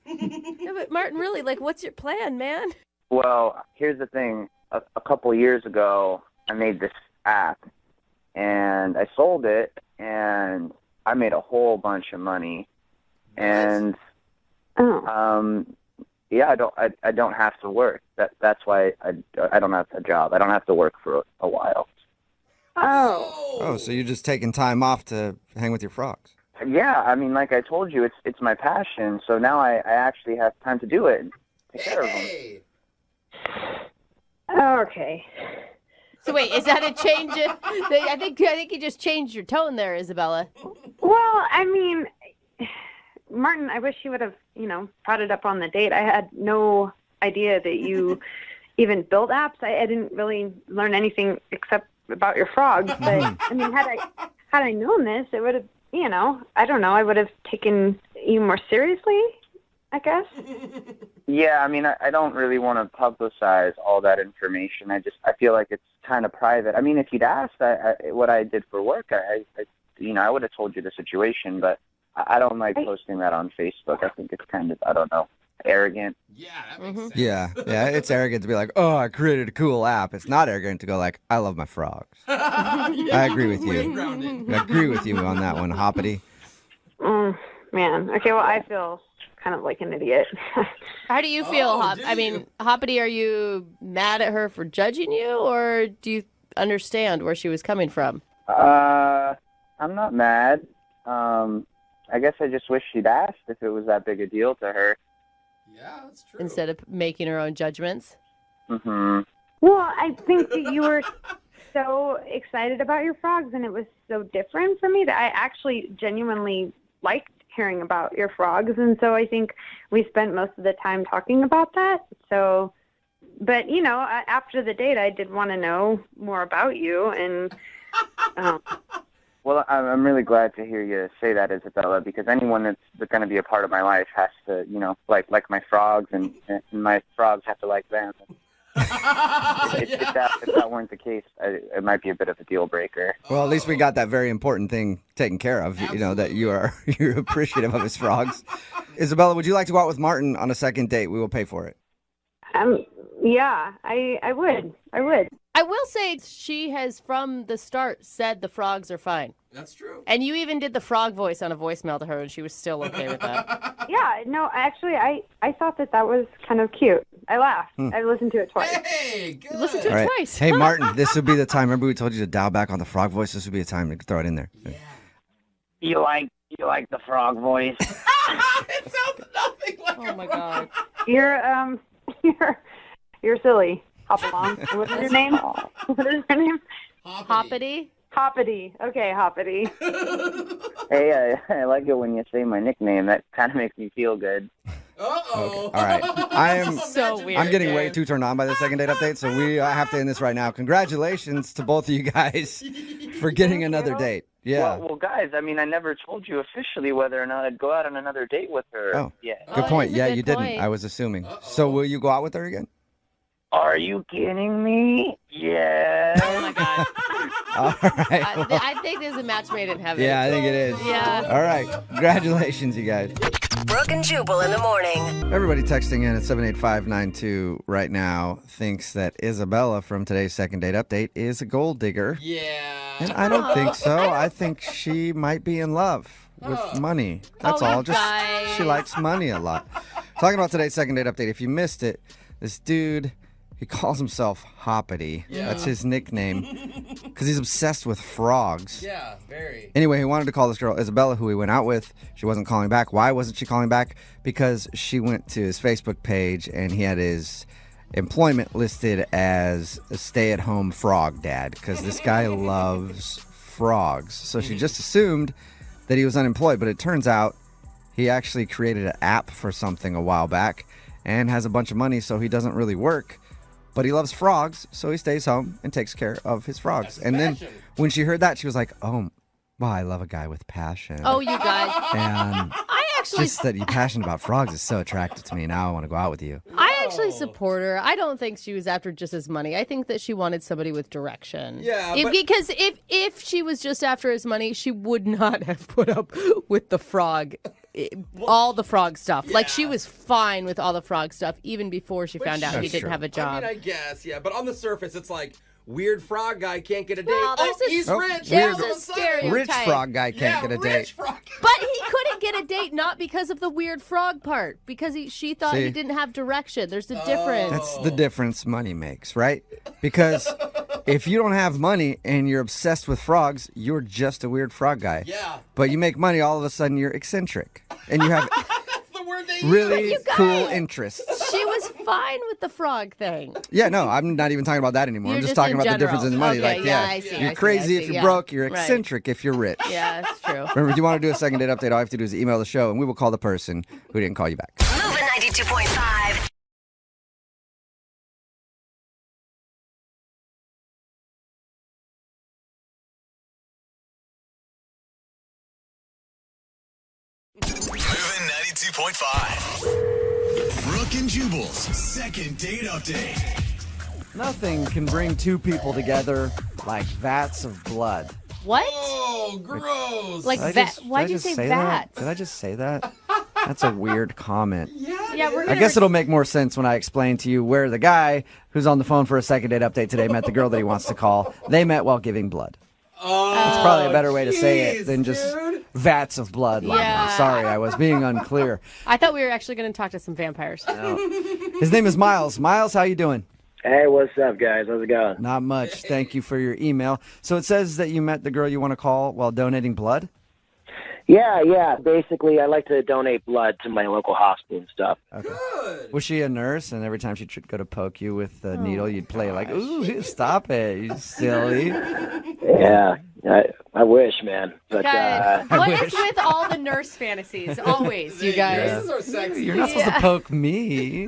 No, but Martin, really, like, what's your plan, man? Well, here's the thing. A couple years ago, I made this app, and I sold it, and I made a whole bunch of money. And yeah, I don't have to work. That's why I don't have a job. I don't have to work for a while. Oh, so you're just taking time off to hang with your frogs? Yeah, I mean, like I told you, it's my passion. So now I actually have time to do it and take care of them. Okay. So wait, is that a change? I think you just changed your tone there, Isabella. Well, I mean, Martin, I wish you would have, brought it up on the date. I had no idea that you even built apps. I didn't really learn anything except about your frogs. But I mean, had I known this, it would have, I don't know. I would have taken you more seriously, I guess. Yeah, I mean, I don't really want to publicize all that information. I feel like it's kind of private. I mean, if you'd asked what I did for work, I would have told you the situation, but I don't like posting that on Facebook. I think it's kind of, I don't know, arrogant. Yeah, that makes sense. Yeah, it's arrogant to be like, oh, I created a cool app. It's not arrogant to go like, I love my frogs. I agree with you. I agree with you on that one, Hoppity. Man, okay, well, I feel kind of like an idiot. How do you feel, Hop? I mean, Hoppity, are you mad at her for judging you, or do you understand where she was coming from? I'm not mad. I guess I just wish she'd asked if it was that big a deal to her. Yeah, that's true. Instead of making her own judgments? Mm-hmm. Well, I think that you were so excited about your frogs, and it was so different for me that I actually genuinely liked hearing about your frogs, and so I think we spent most of the time talking about that. So, but after the date, I did want to know more about you, and well, I'm really glad to hear you say that, Isabella, because anyone that's going to be a part of my life has to, like my frogs, and my frogs have to like them. If that weren't the case, it might be a bit of a deal breaker. Well, at least we got that very important thing taken care of. Absolutely. That you're appreciative of his frogs. Isabella, would you like to go out with Martin on a second date? We will pay for it. Yeah, I would. I will say she has from the start said the frogs are fine. That's true. And you even did the frog voice on a voicemail to her, and she was still okay with that. Yeah, no, actually, I thought that was kind of cute. I laughed. I listened to it twice. Hey, good. Listen to All it right. twice. Hey, Martin, this would be the time. Remember we told you to dial back on the frog voice? This would be a time to throw it in there. Yeah. You like the frog voice? It sounds nothing like Oh, my God. You're silly. Hop along. What is your name? What is your name? Hoppity? Hoppity. Okay, Hoppity. Hey, I like it when you say my nickname. That kind of makes me feel good. Uh-oh. Okay. All right. I am So weird. I'm getting way too turned on by the second date update, so we have to end this right now. Congratulations to both of you guys for getting another date. Yeah. Well, guys, I mean, I never told you officially whether or not I'd go out on another date with her. Oh. Yeah. Good point. that's a Yeah, good you didn't. point. I was assuming. So will you go out with her again? Are you kidding me? Yeah. Oh, my God. All right. I think this is a match made in heaven. Yeah, I think it is. Yeah. All right. Congratulations, you guys. Brooke and Jubal in the morning. Everybody texting in at 78592 right now thinks that Isabella from today's second date update is a gold digger. Yeah. And I don't think so. I think she might be in love with money. That's all. you guys. She likes money a lot. Talking about today's second date update. If you missed it, this dude, he calls himself Hoppity. Yeah. That's his nickname because he's obsessed with frogs. Yeah, very. Anyway, he wanted to call this girl Isabella, who he went out with. She wasn't calling back. Why wasn't she calling back? Because she went to his Facebook page and he had his employment listed as a stay-at-home frog dad because this guy loves frogs. So she just assumed that he was unemployed, but it turns out he actually created an app for something a while back and has a bunch of money, so he doesn't really work. But he loves frogs, so he stays home and takes care of his frogs. And then when she heard that, she was like, oh, well, I love a guy with passion. Oh, you guys. And I actually... just that you're passionate about frogs is so attractive to me. Now I want to go out with you. I actually support her. I don't think she was after just his money. I think that she wanted somebody with direction. Yeah, because if she was just after his money, she would not have put up with the frog, all the frog stuff. Yeah. Like, she was fine with all the frog stuff even before she found out he didn't have a job. I mean, I guess, yeah. But on the surface, it's like, weird frog guy can't get a date. Well, He's rich. There's All a of a sudden. stereotype. Rich frog guy can't get a date. Rich frog guy. But he couldn't get a date not because of the weird frog part, because she thought he didn't have direction. There's a difference. That's the difference money makes, right? Because if you don't have money and you're obsessed with frogs, you're just a weird frog guy. Yeah. But you make money, all of a sudden you're eccentric. And you have The word they really You guys- cool interests. She was fine with the frog thing. Yeah, no, I'm not even talking about that anymore. You're I'm just just talking in about the general. difference in money. Okay, Like, yeah, I see, you're I crazy see, if you're yeah. broke. You're Right. eccentric if you're rich. Yeah, that's true. Remember, if you want to do a second date update, all you have to do is email the show, and we will call the person who didn't call you back. Moving 92.5. Moving 92.5. Brooke and Jubal's second date update. Nothing can bring two people together like vats of blood. What? Oh, gross. Like Did I vat? just- did Why'd I you just say that? vat? Did I just say that? That's a weird comment. Yeah, we're I gonna. guess it'll make more sense when I explain to you where the guy who's on the phone for a second date update today met the girl that he wants to call. They met while giving blood. Oh, That's probably a better way to say it jeez, than just dude. vats of blood. Like, Yeah. sorry, I was being unclear. I thought we were actually going to talk to some vampires. His name is Miles. Miles, how you doing? Hey, what's up, guys? How's it going? Not much. Thank you for your email. So it says that you met the girl you want to call while donating blood? Yeah. Basically, I like to donate blood to my local hospital and stuff. Okay. Was she a nurse, and every time she'd go to poke you with the needle, you'd play like, ooh, stop it, you silly. Yeah, I wish, man. But Guys, what is with all the nurse fantasies? Always, you guys. Nurses are sexy. You're not supposed to poke me.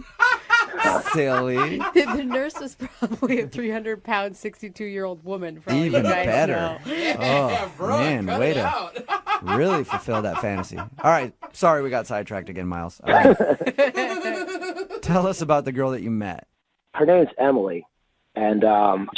Silly. The nurse was probably a 300-pound, 62-year-old woman. For all Even you guys better. know. Oh, Brooke, man, cut way it to out. really fulfill that fantasy. All right. Sorry we got sidetracked again, Miles. All right. Tell us about the girl that you met. her name's Emily, and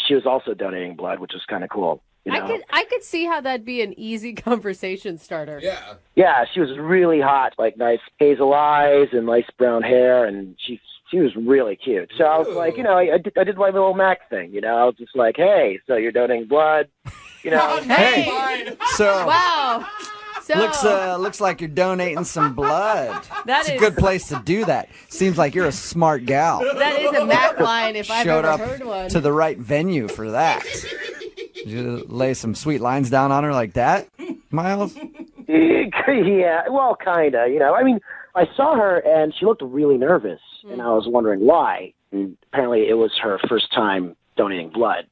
she was also donating blood, which was kind of cool. You know? I could see how that'd be an easy conversation starter. Yeah. Yeah, she was really hot, like nice hazel eyes and nice brown hair, and she was really cute. So I was like, you know, I did my little Mac thing, you know. I was just like, hey, so you're donating blood? You know. Hey, so wow. So looks like you're donating some blood. That It's is- a good place to do that. Seems like you're a smart gal. that is a Mac line if I've Showed ever up heard one. to the right venue for that. Did you lay some sweet lines down on her like that, Miles? Yeah, well, kind of. You know, I mean, I saw her and she looked really nervous, and I was wondering why. And apparently, it was her first time donating blood.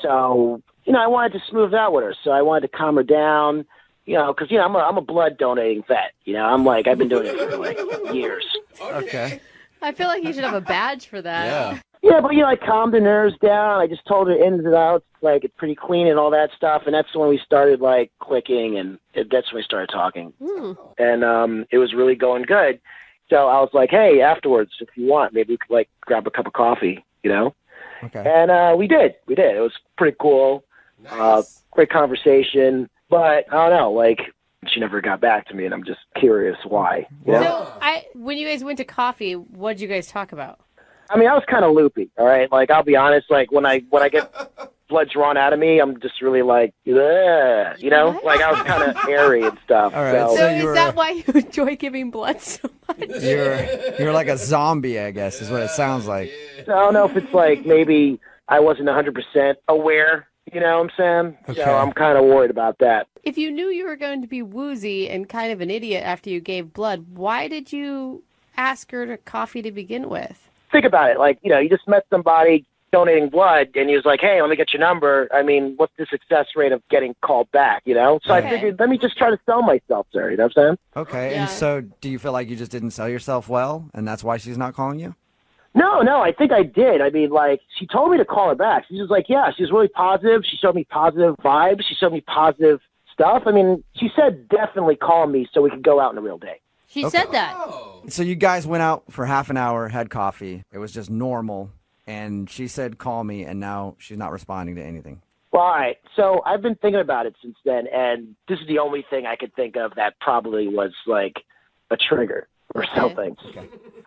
So, you know, I wanted to smooth out with her. So I wanted to calm her down. You know, because I'm a blood donating vet. You know, I've been doing it for like years. Okay. I feel like you should have a badge for that. Yeah. Yeah, but I calmed her nerves down. I just told her ins and outs, like it's pretty clean and all that stuff. And that's when we started like clicking, and that's when we started talking. And it was really going good. So I was like, hey, afterwards, if you want, maybe we could like grab a cup of coffee, you know? Okay. And we did. It was pretty cool. Great conversation. But I don't know, like she never got back to me, and I'm just curious why. You know? So when you guys went to coffee, what did you guys talk about? I mean, I was kind of loopy, all right? Like, I'll be honest, like, when I get blood drawn out of me, I'm just really like, ugh, you know? Like, I was kind of airy and stuff. All right, So is that why you enjoy giving blood so much? You're like a zombie, I guess, is what it sounds like. I don't know if it's like maybe I wasn't 100% aware, you know what I'm saying? Okay. So I'm kind of worried about that. If you knew you were going to be woozy and kind of an idiot after you gave blood, why did you ask her to coffee to begin with? Think about it. Like, you just met somebody donating blood, and he was like, hey, let me get your number. I mean, what's the success rate of getting called back, you know? So I figured, let me just try to sell myself to her, you know what I'm saying? Okay, and so do you feel like you just didn't sell yourself well, and that's why she's not calling you? No, I think I did. I mean, like, she told me to call her back. She was like, yeah, she was really positive. She showed me positive vibes. She showed me positive stuff. I mean, she said definitely call me so we could go out on a real date. She said that. So you guys went out for half an hour, had coffee. It was just normal, and she said call me, and now she's not responding to anything. Well, all right. So I've been thinking about it since then, and this is the only thing I could think of that probably was, like, a trigger or something.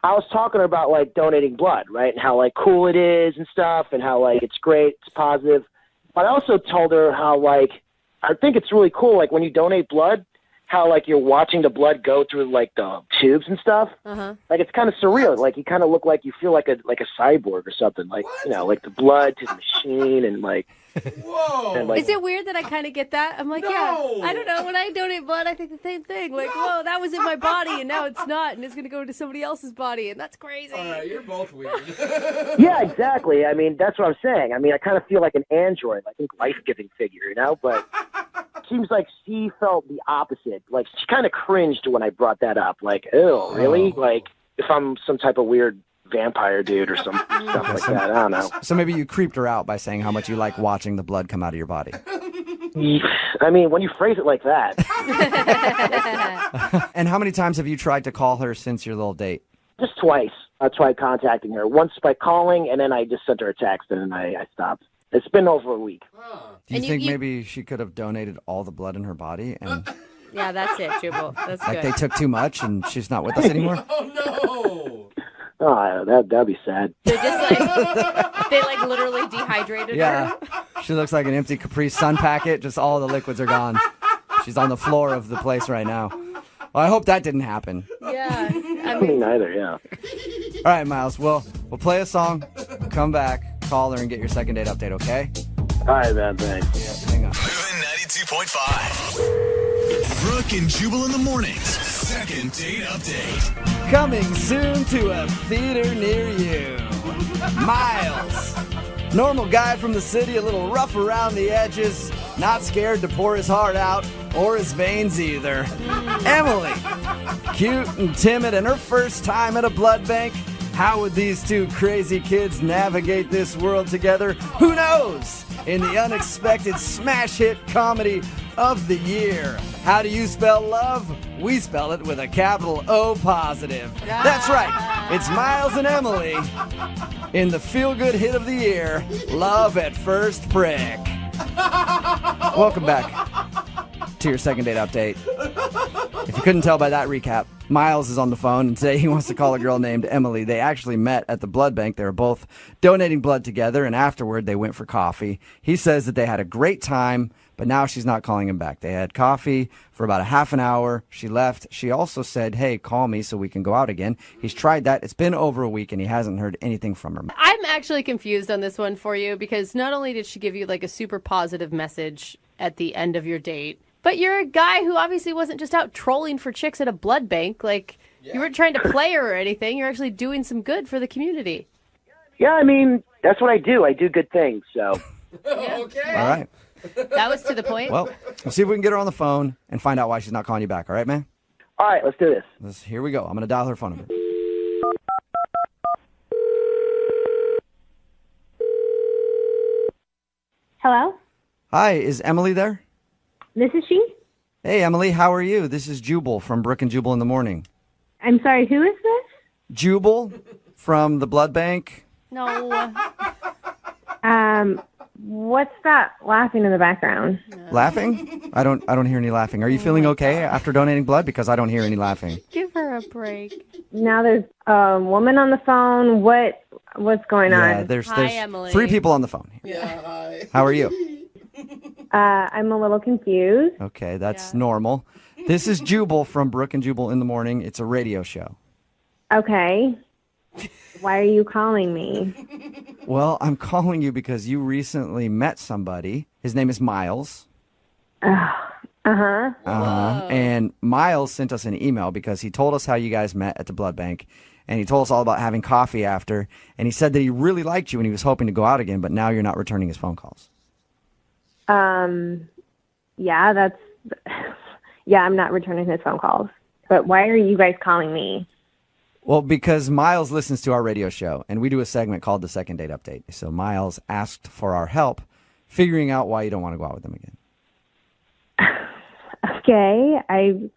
I was talking to her about, like, donating blood, right, and how, like, cool it is and stuff, and how, like, it's great, it's positive. But I also told her how, like, I think it's really cool, like, when you donate blood, how, like, you're watching the blood go through, like, the tubes and stuff. Like, it's kind of surreal. Like, you kind of look like you feel like a cyborg or something. Like, like the blood to the machine and, like... Whoa! And, like, Is it weird that I kind of get that? I'm like, yeah, I don't know. When I donate blood, I think the same thing. Like, whoa, that was in my body, and now it's not, and it's going to go into somebody else's body, and that's crazy. All right, you're both weird. Yeah, exactly. I mean, that's what I'm saying. I mean, I kind of feel like an android, I think life-giving figure, you know? But it seems like she felt the opposite. Like, she kind of cringed when I brought that up. Like, ew, really? Like, if I'm some type of weird vampire dude or some stuff like that. I don't know. So maybe you creeped her out by saying how much you like watching the blood come out of your body. I mean, when you phrase it like that. And how many times have you tried to call her since your little date? Just twice. I tried contacting her. Once by calling, and then I just sent her a text, and then I stopped. It's been over a week. Do you think maybe she could have donated all the blood in her body and Yeah, that's it, Jubal. That's like good. they took too much and she's not with us anymore? Oh, that'd be sad. They're just like, they like literally dehydrated Yeah. her. She looks like an empty Capri Sun packet. Just all the liquids are gone. She's on the floor of the place right now. Well, I hope that didn't happen. Yeah. I Me mean, neither, yeah. All right, Miles. We'll play a song, come back, call her, and get your second date update, okay? All right, man, thanks. Hang on. Moving 92.5. Brooke and Jubal in the mornings. Second date update. Coming soon to a theater near you. Miles. Normal guy from the city, a little rough around the edges, not scared to pour his heart out, or his veins either. Emily. Cute and timid, and her first time at a blood bank. How would these two crazy kids navigate this world together? Who knows? In the unexpected smash hit comedy of the year. How do you spell love? We spell it with a capital O positive. That's right. It's Miles and Emily in the feel-good hit of the year, Love at First Prick. Welcome back to your second date update. If you couldn't tell by that recap, Miles is on the phone, and today he wants to call a girl named Emily. They actually met at the blood bank. They were both donating blood together, and afterward they went for coffee. He says that they had a great time, but now she's not calling him back. They had coffee for about a half an hour. She left. She also said, hey, call me so we can go out again. He's tried that. It's been over a week, and he hasn't heard anything from her. I'm actually confused on this one for you because not only did she give you like a super positive message at the end of your date, but you're a guy who obviously wasn't just out trolling for chicks at a blood bank. Like, you weren't trying to play her or anything. You're actually doing some good for the community. Yeah, I mean, that's what I do. I do good things, so. Okay. All right. That was to the point. Well, we'll see if we can get her on the phone and find out why she's not calling you back. All right, man? All right, let's do this. Here we go. I'm going to dial her phone number. Hello? Hi, is Emily there? This is she? Hey, Emily, how are you? This is Jubal from Brooke and Jubal in the Morning. I'm sorry, who is this? Jubal from the blood bank. No. What's that laughing in the background? Laughing? I don't hear any laughing. Are you feeling okay after donating blood? Because I don't hear any laughing. Give her a break. Now there's a woman on the phone. What's going on? There's Emily. 3 people on the phone. Yeah, hi. How are you? I'm a little confused. Okay, that's normal. This is Jubal from Brooke and Jubal in the Morning. It's a radio show. Okay. Why are you calling me? Well, I'm calling you because you recently met somebody. His name is Miles. Uh-huh. And Miles sent us an email because he told us how you guys met at the blood bank. And he told us all about having coffee after. And he said that he really liked you and he was hoping to go out again, but now you're not returning his phone calls. Yeah, I'm not returning his phone calls. But why are you guys calling me? Well, because Miles listens to our radio show, and we do a segment called the Second Date Update. So Miles asked for our help figuring out why you don't want to go out with him again. Okay, I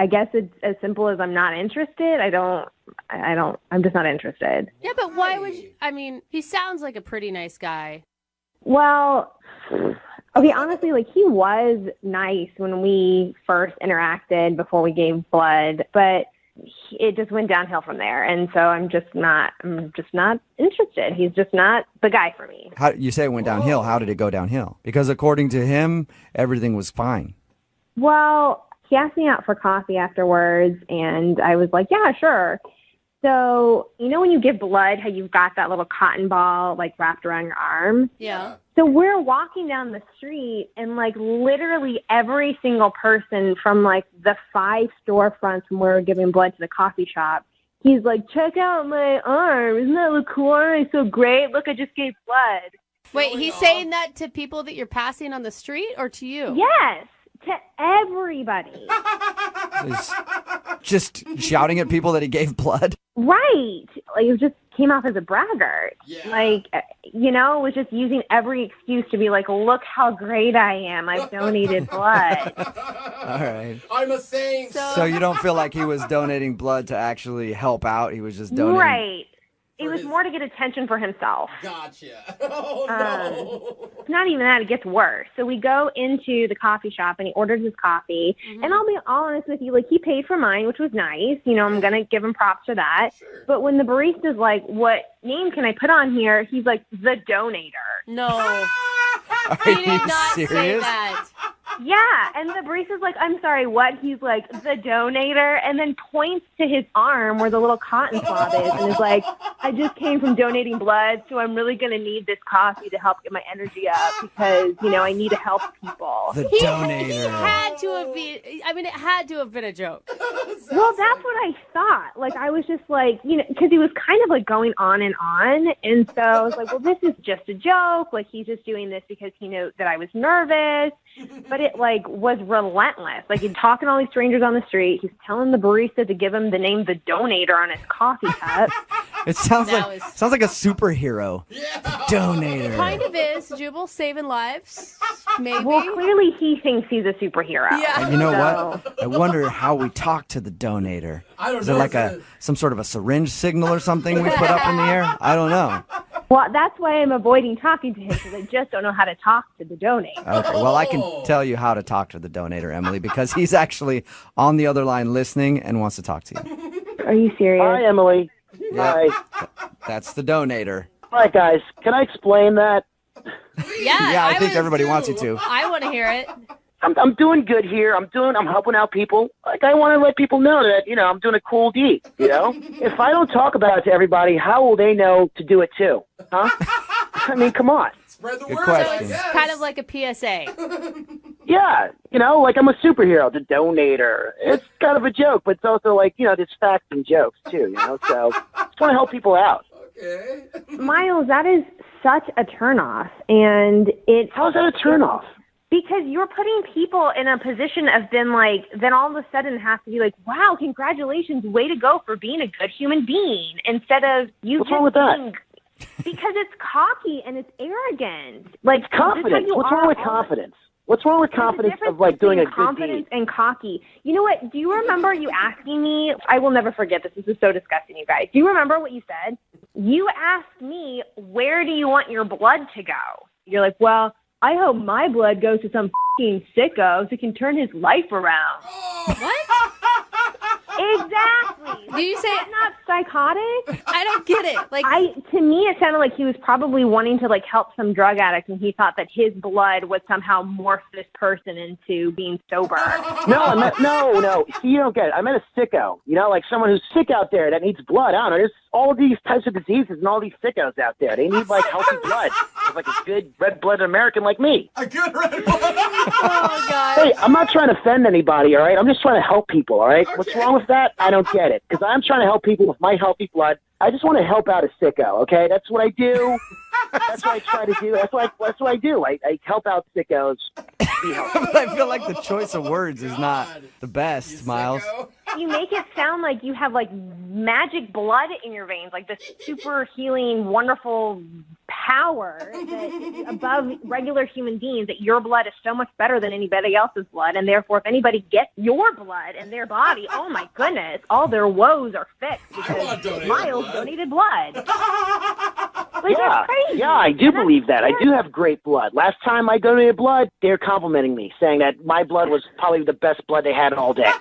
guess it's as simple as I'm not interested. I'm just not interested. Yeah, but why would you? I mean, he sounds like a pretty nice guy. Well, okay, honestly, like he was nice when we first interacted before we gave blood, but it just went downhill from there. And so I'm just not interested. He's just not the guy for me. How you say it went downhill? How did it go downhill? Because according to him, everything was fine. Well, he asked me out for coffee afterwards, and I was like, yeah, sure. So, you know when you give blood, how you've got that little cotton ball, like, wrapped around your arm? Yeah. So we're walking down the street, and, like, literally every single person from, like, the 5 storefronts when we were giving blood to the coffee shop, he's like, check out my arm. Isn't that look cool? It's so great. Look, I just gave blood. Wait, he's saying that to people that you're passing on the street or to you? Yes, to everybody. He's just shouting at people that he gave blood. Right. Like, it just came off as a braggart. Yeah. Like, you know, was just using every excuse to be like, look how great I am. I've donated blood. All right. I'm a saint. So you don't feel like he was donating blood to actually help out? He was just donating. Right. It was more to get attention for himself. Gotcha. Oh, no. It's not even that. It gets worse. So we go into the coffee shop, and he orders his coffee. Mm-hmm. And I'll be honest with you, like, he paid for mine, which was nice. You know, I'm going to give him props for that. Sure. But when the barista's like, what name can I put on here? He's like, the donator. No. He did not serious? say that. Yeah, and the barista's like, I'm sorry, what? He's like, the donator, and then points to his arm where the little cotton swab is, and is like, I just came from donating blood, so I'm really going to need this coffee to help get my energy up because, you know, I need to help people. The donator. He had to have been, I mean, it had to have been a joke. Well, that's what I thought. Like, I was just like, you know, because he was kind of like going on, and so I was like, well, this is just a joke. Like, he's just doing this because he knew that I was nervous. But it, like, was relentless. Like, he's talking to all these strangers on the street. He's telling the barista to give him the name The Donator on his coffee cup. It sounds like a superhero. Yeah. The Donator. Kind of is. Jubal saving lives. Maybe. Well, clearly he thinks he's a superhero. Yeah. And you know what? I wonder how we talk to the Donator. I don't Is know. it like some sort of a syringe signal or something we put up in the air? I don't know. Well, that's why I'm avoiding talking to him, because I just don't know how to talk to the donor. Okay, well, I can tell you how to talk to the donator, Emily, because he's actually on the other line listening and wants to talk to you. Are you serious? Hi, Emily. Hi. That's the donator. All right, guys. Can I explain that? Yeah, I think everybody wants you to. I want to hear it. I'm doing good here. I'm helping out people. Like, I want to let people know that, I'm doing a cool deed, If I don't talk about it to everybody, how will they know to do it too? Huh? I mean, come on. Spread the Good word. question. So it's kind of like a PSA. Yeah, like I'm a superhero, the donator. It's kind of a joke, but it's also like, there's facts and jokes too, So just want to help people out. Okay. Miles, that is such a turnoff, and it's... How's that a turnoff? Because you're putting people in a position of then all of a sudden have to be like, wow, congratulations, way to go for being a good human being, instead of you What's just wrong with that? Because it's cocky and it's arrogant. Like, It's confidence. What's wrong with confidence? What's wrong with confidence of doing a good confidence deed? and cocky. You know what? Do you remember you asking me? I will never forget this. This is so disgusting, you guys. Do you remember what you said? You asked me, where do you want your blood to go? You're like, well, I hope my blood goes to some f***ing sicko so he can turn his life around. What? Exactly. Do you say That's not psychotic? I don't get it. Like, to me, it sounded like he was probably wanting to help some drug addict, and he thought that his blood would somehow morph this person into being sober. No. See, you don't get it. I meant a sicko. Like someone who's sick out there that needs blood. I don't know. There's all these types of diseases and all these sickos out there. They need healthy blood. There's a good red-blooded American like me. A good red blood. oh God. Hey, I'm not trying to offend anybody, all right? I'm just trying to help people, all right? Okay. What's wrong with that? I don't get it. Because I'm trying to help people with my healthy blood. I just want to help out a sicko, okay? That's what I do. That's what I try to do. That's what I do. I help out sickos. Be healthy. I feel like the choice of words is not the best, Miles. You make it sound like you have magic blood in your veins, like this super healing, wonderful power that is above regular human beings, that your blood is so much better than anybody else's blood, and therefore if anybody gets your blood in their body, oh my goodness, all their woes are fixed because Miles donated blood. Yeah, crazy. Yeah, I do believe that. I do have great blood. Last time I donated blood, they were complimenting me, saying that my blood was probably the best blood they had all day.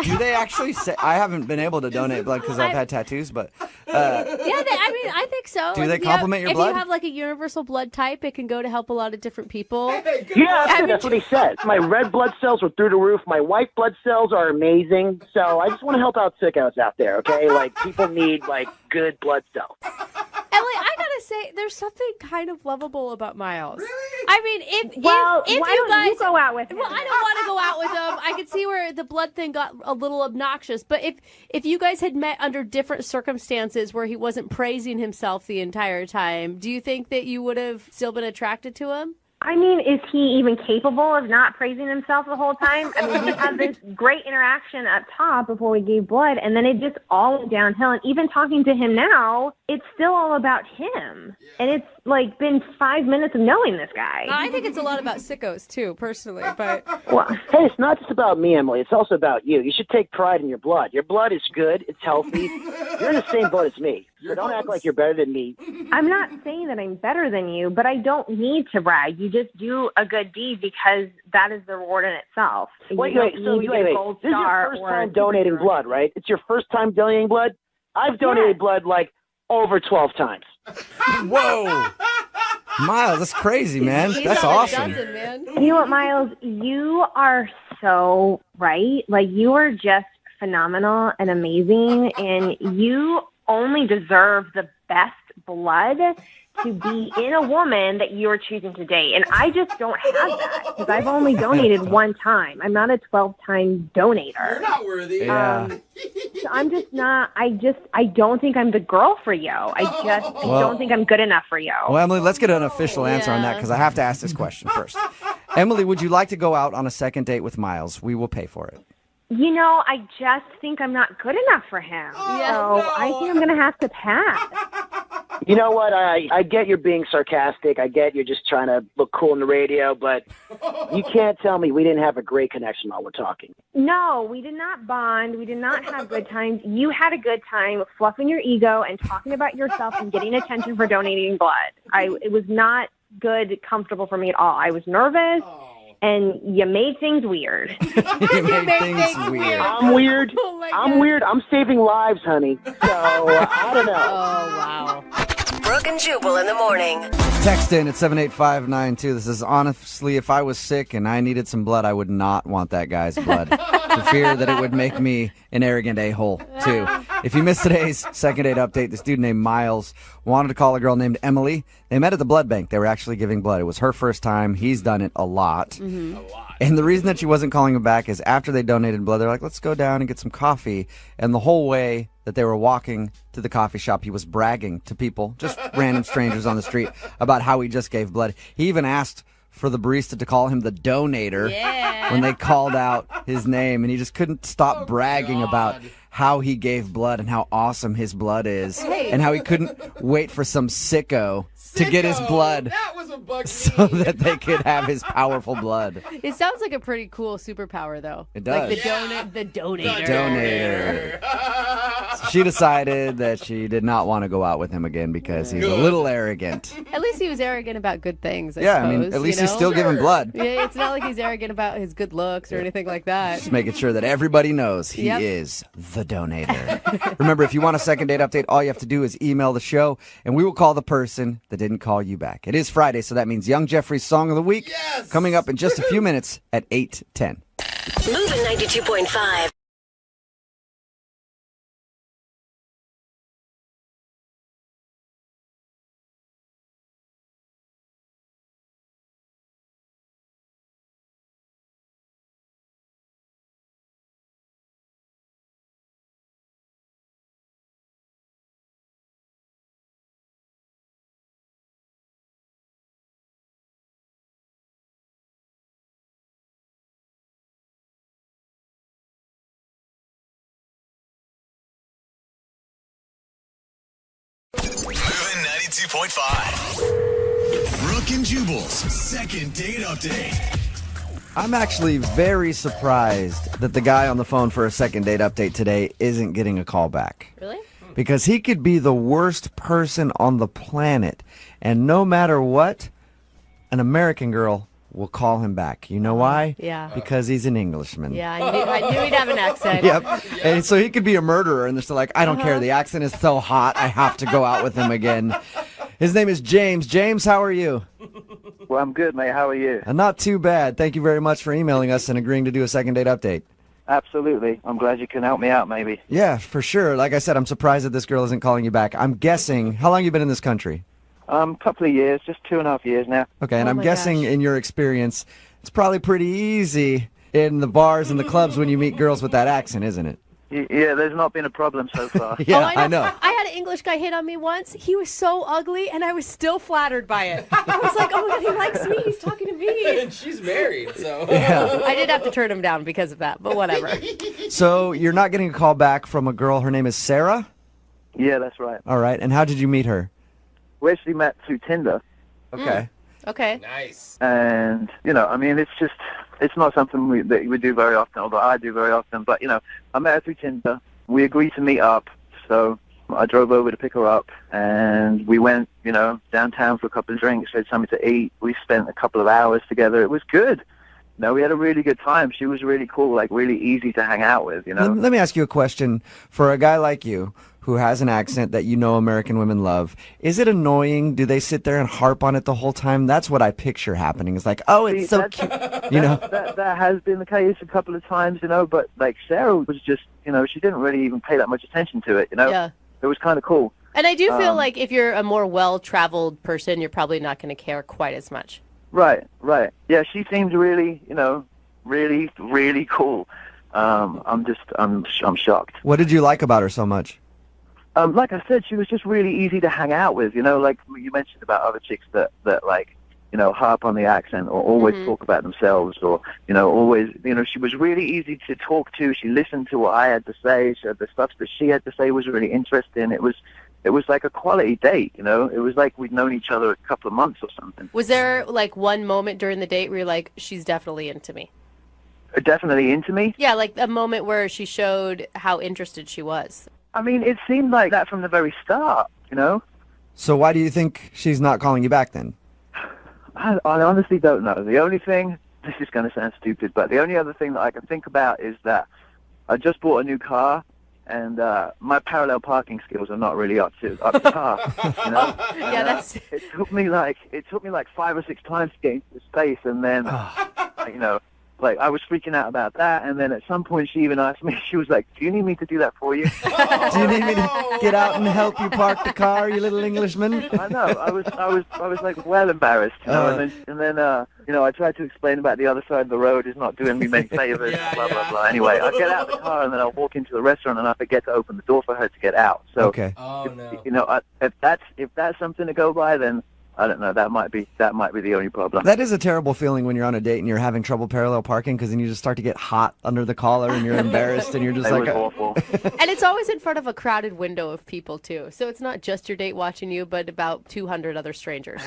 Do they actually say? I haven't been able to donate blood because I've had tattoos, but I think so. Do they compliment your blood? If you have a universal blood type, it can go to help a lot of different people. Yeah, that's what he said. My red blood cells were through the roof. My white blood cells are amazing. So I just want to help out sickos out there, okay? People need good blood cells. Emily, I gotta say, there's something kind of lovable about Miles. Really? I mean, if why you don't guys you go out with him? Well, I don't want to go out with him. I could see where the blood thing got a little obnoxious. But if you guys had met under different circumstances where he wasn't praising himself the entire time, do you think that you would have still been attracted to him? I mean, is he even capable of not praising himself the whole time? I mean, we had this great interaction up top before we gave blood, and then it just all went downhill. And even talking to him now, it's still all about him. And it's been 5 minutes of knowing this guy. I think it's a lot about sickos too, personally. But well, hey, it's not just about me, Emily. It's also about you. You should take pride in your blood. Your blood is good. It's healthy. You're in the same boat as me. So don't act like you're better than me. I'm not saying that I'm better than you, but I don't need to brag. You just do a good deed because that is the reward in itself. Wait. This is your first time donating blood, right? It's your first time donating blood? I've donated blood over 12 times. Whoa. Miles, that's crazy, man. That's awesome. You know what, Miles? You are so right. You are just phenomenal and amazing, and you only deserve the best blood to be in a woman that you're choosing to date. And I just don't have that because I've only donated one time. I'm not a 12-time donator. You're not worthy. Yeah. So I'm just not, I don't think I'm the girl for you. I don't think I'm good enough for you. Well, Emily, let's get an official answer on that because I have to ask this question first. Emily, would you like to go out on a second date with Miles? We will pay for it. I just think I'm not good enough for him. So I think I'm going to have to pass. You know what? I get you're being sarcastic. I get you're just trying to look cool on the radio, but you can't tell me we didn't have a great connection while we're talking. No, we did not bond. We did not have good times. You had a good time fluffing your ego and talking about yourself and getting attention for donating blood. It was not good, comfortable for me at all. I was nervous. And you made things weird. You made things weird. I'm weird. Oh my I'm God. weird. I'm saving lives, honey. So, I don't know. Oh, wow. Brooke and Jubal in the morning. Text in at 78592. This is honestly, if I was sick and I needed some blood, I would not want that guy's blood. For fear that it would make me an arrogant a-hole, too. If you missed today's second date update, this dude named Miles wanted to call a girl named Emily. They met at the blood bank. They were actually giving blood. It was her first time. He's done it a lot. Mm-hmm. And the reason that she wasn't calling him back is after they donated blood, they're like, let's go down and get some coffee. And the whole way that they were walking to the coffee shop, he was bragging to people, just random strangers on the street, about how he just gave blood. He even asked for the barista to call him the donator when they called out his name, and he just couldn't stop bragging about how he gave blood and how awesome his blood is, and how he couldn't wait for some sicko to get his blood so that they could have his powerful blood. It sounds like a pretty cool superpower, though. It does. Like the donator. Donator. She decided that she did not want to go out with him again because he's a little arrogant. At least he was arrogant about good things, I Yeah, suppose. I mean, at least you he's know? still giving blood. Yeah, it's not like he's arrogant about his good looks or anything like that. Just making sure that everybody knows he is the donator. Remember, if you want a second date update, all you have to do is email the show, and we will call the person that didn't call you back. It is Friday, so that means Young Jeffrey's Song of the Week coming up in just a few minutes at 8:10. Moving 92.5. Moving 92.5. Brooke and Jubal's second date update. I'm actually very surprised that the guy on the phone for a second date update today isn't getting a call back. Really? Because he could be the worst person on the planet, and no matter what, an American girl will call him back. You know why? Yeah. Because he's an Englishman. Yeah, I knew he'd have an accent. Yep. And so he could be a murderer, and they're still like, I don't care. The accent is so hot, I have to go out with him again. His name is James. James, how are you? Well, I'm good, mate. How are you? Not too bad. Thank you very much for emailing us and agreeing to do a second date update. Absolutely. I'm glad you can help me out, maybe. Yeah, for sure. Like I said, I'm surprised that this girl isn't calling you back. I'm guessing, how long have you been in this country? Couple of years, just 2.5 years now. Okay, and I'm guessing in your experience, it's probably pretty easy in the bars and the clubs when you meet girls with that accent, isn't it? Yeah, there's not been a problem so far. Yeah, I know. I had an English guy hit on me once. He was so ugly, and I was still flattered by it. I was like, oh my God, he likes me. He's talking to me. And she's married, so. Yeah. I did have to turn him down because of that, but whatever. So you're not getting a call back from a girl. Her name is Sarah? Yeah, that's right. All right, and how did you meet her? We actually met through Tinder. Okay. Okay. Nice. And, I mean, it's not something that we do very often, although I do very often. But, I met her through Tinder. We agreed to meet up, so I drove over to pick her up, and we went, downtown for a couple of drinks, had something to eat. We spent a couple of hours together. It was good. We had a really good time. She was really cool, like really easy to hang out with, Let me ask you a question. For a guy like you, who has an accent that American women love, is it annoying? Do they sit there and harp on it the whole time? That's what I picture happening. It's like, oh, it's so cute. That has been the case a couple of times, but like Sarah was just, she didn't really even pay that much attention to it, Yeah. It was kind of cool. And I do feel like if you're a more well-traveled person, you're probably not going to care quite as much. Right. Yeah, she seems really, really, really cool. I'm shocked. What did you like about her so much? Like I said, she was just really easy to hang out with, like you mentioned about other chicks that harp on the accent or always talk about themselves or, always, she was really easy to talk to. She listened to what I had to say. So the stuff that she had to say was really interesting. It was it was like a quality date, you know? It was like we'd known each other a couple of months or something. Was there like one moment during the date where you're like, she's definitely into me? Definitely into me? Yeah, like a moment where she showed how interested she was. I mean, it seemed like that from the very start, you know? So why do you think she's not calling you back then? I honestly don't know. The only thing, this is going to sound stupid, but the only other thing that I can think about is that I just bought a new car, and my parallel parking skills are not really up to par. You know? It took me like 5 or 6 times to get into the space, and then you know, like I was freaking out about that, and then at some point she even asked me, she was like, "Do you need me to do that for you?" Do you need me to get out and help you park the car, you little Englishman? I know. I was like well embarrassed, you know, and then you know, I tried to explain about the other side of the road is not doing me many favors, blah blah blah. Anyway, I get out of the car and then I walk into the restaurant and I forget to open the door for her to get out. So, you know, if that's something to go by, then I don't know. That might be the only problem. That is a terrible feeling when you're on a date and you're having trouble parallel parking, because then you just start to get hot under the collar and you're embarrassed and you're just like, awful. And it's always in front of a crowded window of people too. So it's not just your date watching you, but about 200 other strangers.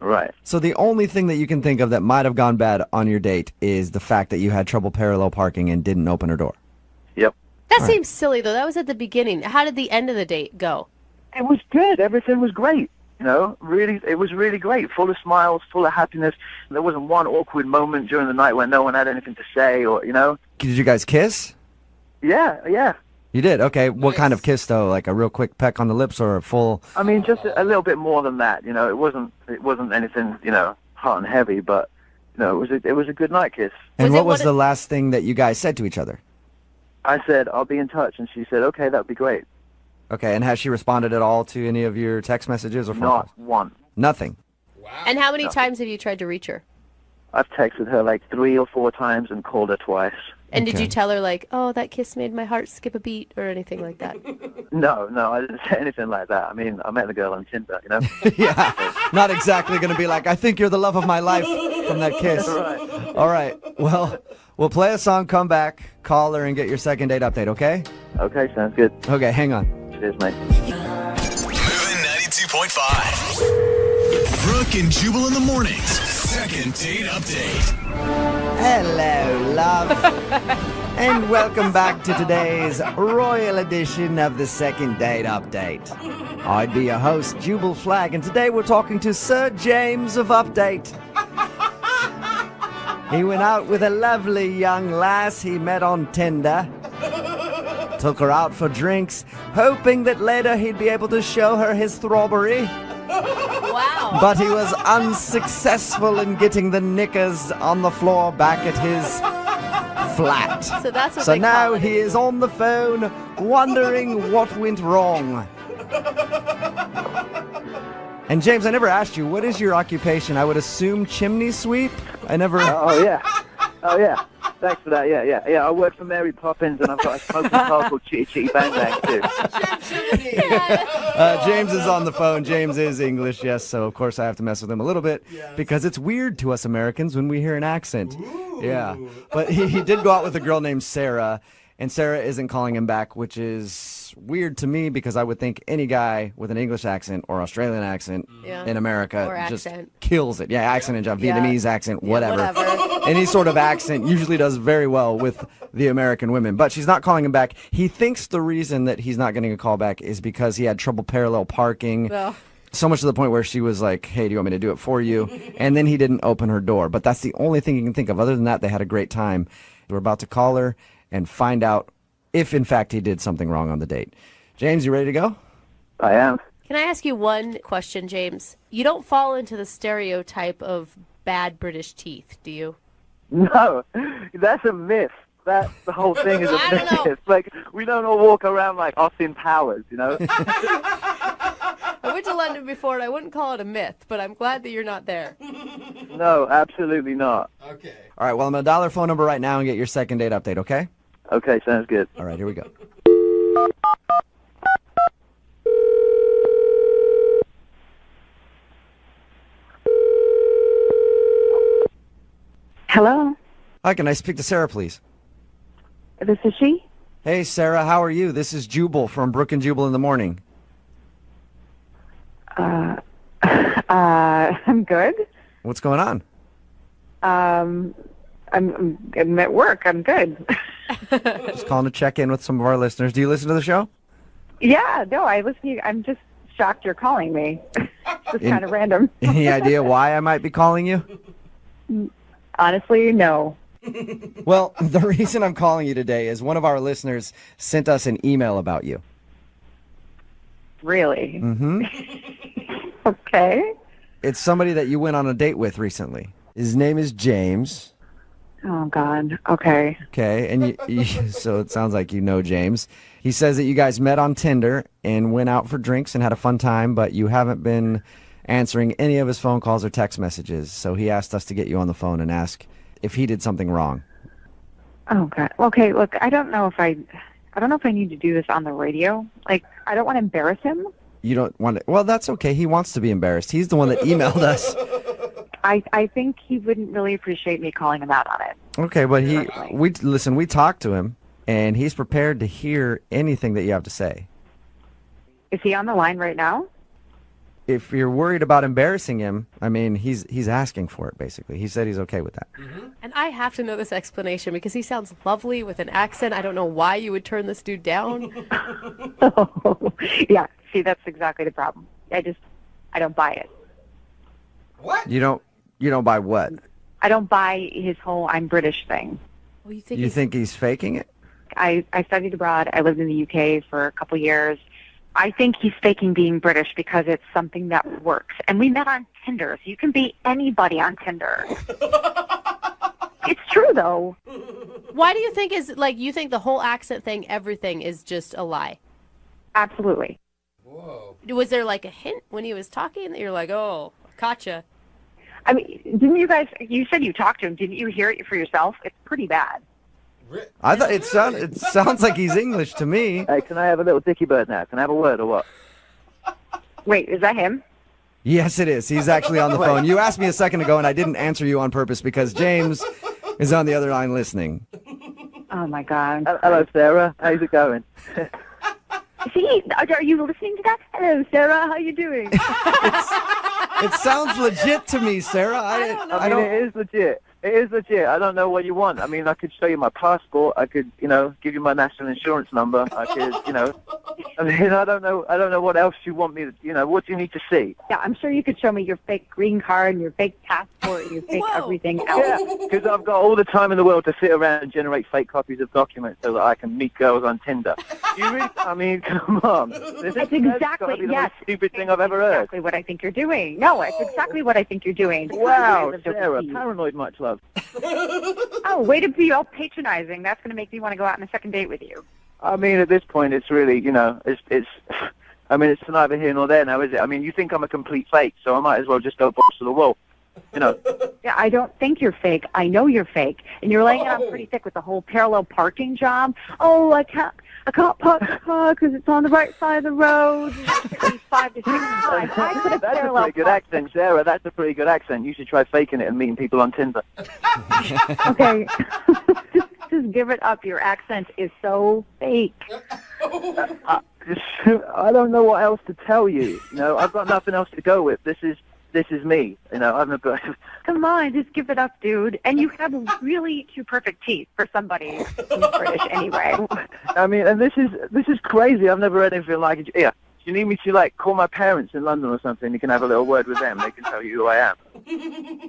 Right. So the only thing that you can think of that might have gone bad on your date is the fact that you had trouble parallel parking and didn't open her door. Yep. That seems silly though. That was at the beginning. How did the end of the date go? It was good. Everything was great. You know, really, it was really great. Full of smiles, full of happiness. There wasn't one awkward moment during the night when no one had anything to say, or you know. Did you guys kiss? Yeah. You did? Okay. What kind of kiss though? Like a real quick peck on the lips or a full? I mean, just a little bit more than that. You know, it wasn't anything, you know, hot and heavy, but you know, it was a good night kiss. And what was the last thing that you guys said to each other? I said, "I'll be in touch," and she said, "Okay, that'd be great." Okay, and has she responded at all to any of your text messages or phone calls? Not one. Nothing. And how many times have you tried to reach her? I've texted her like 3 or 4 times and called her twice. And did you tell her like, "Oh, that kiss made my heart skip a beat," or anything like that? No, I didn't say anything like that. I mean, I met the girl on Tinder, you know? Yeah, not exactly going to be like, "I think you're the love of my life" from that kiss. Right. All right, well, we'll play a song, come back, call her, and get your second date update, okay? Okay, sounds good. Okay, hang on. Cheers, mate. Moving 92.5. Brooke and Jubal in the mornings. Second date update. Hello, love. And welcome back to today's royal edition of the Second Date Update. I'd be your host, Jubal Flagg, and today we're talking to Sir James of Update. He went out with a lovely young lass he met on Tinder. Took her out for drinks, hoping that later he'd be able to show her his throbbery. Wow. But he was unsuccessful in getting the knickers on the floor back at his flat. So that's what So they now call it. he is on the phone wondering what went wrong. And James, I never asked you, what is your occupation? I would assume chimney sweep? I never... Oh, yeah. Thanks for that. Yeah. I work for Mary Poppins, and I've got a smoking car called Chitty Chitty Bang Bang, too. James is on the phone. James is English, yes, so of course I have to mess with him a little bit because it's weird to us Americans when we hear an accent. Ooh. Yeah. But he did go out with a girl named Sarah, and Sarah isn't calling him back, which is weird to me because I would think any guy with an English accent or Australian accent in America Or just accent. kills it. Yeah, accent and Yeah. Vietnamese accent, Yeah, whatever. whatever. Any sort of accent usually does very well with the American women. But she's not calling him back. He thinks the reason that he's not getting a call back is because he had trouble parallel parking. Well. So much to the point where she was like, "Hey, do you want me to do it for you?" And then he didn't open her door. But that's the only thing you can think of. Other than that, they had a great time. We're about to call her and find out if, in fact, he did something wrong on the date. James, you ready to go? I am. Can I ask you one question, James? You don't fall into the stereotype of bad British teeth, do you? No, that's a myth. The whole thing is a myth. Like, we don't all walk around like Austin Powers, you know? I went to London before, and I wouldn't call it a myth, but I'm glad that you're not there. No, absolutely not. Okay. All right, well, I'm going to dial her phone number right now and get your second date update, okay? Okay, sounds good. All right, here we go. Hello, Hi, can I speak to Sarah, please? this is she. Hey, Sarah, how are you? This is Jubal from Brooke and Jubal in the Morning. I'm good. What's going on? I'm at work. I'm good. Just calling to check in with some of our listeners. Do you listen to the show? Yeah, no, I listen to you. I'm just shocked you're calling me. Just kind of random. Any idea why I might be calling you? Honestly, no. Well, the reason I'm calling you today is one of our listeners sent us an email about you. Really? Mm-hmm. Okay. It's somebody that you went on a date with recently. His name is James. Oh, God. Okay. Okay, and so it sounds like you know James. He says that you guys met on Tinder and went out for drinks and had a fun time, but you haven't been answering any of his phone calls or text messages. So he asked us to get you on the phone and ask if he did something wrong. Oh, God. Okay, look, I don't know if I need to do this on the radio. Like, I don't want to embarrass him. You don't want to... Well, that's okay. He wants to be embarrassed. He's the one that emailed us. I think he wouldn't really appreciate me calling him out on it. Okay, but we talked to him, and he's prepared to hear anything that you have to say. Is he on the line right now? If you're worried about embarrassing him, I mean, he's asking for it, basically. He said he's okay with that. Mm-hmm. And I have to know this explanation because he sounds lovely with an accent. I don't know why you would turn this dude down. Yeah, see, that's exactly the problem. I don't buy it. What? You don't buy what? I don't buy his whole I'm British thing. Well, you think he's faking it? I studied abroad. I lived in the UK for a couple years. I think he's faking being British because it's something that works. And we met on Tinder, so you can be anybody on Tinder. It's true, though. Why do you think you think the whole accent thing, everything is just a lie? Absolutely. Whoa. Was there like a hint when he was talking that you're like, oh, gotcha? I mean, you said you talked to him. Didn't you hear it for yourself? It's pretty bad. I thought it sounds like he's English to me. Hey, can I have a little dicky bird now? Can I have a word or what? Wait, is that him? Yes, it is. He's actually on the phone. You asked me a second ago, and I didn't answer you on purpose because James is on the other line listening. Oh, my God. Hello, Sarah. How's it going? See, are you listening to that? Hello, Sarah. How you doing? It sounds legit to me, Sarah. I mean, it is legit. It is legit. I don't know what you want. I mean, I could show you my passport. I could, give you my national insurance number. I could, I mean, I don't know what else you want me to, what do you need to see? Yeah, I'm sure you could show me your fake green card and your fake passport and your fake everything else. Yeah, because I've got all the time in the world to sit around and generate fake copies of documents so that I can meet girls on Tinder. I mean, come on. That's exactly, the most stupid thing I've ever heard. Exactly what I think you're doing. No, it's exactly what I think you're doing. Wow, Sarah, paranoid much love. Oh, way to be all patronizing. That's going to make me want to go out on a second date with you. I mean, at this point, it's really, it's I mean, it's neither here nor there now, is it? I mean, you think I'm a complete fake, so I might as well just go box to the wall, Yeah, I don't think you're fake. I know you're fake. And you're laying it on pretty thick with the whole parallel parking job. Oh, I can't park the car because it's on the right side of the road. It's 5 to 6 times. I could have That's a pretty good accent, Sarah. That's a pretty good accent. You should try faking it and meeting people on Tinder. Okay. Just give it up. Your accent is so fake. I don't know what else to tell you. I've got nothing else to go with. This is me. I've never. Come on, just give it up, dude. And you have really two perfect teeth for somebody who's British, anyway. I mean, and this is crazy. I've never heard anything like it. Yeah. Do you need me to call my parents in London or something? You can have a little word with them. They can tell you who I am.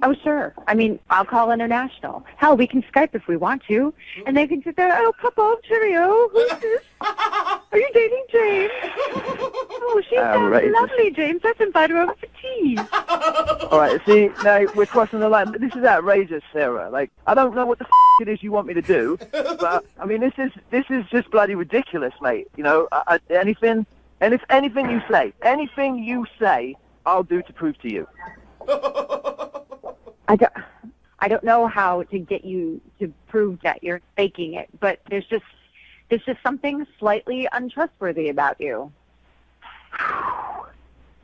Oh, sure. I mean, I'll call international. Hell, we can Skype if we want to. And they can sit there, oh, Papa, cheerio. Who's this? Are you dating James? Oh, she sounds lovely, James. Let's invite her over for tea. All right, see, now we're crossing the line. This is outrageous, Sarah. I don't know what the it is you want me to do, but, I mean, this is just bloody ridiculous, mate. Anything you say, I'll do to prove to you. I don't know how to get you to prove that you're faking it, but there's just something slightly untrustworthy about you.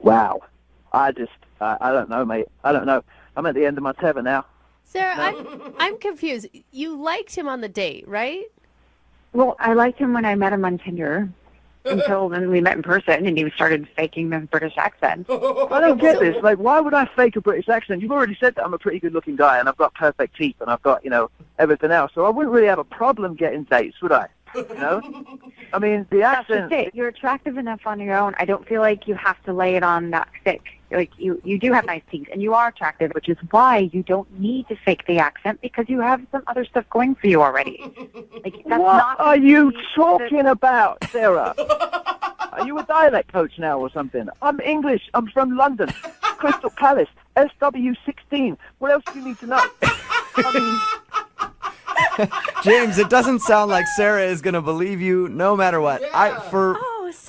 Wow. I don't know, mate. I don't know. I'm at the end of my tether now. Sarah, I'm confused. You liked him on the date, right? Well, I liked him when I met him on Tinder. until then we met in person and he started faking the British accent. I don't get this. Like, why would I fake a British accent? You've already said that I'm a pretty good-looking guy and I've got perfect teeth and I've got, everything else. So I wouldn't really have a problem getting dates, would I? I mean, the accent... That's just it. You're attractive enough on your own. I don't feel like you have to lay it on that thick. Like, you do have nice teeth, and you are attractive, which is why you don't need to fake the accent, because you have some other stuff going for you already. Like, that's what are you talking about, Sarah? Are you a dialect coach now or something? I'm English. I'm from London. Crystal Palace. SW16. What else do you need to know? I mean... James, it doesn't sound like Sarah is going to believe you no matter what. Yeah. For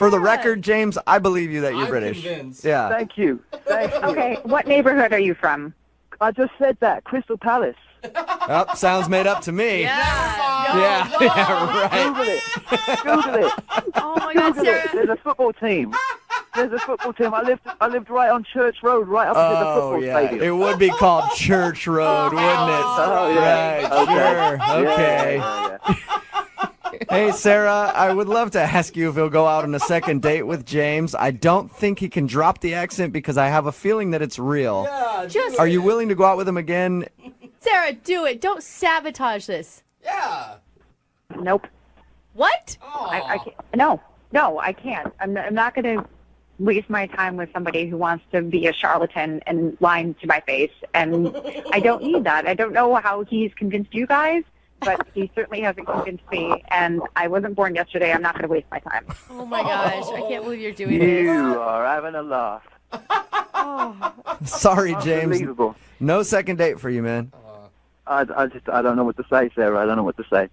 the record, James, I believe you that you're British. Convinced. Yeah. Thank you. Okay, what neighborhood are you from? I just said that. Crystal Palace. Oh, sounds made up to me. Yeah. right. Google it. Google it. Oh my God, Google Sarah. it. There's a football team. I lived right on Church Road, right opposite the football stadium. It would be called Church Road, wouldn't it? Oh, yeah. Right, sure. Okay. Yeah. Hey, Sarah, I would love to ask you if you'll go out on a second date with James. I don't think he can drop the accent because I have a feeling that it's real. Just Are you willing to go out with him again? Sarah, do it. Don't sabotage this. Yeah. Nope. What? I can't. No, I can't. I'm not going to waste my time with somebody who wants to be a charlatan and lying to my face, and I don't need that. I don't know how he's convinced you guys, but he certainly hasn't convinced me, and I wasn't born yesterday. I'm not going to waste my time. Oh my gosh, I can't believe you're doing this. You are having a laugh. Sorry, James. Unbelievable. No second date for you, man. I don't know what to say, Sarah. I don't know what to say.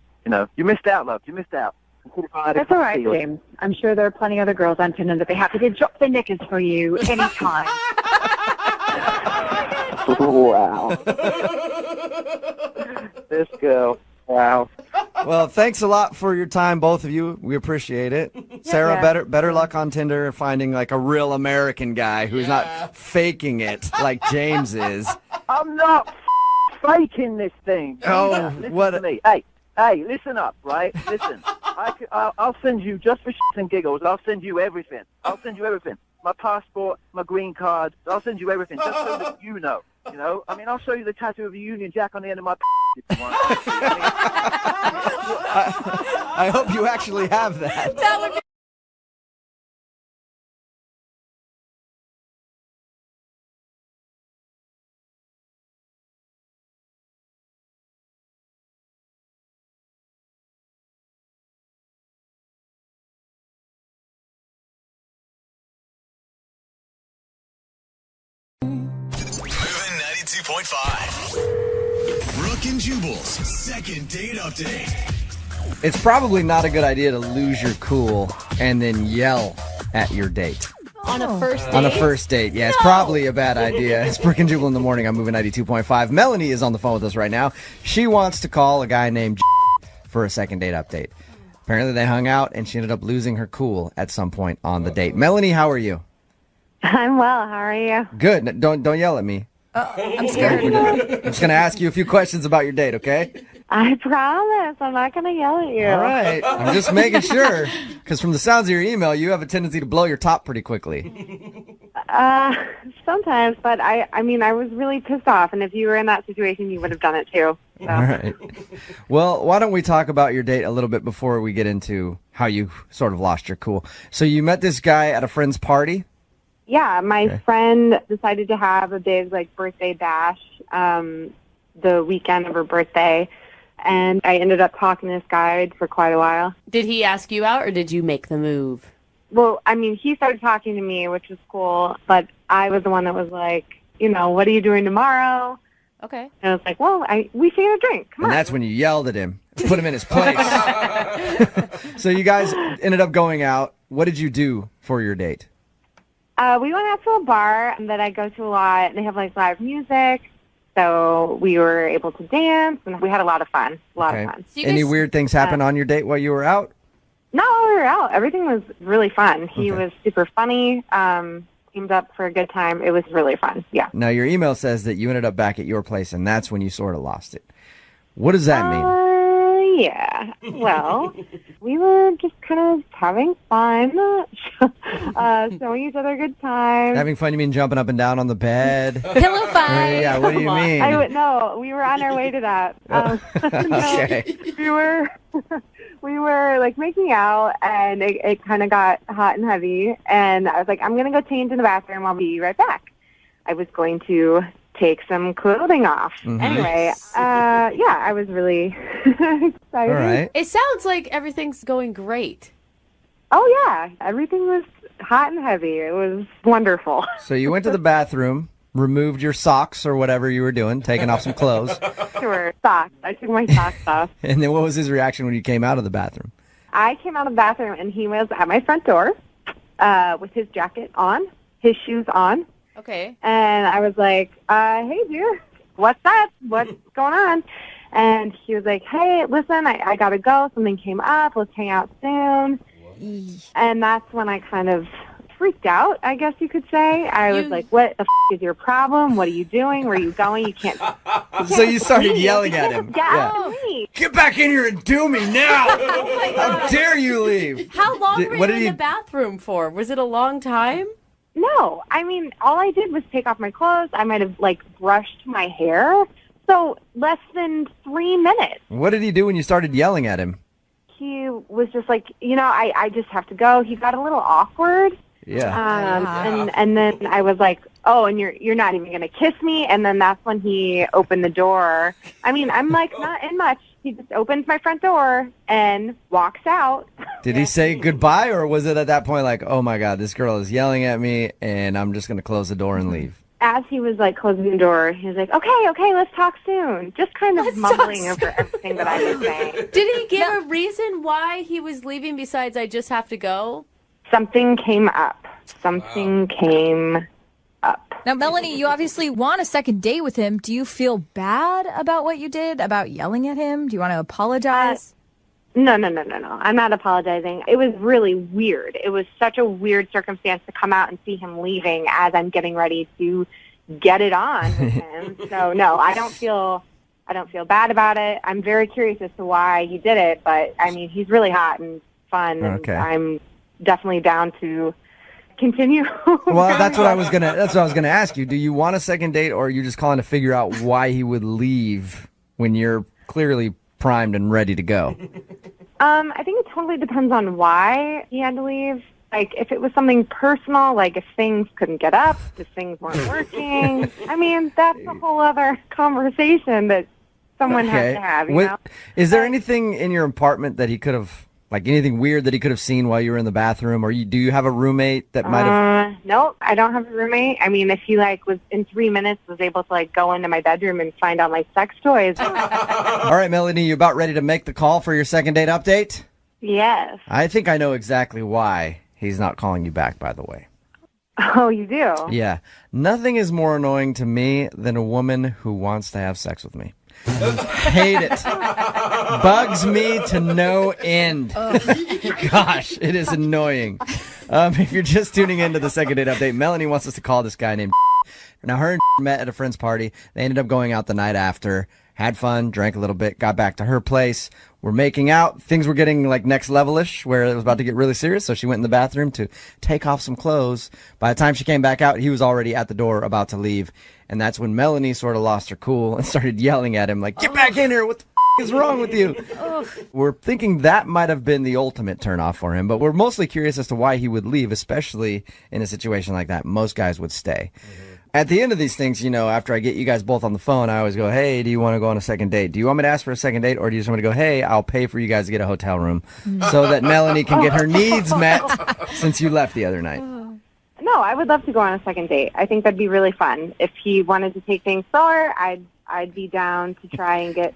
You missed out, love. You missed out. That's all right, James. I'm sure there are plenty of other girls on Tinder that be happy to drop their knickers for you anytime. Wow. This girl. Wow. Well, thanks a lot for your time, both of you. We appreciate it. Sarah, better luck on Tinder finding like a real American guy who's not faking it like James is. I'm not faking this thing. Oh, listen what? To me. Hey, listen up, right? Listen. I'll send you, just for shits and giggles, I'll send you everything. My passport, my green card. I'll send you everything, just so that you know. I mean, I'll show you the tattoo of a Union Jack on the end of my if you want. I hope you actually have that. That would be Moving 92.5. Brooke and Jubal's second date update. It's probably not a good idea to lose your cool and then yell at your date. on a first date. On a first date, yeah. It's probably a bad idea. It's Brooke and Jubal in the morning. I'm moving 92.5. Melanie is on the phone with us right now. She wants to call a guy named for a second date update. Apparently they hung out and she ended up losing her cool at some point on the date. Melanie, how are you? I'm well. How are you? Good. Don't yell at me. I'm scared. I'm just going to ask you a few questions about your date, okay? I promise. I'm not going to yell at you. All right. I'm just making sure. Because from the sounds of your email, you have a tendency to blow your top pretty quickly. Sometimes, but I mean, I was really pissed off. And if you were in that situation, you would have done it too. So. All right. Well, why don't we talk about your date a little bit before we get into how you sort of lost your cool. So you met this guy at a friend's party? Yeah, my friend decided to have a big birthday bash the weekend of her birthday, and I ended up talking to this guy for quite a while. Did he ask you out, or did you make the move? Well, I mean, he started talking to me, which was cool, but I was the one that was like, what are you doing tomorrow? Okay. And I was like, well, we should get a drink. Come on. And that's when you yelled at him, put him in his place. So you guys ended up going out. What did you do for your date? We went out to a bar that I go to a lot, and they have live music. So we were able to dance, and we had a lot of fun. Of fun. So Any weird things happen on your date while you were out? No, we were out. Everything was really fun. He was super funny. Teamed up for a good time. It was really fun. Yeah. Now, your email says that you ended up back at your place, and that's when you sort of lost it. What does that mean? Yeah. Well, we were just kind of having fun, showing each other a good time. Having fun, you mean jumping up and down on the bed? Pillow fight. Yeah, what do you mean? No, we were on our way to that. Okay. We were like making out, and it kind of got hot and heavy. And I was like, I'm gonna go change in the bathroom. I'll be right back. I was going to take some clothing off. Mm-hmm. Anyway, I was really excited. All right. It sounds like everything's going great. Oh yeah, everything was hot and heavy. It was wonderful. So you went to the bathroom, removed your socks or whatever you were doing, taking off some clothes. Sure, socks. I took my socks off. And then what was his reaction when you came out of the bathroom? I came out of the bathroom, and he was at my front door with his jacket on, his shoes on. Okay. And I was like, hey, dear, what's up? What's going on? And he was like, hey, listen, I got to go. Something came up. Let's hang out soon. And that's when I kind of freaked out, I guess you could say. I was like, what the is your problem? What are you doing? Where are you going? You can't. So you started yelling at him. Get back in here and do me now. How dare you leave? How long were you in the bathroom for? Was it a long time? No, I mean, all I did was take off my clothes. I might have, brushed my hair. So less than 3 minutes. What did he do when you started yelling at him? He was just like, I just have to go. He got a little awkward. Yeah. And then I was like, oh, and you're not even going to kiss me? And then that's when he opened the door. I mean, I'm like, not in much. He just opens my front door and walks out. Did he say goodbye, or was it at that point like, oh my God, this girl is yelling at me and I'm just going to close the door and leave? As he was closing the door, he was like, okay, let's talk soon. Just kind of mumbling over everything that I was saying. Did he give a reason why he was leaving besides I just have to go? Something came up. Something came up. Now, Melanie, you obviously want a second date with him. Do you feel bad about what you did, about yelling at him? Do you want to apologize? No. I'm not apologizing. It was really weird. It was such a weird circumstance to come out and see him leaving as I'm getting ready to get it on with him. So, no, I don't feel bad about it. I'm very curious as to why he did it, but, I mean, he's really hot and fun, and I'm definitely down to continue. Well, that's what I was gonna ask you. Do you want a second date, or are you just calling to figure out why he would leave when you're clearly primed and ready to go? I think it totally depends on why he had to leave. Like, if it was something personal, like if things couldn't get up, if things weren't working, I mean, that's a whole other conversation that someone has to have, you know? Is there anything in your apartment that he could have, anything weird that he could have seen while you were in the bathroom? Or do you have a roommate that might have... No, I don't have a roommate. I mean, if he, was in 3 minutes was able to, go into my bedroom and find out my sex toys. All right, Melanie, you about ready to make the call for your second date update? Yes. I think I know exactly why he's not calling you back, by the way. Oh, you do? Yeah. Nothing is more annoying to me than a woman who wants to have sex with me. Hate it. Bugs me to no end. Gosh, it is annoying. If you're just tuning into the second date update, Melanie wants us to call this guy named Now, her and met at a friend's party. They ended up going out the night after, had fun, drank a little bit, got back to her place. We're making out. Things were getting next level-ish, where it was about to get really serious. So she went in the bathroom to take off some clothes. By the time she came back out, he was already at the door about to leave. And that's when Melanie sort of lost her cool and started yelling at him get back in here. What the is wrong with you? We're thinking that might have been the ultimate turnoff for him, but we're mostly curious as to why he would leave, especially in a situation like that. Most guys would stay. At the end of these things, after I get you guys both on the phone, I always go, hey, do you want to go on a second date? Do you want me to ask for a second date, or do you just want me to go, hey, I'll pay for you guys to get a hotel room so that Melanie can get her needs met since you left the other night? No, I would love to go on a second date. I think that'd be really fun. If he wanted to take things slower, I'd be down to try and get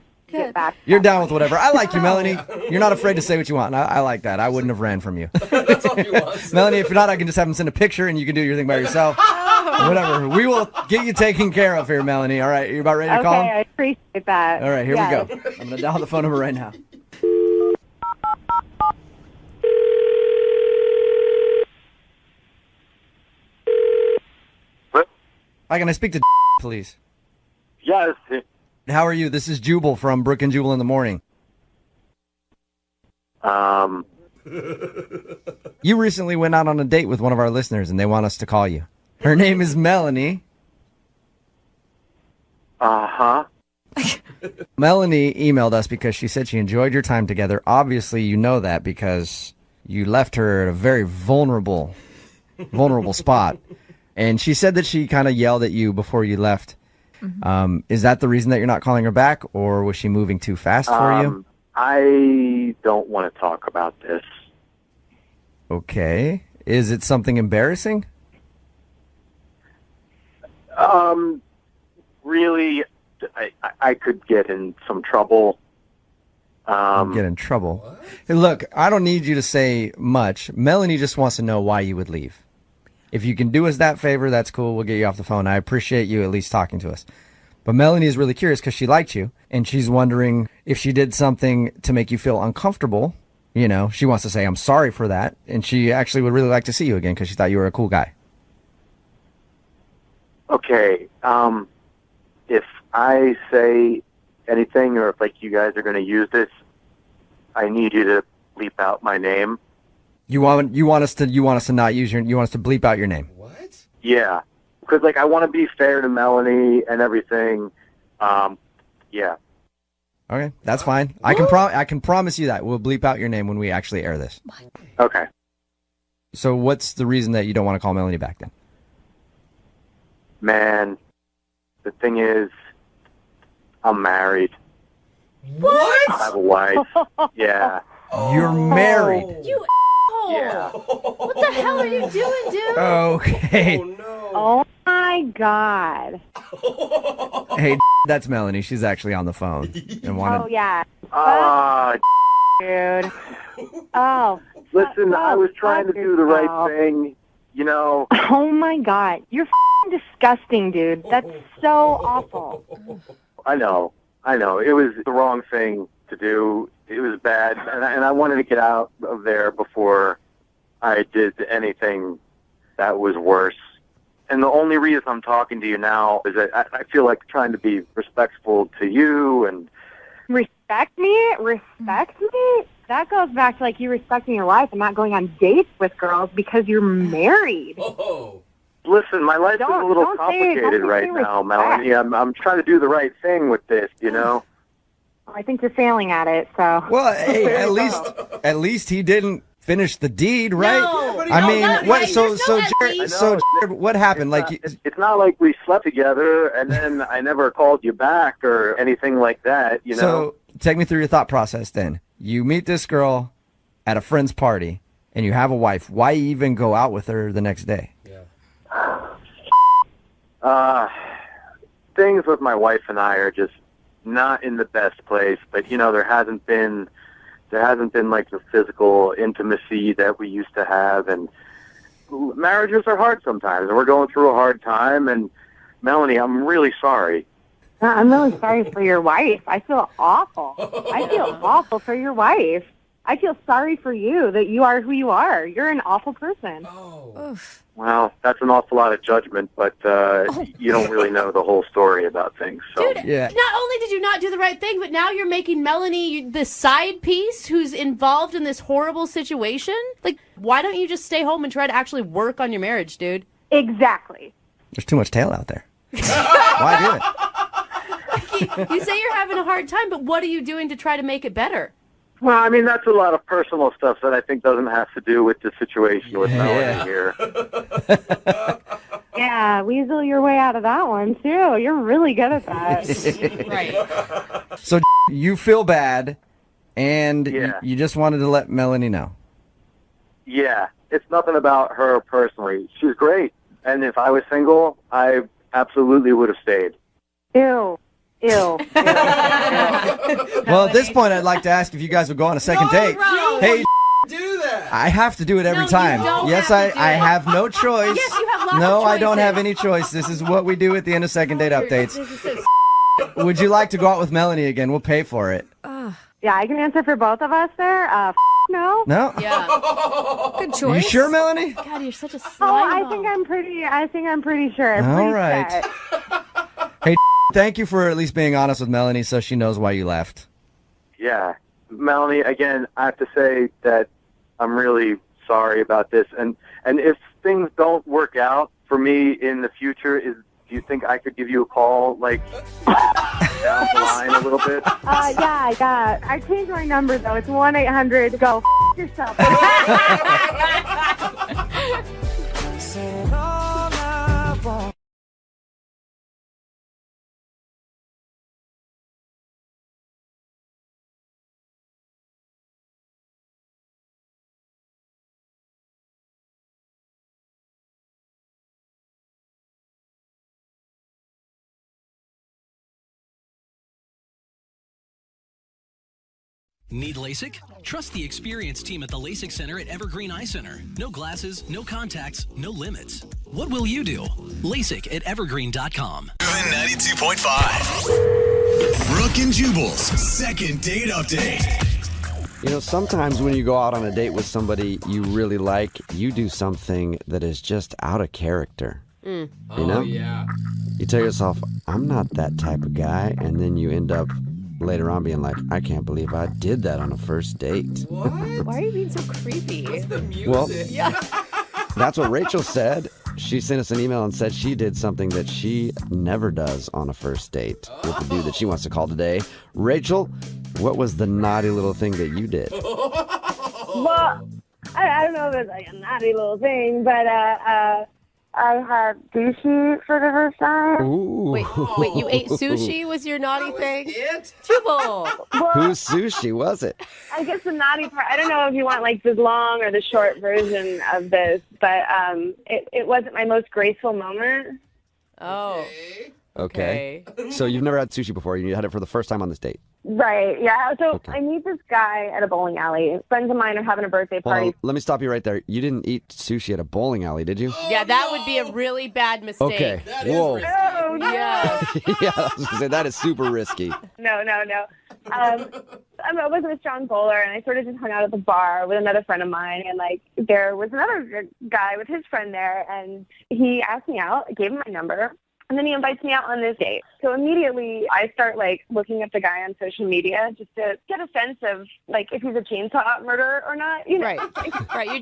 back. You're down with whatever. I like you, Melanie. You're not afraid to say what you want. I like that. I wouldn't have ran from you. Melanie, if you're not, I can just have him send a picture and you can do your thing by yourself. Whatever. We will get you taken care of here, Melanie. All right. You about ready to call him? Okay, I appreciate that. All right, here we go. I'm going to dial the phone number right now. Hi, can I speak to please? Yes. How are you? This is Jubal from Brooke and Jubal in the Morning. You recently went out on a date with one of our listeners, and they want us to call you. Her name is Melanie. Uh-huh. Melanie emailed us because she said she enjoyed your time together. Obviously, you know that because you left her at a very vulnerable spot. And she said that she kind of yelled at you before you left. Mm-hmm. Is that the reason that you're not calling her back, or was she moving too fast for you? I don't want to talk about this. Okay. Is it something embarrassing? Really, I could get in some trouble. Get in trouble? Hey, look, I don't need you to say much. Melanie just wants to know why you would leave. If you can do us that favor, that's cool. We'll get you off the phone. I appreciate you at least talking to us. But Melanie is really curious because she liked you, and she's wondering if she did something to make you feel uncomfortable. You know, she wants to say, I'm sorry for that, and she actually would really like to see you again because she thought you were a cool guy. Okay, if I say anything or if, like, you guys are going to use this, I need you to bleep out my name. You want us to not use you want us to bleep out your name. What? Yeah, because like I want to be fair to Melanie and everything. Yeah. Okay, that's fine. I can promise you that we'll bleep out your name when we actually air this. Okay. So what's the reason that you don't want to call Melanie back then? Man, the thing is, I'm married. What? I have a wife. Yeah. You're married. You Yeah. What the hell are you doing, dude? Okay. Oh, no. Oh my God. Hey, that's Melanie. She's actually on the phone. And Oh yeah. Dude. Oh. Listen, I was trying to do the right thing, you know. Oh my God. You're disgusting, dude. That's so awful. I know. It was the wrong thing to do. It was bad, and I wanted to get out of there before I did anything that was worse. And the only reason I'm talking to you now is that I feel like trying to be respectful to you and... Respect me? Respect me? That goes back to, like, you respecting your wife and not going on dates with girls because you're married. Oh. Listen, my life is a little complicated right now, Melanie. I'm trying to do the right thing with this, you know? I think you're failing at it, so... Well, hey, at least he didn't finish the deed, right? No, I mean, what? Right. So Jared, what happened? It's not like we slept together and then I never called you back or anything like that, you know? So take me through your thought process then. You meet this girl at a friend's party and you have a wife. Why even go out with her the next day? Things with my wife and I are just not in the best place, but you know, there hasn't been like the physical intimacy that we used to have, and marriages are hard sometimes, and we're going through a hard time. And Melanie, I'm really sorry. I'm really sorry for your wife. I feel awful. I feel awful for your wife. I feel sorry for you that you are who you are. You're an awful person. Oh. Well, that's an awful lot of judgment, but you don't really know the whole story about things. So. Dude, not only did you not do the right thing, but now you're making Melanie the side piece who's involved in this horrible situation. Like, why don't you just stay home and try to actually work on your marriage, dude? Exactly. There's too much tail out there. Why do it? You say you're having a hard time, but what are you doing to try to make it better? Well, I mean, that's a lot of personal stuff that I think doesn't have to do with the situation with Melanie here. Yeah, weasel your way out of that one, too. You're really good at that. Right. So you feel bad, and you just wanted to let Melanie know. Yeah, it's nothing about her personally. She's great, and if I was single, I absolutely would have stayed. Ew. Well, at this point, I'd like to ask if you guys would go on a second date. Hey, do that. I have to do it every time. Yes, I have no choice. Yes, you have lots No, of I don't choices. have any choice. This is what we do at the end of second date updates. Would you like to go out with Melanie again? We'll pay for it. Yeah, I can answer for both of us there. No. No? Yeah. Good You choice. sure, Melanie? God, you're such a slime Oh, I ball. think I'm pretty sure. All Please right. check. Hey, thank you for at least being honest with Melanie so she knows why you left. Yeah, Melanie, again, I have to say that I'm really sorry about this. And if things don't work out for me in the future, do you think I could give you a call, like, down the line a little bit? Yeah, I changed my number, though. It's 1-800 go yourself. Need LASIK? Trust the experienced team at the LASIK Center at Evergreen Eye Center. No glasses, no contacts, no limits. What will you do? LASIK at evergreen.com. Moving 92.5. Brooke and Jubal's second date update. You know, sometimes when you go out on a date with somebody you really like, you do something that is just out of character. You know? Yeah. You tell yourself, I'm not that type of guy, and then you end up later on being like, I can't believe I did that on a first date. What? Why are you being so creepy? What's the music? Well, Yeah. that's what Rachel said. She sent us an email and said she did something that she never does on a first date with the dude that she wants to call today. Rachel, what was the naughty little thing that you did? Well, I don't know if it's like a naughty little thing, but I had sushi for the first time. Ooh. Wait, you ate sushi was your naughty thing? It? Jubal. Whose sushi was it? I guess the naughty part, I don't know if you want like the long or the short version of this, but it wasn't my most graceful moment. Oh. Okay. So you've never had sushi before. You had it for the first time on this date. Right, yeah. So Okay. I meet this guy at a bowling alley. Friends of mine are having a birthday Hold party. on, let me stop you right there. You didn't eat sushi at a bowling alley, did you? Yeah, that would be a really bad mistake. Okay. That Whoa. is risky. Oh, no. Yeah. Yeah, I was going to say, that is super risky. No. I wasn't a strong bowler, and I sort of just hung out at the bar with another friend of mine, and like there was another guy with his friend there, and he asked me out. I gave him my number. And then he invites me out on this date. So immediately I start like looking up the guy on social media just to get a sense of like if he's a chainsaw murderer or not. You know? Right. You're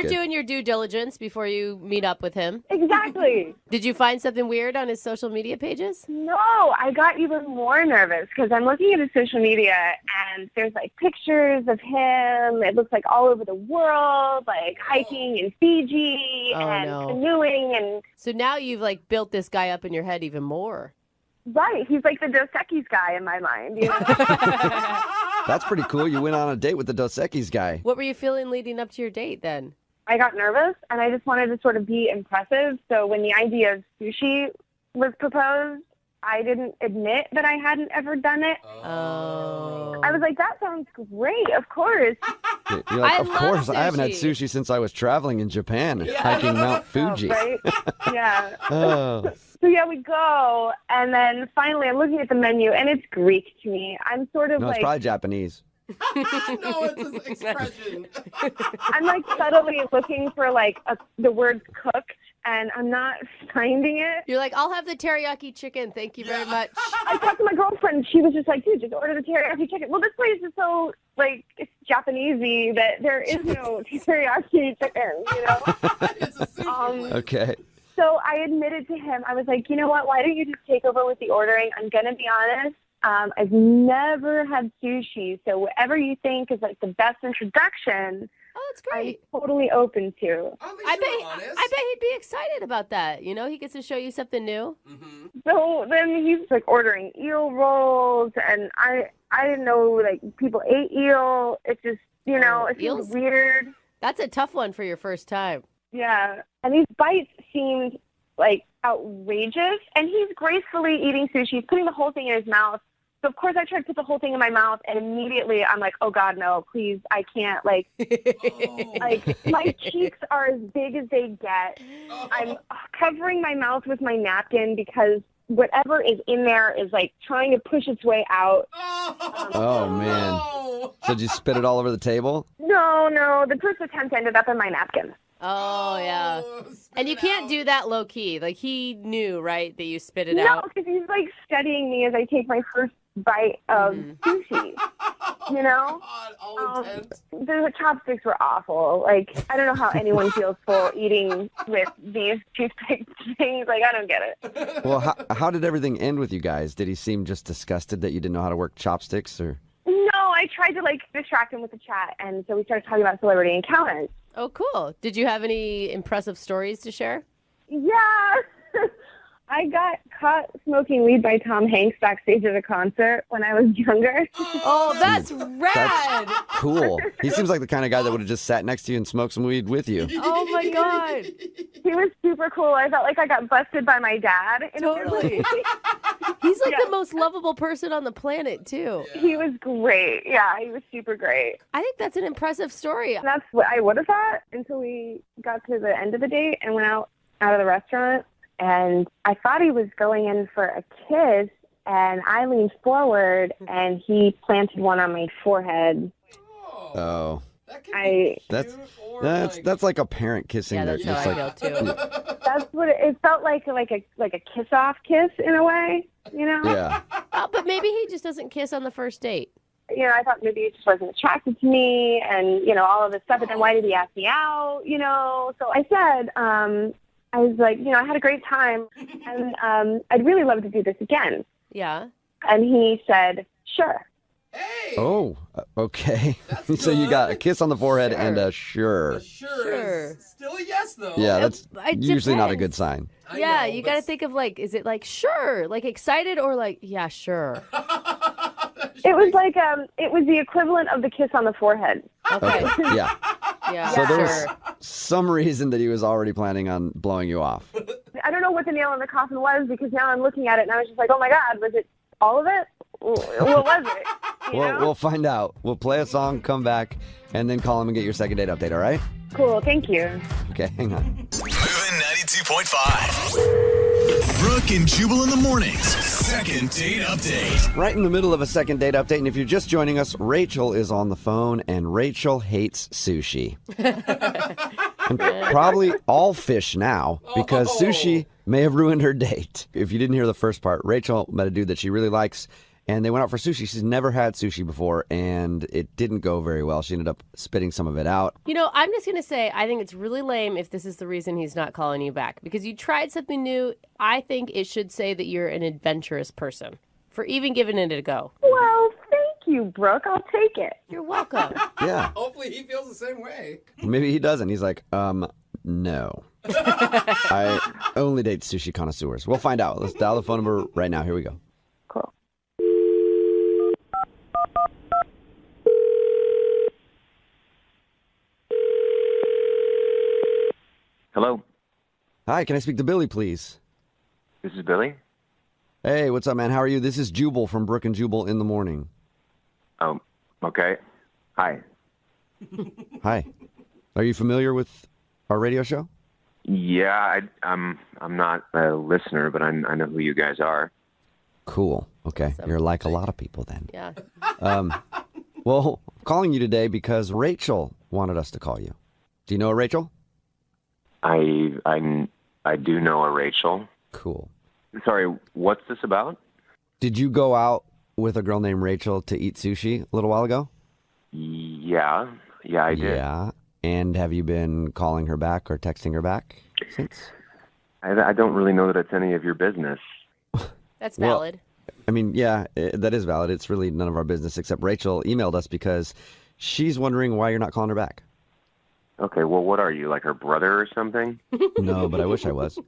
doing your due diligence before you meet up with him. Exactly. Did you find something weird on his social media pages? No, I got even more nervous because I'm looking at his social media and there's like pictures of him. It looks like all over the world, like hiking in Fiji and canoeing and. So now you've like built this guy up in your head even more. Right. He's like the Dos Equis guy in my mind. You know? That's pretty cool. You went on a date with the Dos Equis guy. What were you feeling leading up to your date then? I got nervous and I just wanted to sort of be impressive. So when the idea of sushi was proposed, I didn't admit that I hadn't ever done it. Oh. I was like, that sounds great. Of course. You're like, of course. sushi. I haven't had sushi since I was traveling in Japan, hiking Mount Fuji. Right? Yeah. Oh. So yeah, we go, and then finally I'm looking at the menu, and it's Greek to me. I'm sort of No, like... it's probably Japanese. No, it's his expression. I'm like subtly looking for like the word cook, and I'm not finding it. You're like, I'll have the teriyaki chicken. Thank you very much. I talked to my girlfriend, and she was just like, dude, just order the teriyaki chicken. Well, this place is so, like, it's Japanesey that there is no teriyaki chicken, you know? Okay. So I admitted to him, I was like, you know what, why don't you just take over with the ordering? I'm going to be honest. I've never had sushi, so whatever you think is like the best introduction, that's great. I'm totally open to. I bet he'd be excited about that. You know, he gets to show you something new. Mm-hmm. So then he's like ordering eel rolls, and I didn't know like people ate eel. It just, you know, it feels weird. That's a tough one for your first time. Yeah, and these bites seemed like outrageous, and he's gracefully eating sushi. He's putting the whole thing in his mouth. So, of course, I tried to put the whole thing in my mouth, and immediately I'm like, oh, God, no, please, I can't. Like, like my cheeks are as big as they get. I'm covering my mouth with my napkin because whatever is in there is, like, trying to push its way out. Oh, man. So did you spit it all over the table? No. The first attempt ended up in my napkin. Oh, yeah. And you can't do that low key. Like, he knew, right, that you spit it out? No, because he's, like, studying me as I take my first bite of sushi. You know? The chopsticks were awful. Like, I don't know how anyone feels full eating with these toothpick things. Like, I don't get it. Well, how did everything end with you guys? Did he seem just disgusted that you didn't know how to work chopsticks, or? No, I tried to, like, distract him with the chat, and so we started talking about celebrity encounters. Oh, cool. Did you have any impressive stories to share? Yeah. I got caught smoking weed by Tom Hanks backstage at a concert when I was younger. Oh, that's rad. That's cool. He seems like the kind of guy that would have just sat next to you and smoked some weed with you. Oh, my God. He was super cool. I felt like I got busted by my dad. Totally. He's like the most lovable person on the planet, too. He was great. Yeah, he was super great. I think that's an impressive story. That's what I would have thought until we got to the end of the date and went out of the restaurant. And I thought he was going in for a kiss, and I leaned forward, and he planted one on my forehead. Oh. That's That's like a parent kissing. Yeah, that's how I feel too. That's what it felt like a kiss-off kiss in a way, you know? Yeah. But maybe he just doesn't kiss on the first date. You know, I thought maybe he just wasn't attracted to me, and, you know, all of this stuff. But then why did he ask me out, you know? So I said, I was like, you know, I had a great time, and I'd really love to do this again. Yeah. And he said, sure. Oh, okay. So you got a kiss on the forehead and a sure. Sure. Still a yes, though. Yeah, that's It usually not a depends. good sign. Yeah, you got to think of, like, is it like, sure, like excited, or like, yeah, sure? It was like, it was the equivalent of the kiss on the forehead. Okay. Yeah. Yeah. So there was some reason that he was already planning on blowing you off. I don't know what the nail in the coffin was, because now I'm looking at it and I was just like, oh my God, was it all of it? What was it? We'll find out. We'll play a song, come back, and then call him and get your second date update, all right? Cool, thank you. Okay, hang on. Moving 92.5. Brooke and Jubal in the mornings. Second date update. Right in the middle of a second date update, and if you're just joining us, Rachel is on the phone, and Rachel hates sushi. And probably all fish now, because sushi may have ruined her date. If you didn't hear the first part, Rachel met a dude that she really likes, and they went out for sushi. She's never had sushi before, and it didn't go very well. She ended up spitting some of it out. You know, I'm just going to say, I think it's really lame if this is the reason he's not calling you back. Because you tried something new. I think it should say that you're an adventurous person for even giving it a go. Well, thank you, Brooke. I'll take it. You're welcome. Yeah. Hopefully he feels the same way. Maybe he doesn't. He's like, no. I only date sushi connoisseurs. We'll find out. Let's dial the phone number right now. Here we go. Cool. Hello. Hi, can I speak to Billy, please? This is Billy. Hey, what's up, man? How are you? This is Jubal from Brooke and Jubal in the morning. Oh, okay. Hi. Hi. Are you familiar with our radio show? Yeah, I'm not a listener, but I know who you guys are. Cool. Okay. You're like a lot of people then. Yeah. Well, I'm calling you today because Rachel wanted us to call you. Do you know a Rachel? I do know a Rachel. Cool. Sorry, what's this about? Did you go out with a girl named Rachel to eat sushi a little while ago? Yeah, I did. Yeah. And have you been calling her back or texting her back since? I don't really know that it's any of your business. That's valid. I mean, yeah, that is valid. It's really none of our business, except Rachel emailed us because she's wondering why you're not calling her back. Okay, well, what are you, like her brother or something? No, but I wish I was.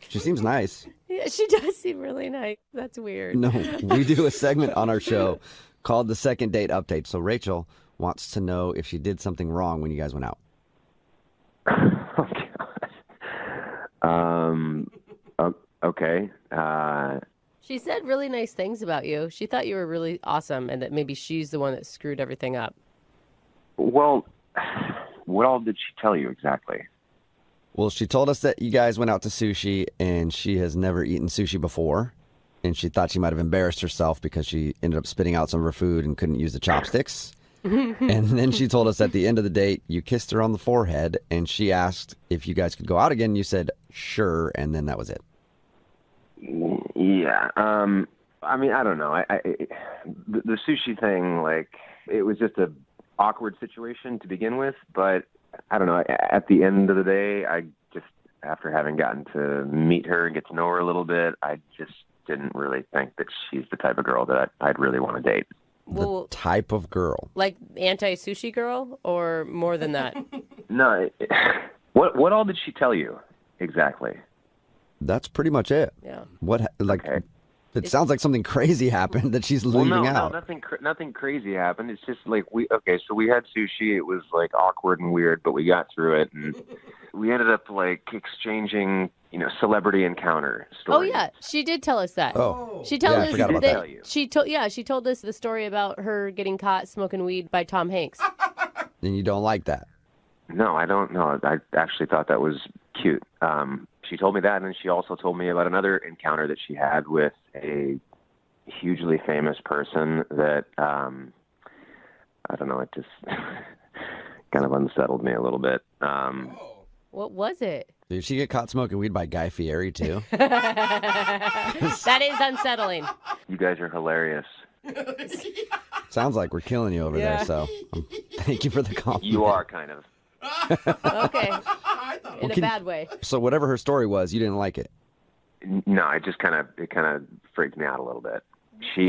She seems nice. Yeah, she does seem really nice. That's weird. No, we do a segment on our show called the Second Date Update. So Rachel wants to know if she did something wrong when you guys went out. Okay. She said really nice things about you. She thought you were really awesome and that maybe she's the one that screwed everything up. Well, what all did she tell you exactly? Well, she told us that you guys went out to sushi and she has never eaten sushi before. And she thought she might have embarrassed herself because she ended up spitting out some of her food and couldn't use the chopsticks. And then she told us at the end of the date, you kissed her on the forehead and she asked if you guys could go out again. You said, sure. And then that was it. Yeah. I mean, I don't know. The sushi thing, like, it was just a awkward situation to begin with, but I don't know. At the end of the day, I just, after having gotten to meet her and get to know her a little bit, I just didn't really think that she's the type of girl that I'd really want to date. The type of girl. Like anti-sushi girl, or more than that? No. What all did she tell you exactly? That's pretty much it. Yeah. Okay. It sounds like something crazy happened that she's leaving out. No, nothing crazy happened. It's just like we had sushi. It was like awkward and weird, but we got through it, and we ended up like exchanging, celebrity encounter stories. Oh yeah, she did tell us that. Oh, she told us I forgot about that. She told us the story about her getting caught smoking weed by Tom Hanks. And you don't like that? No, I don't know. I actually thought that was cute. She told me that, and she also told me about another encounter that she had with a hugely famous person that, I don't know, it just kind of unsettled me a little bit. What was it? Did she get caught smoking weed by Guy Fieri, too? That is unsettling. You guys are hilarious. Sounds like we're killing you over there, so thank you for the compliment. You are, kind of. Okay. In a bad way. So whatever her story was, you didn't like it? No, it kind of freaked me out a little bit. She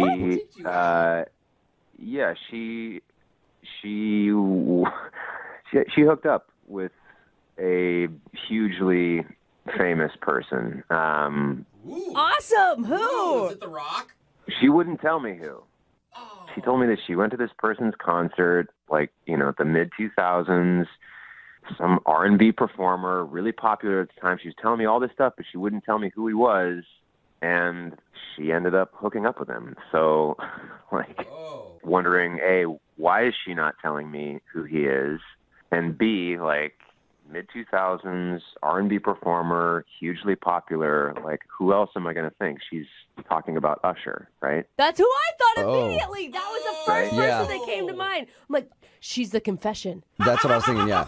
hooked up with a hugely famous person. Awesome. Who? Is it The Rock? She wouldn't tell me who. She told me that she went to this person's concert, like, the mid-2000s, some R&B performer, really popular at the time. She was telling me all this stuff, but she wouldn't tell me who he was, and she ended up hooking up with him. So, wondering, A, why is she not telling me who he is? And B, mid-2000s, R&B performer, hugely popular, who else am I going to think? She's talking about Usher, right? That's who I thought immediately. That was the first person that came to mind. I'm like, she's the confession. That's what I was thinking, yeah.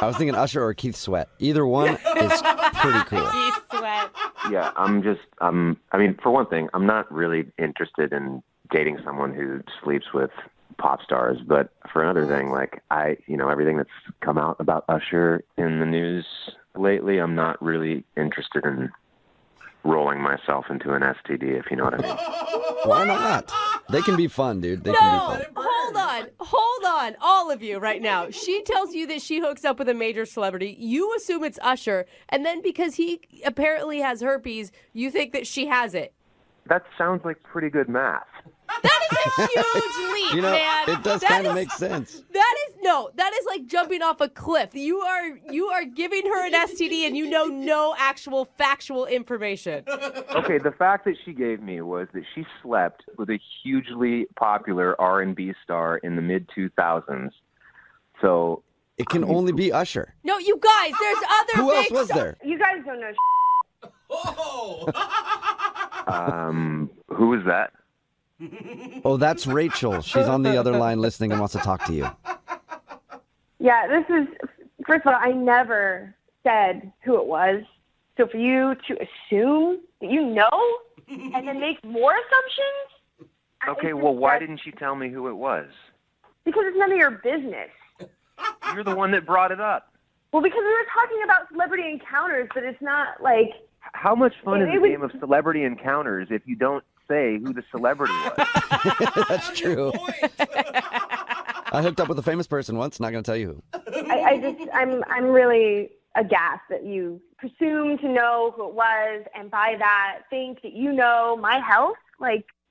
I was thinking Usher or Keith Sweat. Either one is pretty cool. Keith Sweat. Yeah, for one thing, I'm not really interested in dating someone who sleeps with pop stars, but for another thing, everything that's come out about Usher in the news lately, I'm not really interested in rolling myself into an STD, if you know what I mean. Why not? They can be fun, dude. They can be fun. Hold on, all of you right now. She tells you that she hooks up with a major celebrity. You assume it's Usher, and then because he apparently has herpes, you think that she has it. That sounds like pretty good math. That is a huge leap, man. It does kind of make sense. That is like jumping off a cliff. You are giving her an STD and you know no actual factual information. Okay, the fact that she gave me was that she slept with a hugely popular R&B star in the mid-2000s. So it can only be Usher. No, you guys, there's other Who else big was there? You guys don't know. Who was that? Oh, that's Rachel. She's on the other line listening and wants to talk to you. Yeah, first of all, I never said who it was. So for you to assume that you know and then make more assumptions? Okay, well, why didn't she tell me who it was? Because it's none of your business. You're the one that brought it up. Well, because we were talking about celebrity encounters, but it's not like... How much fun is a game of celebrity encounters if you don't say who the celebrity was? That's true. I hooked up with a famous person once, not going to tell you who. I'm really aghast that you presume to know who it was, and by that think that you know my health.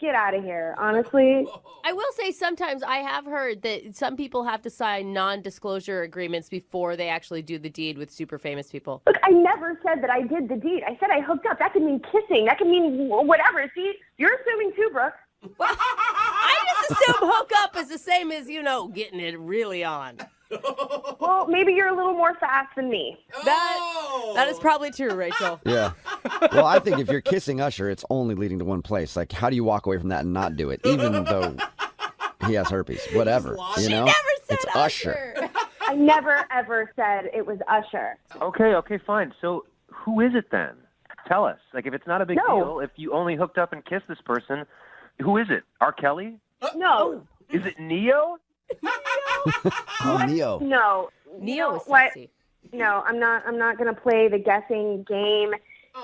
Get out of here, honestly. I will say sometimes I have heard that some people have to sign non-disclosure agreements before they actually do the deed with super famous people. Look, I never said that I did the deed. I said I hooked up. That could mean kissing. That could mean whatever. See, you're assuming too, Brooke. Well, I just assume hook up is the same as, getting it really on. Well, maybe you're a little more fast than me. That is probably true, Rachel. Yeah. Well, I think if you're kissing Usher, it's only leading to one place. How do you walk away from that and not do it, even though he has herpes? Whatever. She never said it's Usher. I never, ever said it was Usher. Okay, fine. So who is it then? tell us. Like, if it's not a big deal, if you only hooked up and kissed this person, who is it? R. Kelly? No. Is it Neo? Oh, Neo. No. Neo is what? sexy. No, I'm not going to play the guessing game.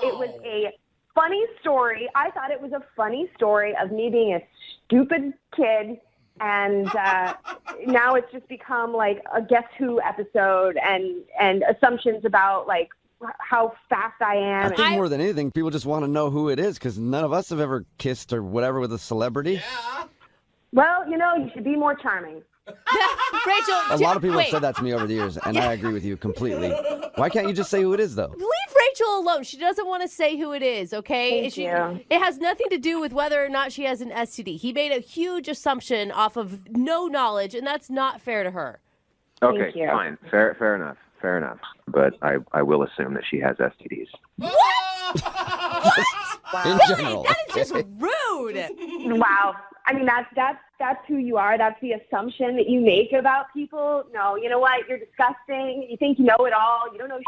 It was a funny story. I thought it was a funny story of me being a stupid kid, and now it's just become like a Guess Who episode and assumptions about like how fast I am. I think more than anything, people just want to know who it is because none of us have ever kissed or whatever with a celebrity. Well, you should be more charming. Rachel, A lot of people have said that to me over the years, and I agree with you completely. Why can't you just say who it is, though? Leave Rachel alone. She doesn't want to say who it is, okay? Thank you. It has nothing to do with whether or not she has an STD. He made a huge assumption off of no knowledge, and that's not fair to her. Okay, fine. Fair enough. Fair enough. But I will assume that she has STDs. In general. That is just rude. Wow. I mean, that's who you are. That's the assumption that you make about people. No, you know what? You're disgusting. You think you know it all. You don't know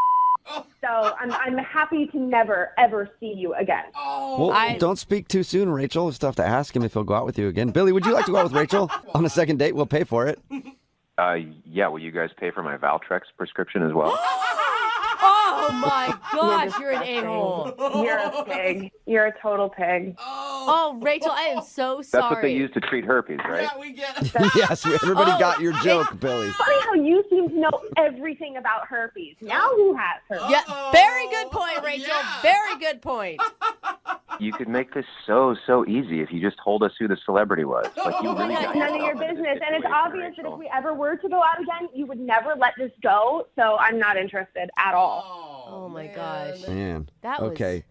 So I'm happy to never, ever see you again. Well, don't speak too soon, Rachel. We'll still have to ask him if he'll go out with you again. Billy, would you like to go out with Rachel on a second date? We'll pay for it. Yeah, will you guys pay for my Valtrex prescription as well? Oh my gosh, you're an a-hole. You're a pig. You're a total pig. Oh, Rachel, I am so sorry. That's what they use to treat herpes, right? Yeah, we get it. Yes, everybody got your joke, Billy. Funny how you seem to know everything about herpes. Now who has herpes? Yeah, very good point, Rachel. Yeah. Very good point. You could make this so easy if you just told us who the celebrity was. Like, you really got None of your yourself into business. this And it's situation, obvious that Rachel. if we ever were to go out again, you would never let this go. So I'm not interested at all. Oh my gosh. Man. That was... Okay.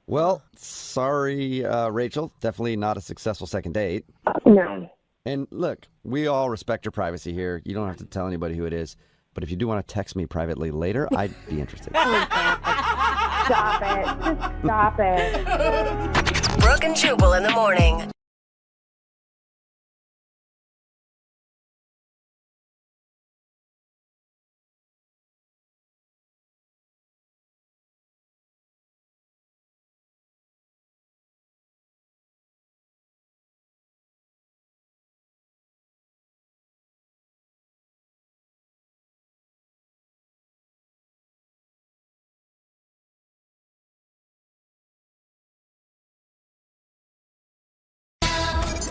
Well, sorry, Rachel. Definitely not a successful second date. No. And look, we all respect your privacy here. You don't have to tell anybody who it is. But if you do want to text me privately later, I'd be interested. Stop it. Just stop it. Brooke and Jubal in the morning.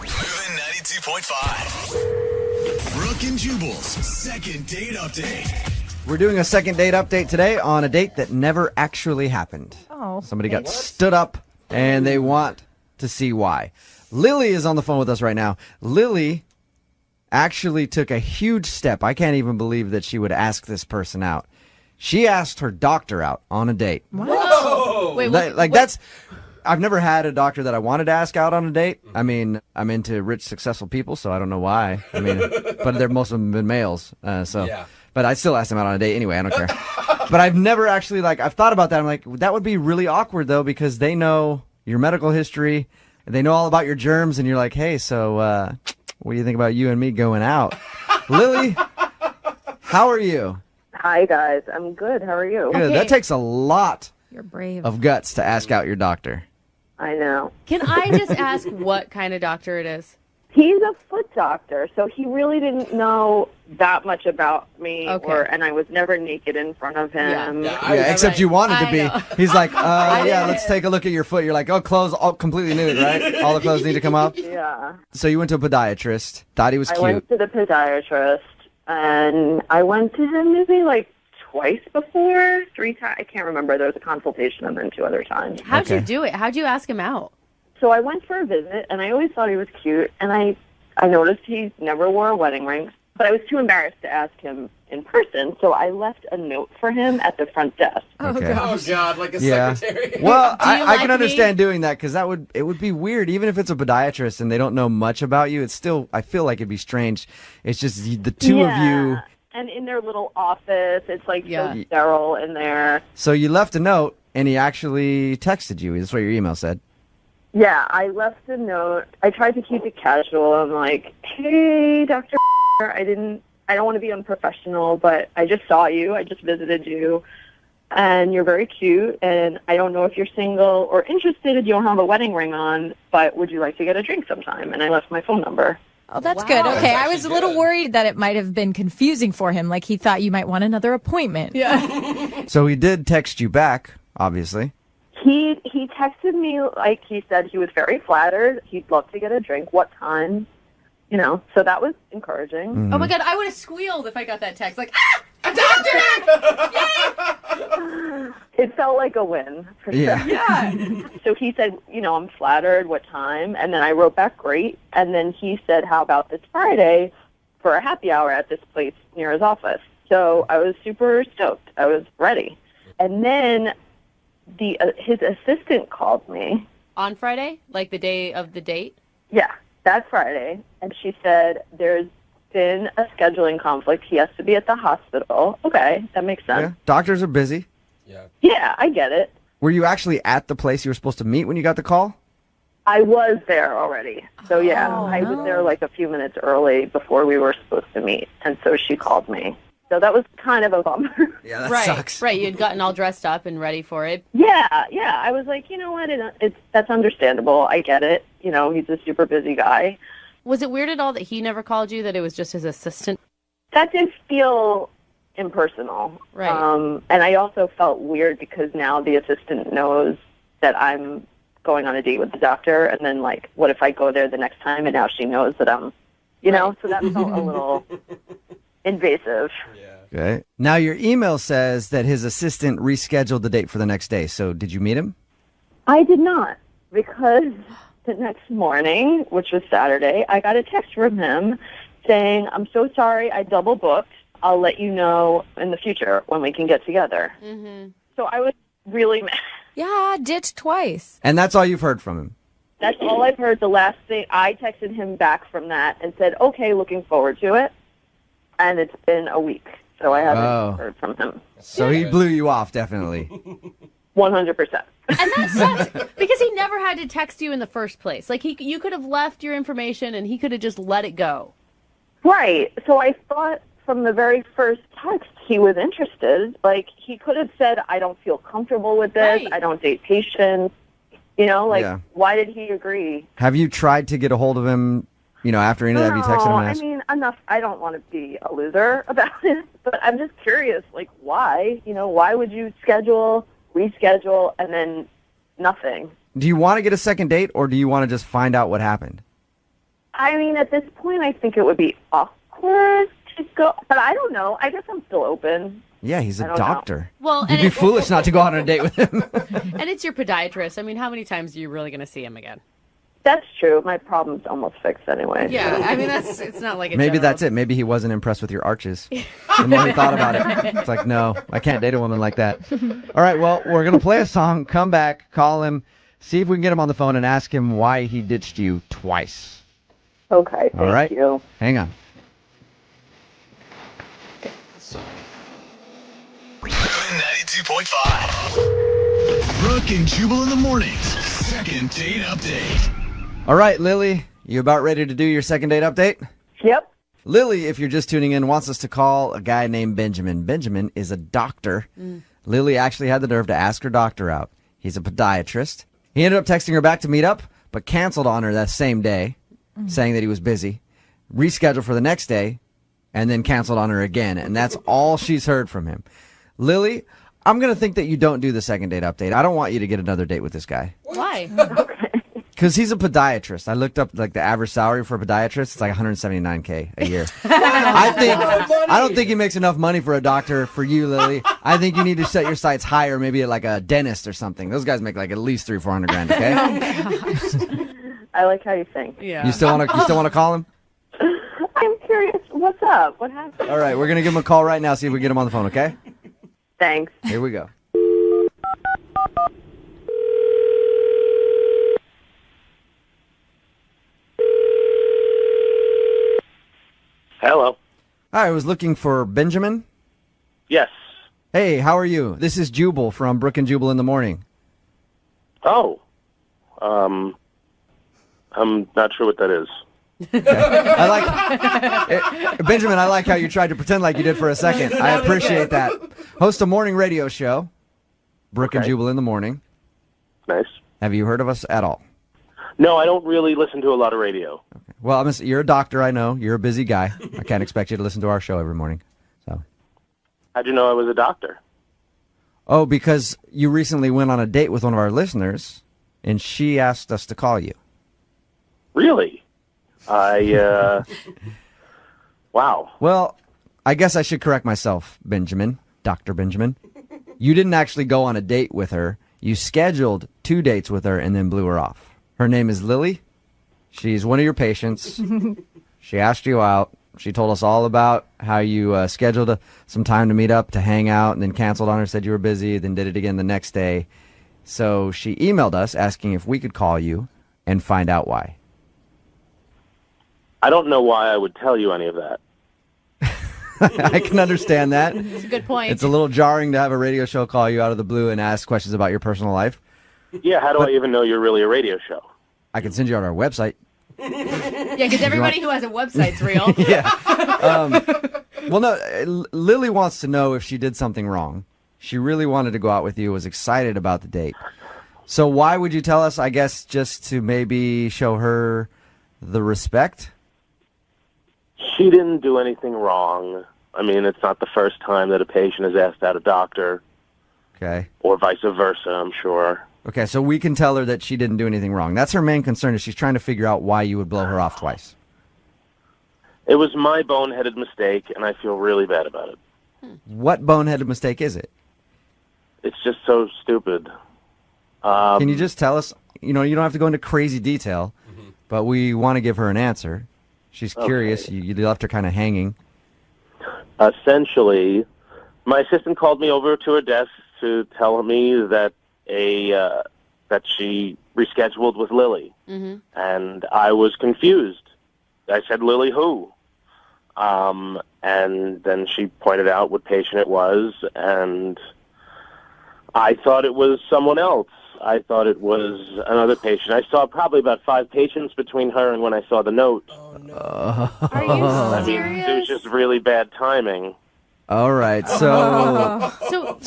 Moving 92.5. Brooke and Jubal's second date update. We're doing a second date update today on a date that never actually happened. Oh. Somebody got stood up, and they want to see why. Lily is on the phone with us right now. Lily actually took a huge step. I can't even believe that she would ask this person out. She asked her doctor out on a date. Whoa! Wait, That's... I've never had a doctor that I wanted to ask out on a date. I mean, I'm into rich, successful people, so I don't know why. I mean, but most of them have been males, Yeah. But I still ask them out on a date anyway. I don't care. But I've never actually, I've thought about that. I'm like, that would be really awkward, though, because they know your medical history, and they know all about your germs, and you're like, hey, so what do you think about you and me going out? Lily, how are you? Hi, guys. I'm good. How are you? Good. Okay. That takes a lot You're brave. of guts to ask out your doctor. I know. Can I just ask what kind of doctor it is? He's a foot doctor, so he really didn't know that much about me, Okay. and I was never naked in front of him. Yeah, except you wanted to be. He's like, let's take a look at your foot. You're like, oh, clothes all completely nude, right? All the clothes need to come up. Yeah. So you went to a podiatrist, thought he was I cute. went to the podiatrist, and I went to him maybe twice before, 3 times. I can't remember. There was a consultation and then 2 other times. How'd you do it? How'd you ask him out? So I went for a visit, and I always thought he was cute, and I noticed he never wore a wedding ring, but I was too embarrassed to ask him in person, so I left a note for him at the front desk. Okay. Oh, God, like a Yeah. secretary. Well, I like can me? understand doing that because it would be weird. Even if it's a podiatrist and they don't know much about you, it's still, I feel like it'd be strange. It's just the two of you. And in their little office, it's so sterile in there. So you left a note, and he actually texted you. That's what your email said. Yeah, I left a note. I tried to keep it casual. I'm like, hey, Dr. I don't want to be unprofessional, but I just saw you. I just visited you. and you're very cute, and I don't know if you're single or interested, you don't have a wedding ring on, but would you like to get a drink sometime? And I left my phone number. Oh, that's good. Okay, I was a little worried that it might have been confusing for him, like he thought you might want another appointment. Yeah. So he did text you back, obviously. He texted me, like, he said he was very flattered. He'd love to get a drink. What time? You know, so that was encouraging. Mm-hmm. Oh my God, I would have squealed if I got that text. Like, a doctor! Yay! It felt like a win, for Yeah. sure. Yeah. So he said, you know, I'm flattered. What time? And then I wrote back, great. And then he said, how about this Friday for a happy hour at this place near his office? So I was super stoked. I was ready. And then his assistant called me. On Friday? Like the day of the date? Yeah, that Friday. And she said, there's been a scheduling conflict. He has to be at the hospital. Okay, that makes sense. Yeah. Doctors are busy. Yeah, I get it. Were you actually at the place you were supposed to meet when you got the call? I was there already. So, yeah, I was there like a few minutes early before we were supposed to meet. And so she called me. So that was kind of a bummer. Yeah, that right, sucks. Right, you'd gotten all dressed up and ready for it. Yeah. I was like, you know what? That's understandable. I get it. You know, he's a super busy guy. Was it weird at all that he never called you, that it was just his assistant? That did feel impersonal. Right. And I also felt weird because now the assistant knows that I'm going on a date with the doctor. And then, like, what if I go there the next time and now she knows that I'm, you know? So that felt a little invasive. Okay. Now, your email says that his assistant rescheduled the date for the next day. So did you meet him? I did not, because the next morning, which was Saturday, I got a text from him saying, I'm so sorry, I double booked. I'll let you know in the future when we can get together. Mm-hmm. So I was really mad. Yeah, ditched twice. And that's all you've heard from him? That's all I've heard. The last thing, I texted him back from that and said, okay, looking forward to it. And it's been a week, so I haven't heard from him. So he blew you off, definitely. 100%. And that sucks because he never had to text you in the first place. Like, you could have left your information and he could have just let it go. Right. So I thought from the very first text he was interested. Like, he could have said, I don't feel comfortable with this. Right. I don't date patients. You know, like, why did he agree? Have you tried to get a hold of him, you know, after any of that? Have you texted him and I asked? mean, enough. I don't want to be a loser about it, but I'm just curious, like, why? You know, why would you reschedule, and then nothing? Do you want to get a second date, or do you want to just find out what happened? I mean, at this point, I think it would be awkward to go, but I don't know. I guess I'm still open. Yeah, he's a I don't doctor. know. Well, You'd and be foolish not to go out on a date with him. And it's your podiatrist. I mean, how many times are you really going to see him again? That's true. My problem's almost fixed anyway. Yeah, I mean, it's not like a Maybe general... that's it. Maybe he wasn't impressed with your arches. The more he thought about it, it's like, no, I can't date a woman like that. All right, well, we're going to play a song, come back, call him, see if we can get him on the phone and ask him why he ditched you twice. Okay, All right. thank you. Hang on. 92.5. Brooke and Jubal in the mornings. Second date update. All right, Lily, you about ready to do your second date update? Yep. Lily, if you're just tuning in, wants us to call a guy named Benjamin. Benjamin is a doctor. Lily actually had the nerve to ask her doctor out. He's a podiatrist. He ended up texting her back to meet up, but canceled on her that same day, saying that he was busy. Rescheduled for the next day, and then canceled on her again. And that's all she's heard from him. Lily, I'm going to think that you don't do the second date update. I don't want you to get another date with this guy. Why? Because he's a podiatrist. I looked up like the average salary for a podiatrist. It's like $179K a year. I don't think he makes enough money for a doctor for you, Lily. I think you need to set your sights higher, maybe at like a dentist or something. Those guys make like at least $300-400 grand. Okay. I like how you think. Yeah. You still want to call him? I'm curious. What's up? What happened? All right, we're gonna give him a call right now. See if we can get him on the phone. Okay. Thanks. Here we go. Hello. Hi, I was looking for Benjamin. Yes. Hey, how are you? This is Jubal from Brooke and Jubal in the morning. Oh. I'm not sure what that is. I like Benjamin. I like how you tried to pretend like you did for a second. I appreciate that. Host a morning radio show Brooke and Jubal in the morning. Nice. Have you heard of us at all? No, I don't really listen to a lot of radio. Okay. Well, you're a doctor, I know. You're a busy guy. I can't expect you to listen to our show every morning. So. How'd you know I was a doctor? Oh, because you recently went on a date with one of our listeners, and she asked us to call you. Really? Wow. Well, I guess I should correct myself, Benjamin, Dr. Benjamin. You didn't actually go on a date with her. You scheduled 2 dates with her and then blew her off. Her name is Lily. She's one of your patients. She asked you out. She told us all about how you scheduled some time to meet up, to hang out, and then canceled on her, said you were busy, then did it again the next day. So she emailed us asking if we could call you and find out why. I don't know why I would tell you any of that. I can understand that. That's a good point. It's a little jarring to have a radio show call you out of the blue and ask questions about your personal life. Yeah, how do I even know you're really a radio show? I can send you on our website. Yeah, because everybody who has a website's real. Yeah. Well, no, Lily wants to know if she did something wrong. She really wanted to go out with you, was excited about the date. So why would you tell us? I guess just to maybe show her the respect? She didn't do anything wrong. I mean, it's not the first time that a patient has asked out a doctor. Okay. Or vice versa, I'm sure. Okay, so we can tell her that she didn't do anything wrong. That's her main concern, is she's trying to figure out why you would blow her off twice. It was my boneheaded mistake, and I feel really bad about it. What boneheaded mistake is it? It's just so stupid. Can you just tell us? You know, you don't have to go into crazy detail, but we want to give her an answer. She's curious. Okay. You left her kind of hanging. Essentially, my assistant called me over to her desk to tell me that that she rescheduled with Lily, and I was confused. I said, "Lily, who?" And then she pointed out what patient it was, and I thought it was someone else. I thought it was another patient. I saw probably about 5 patients between her and when I saw the note. Oh, no. Are you serious? It was just really bad timing. All right, so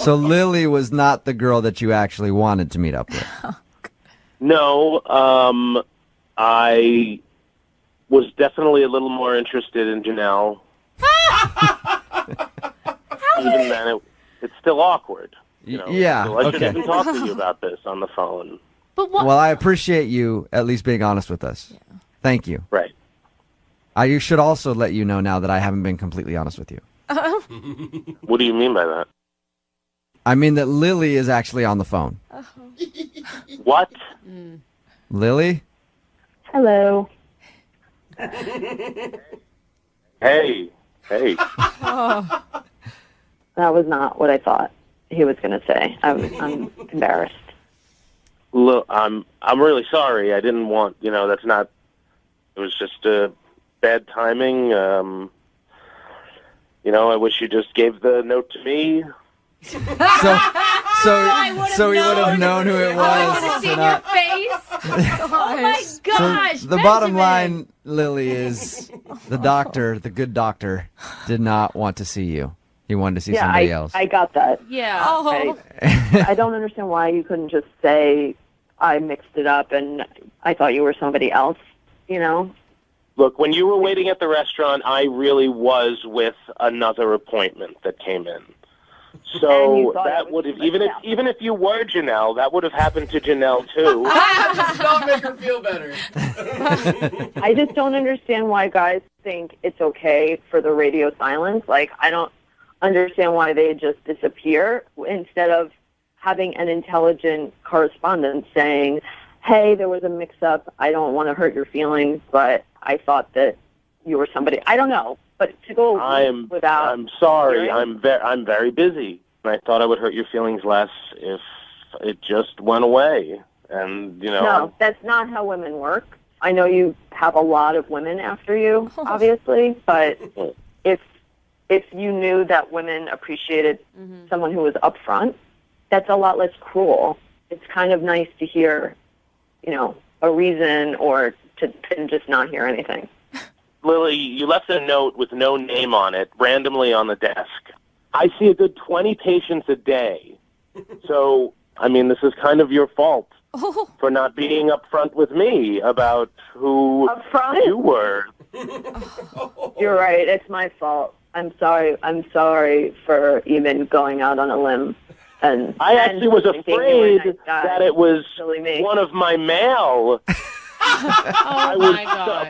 Lily was not the girl that you actually wanted to meet up with. No, I was definitely a little more interested in Janelle. Even then, it's still awkward. You know? Yeah, so I shouldn't okay. even talk to you about this on the phone. But what? Well, I appreciate you at least being honest with us. Yeah. Thank you. Right. I should also let you know now that I haven't been completely honest with you. What do you mean by that? I mean that Lily is actually on the phone. What? Lily? Hello. Hey. That was not what I thought he was going to say. I'm embarrassed. Look, I'm really sorry. I didn't want, that's not. It was just bad timing. I wish you just gave the note to me. So he would have known who it was. I would have seen your face. Oh my gosh! So the bottom line, Lily, is the doctor, the good doctor, did not want to see you. He wanted to see somebody else. I got that. Yeah. Oh. I don't understand why you couldn't just say I mixed it up and I thought you were somebody else, Look, when you were waiting at the restaurant, I really was with another appointment that came in. So that would have, even if you were Janelle, that would have happened to Janelle too. Does not make her feel better. I just don't understand why guys think it's okay for the radio silence. Like, I don't understand why they just disappear instead of having an intelligent correspondent saying, hey, there was a mix-up. I don't want to hurt your feelings, but I thought that you were somebody. I don't know, but to go without. I'm sorry. hearing- I'm very busy. And I thought I would hurt your feelings less if it just went away. And No, that's not how women work. I know you have a lot of women after you, obviously, but if you knew that women appreciated someone who was upfront, that's a lot less cruel. It's kind of nice to hear, a reason or to just not hear anything. Lily, you left a note with no name on it randomly on the desk. I see a good 20 patients a day. So, I mean, this is kind of your fault for not being upfront with me about who you were. You're right. It's my fault. I'm sorry. I'm sorry for even going out on a limb. And I actually was afraid that it was one of my male.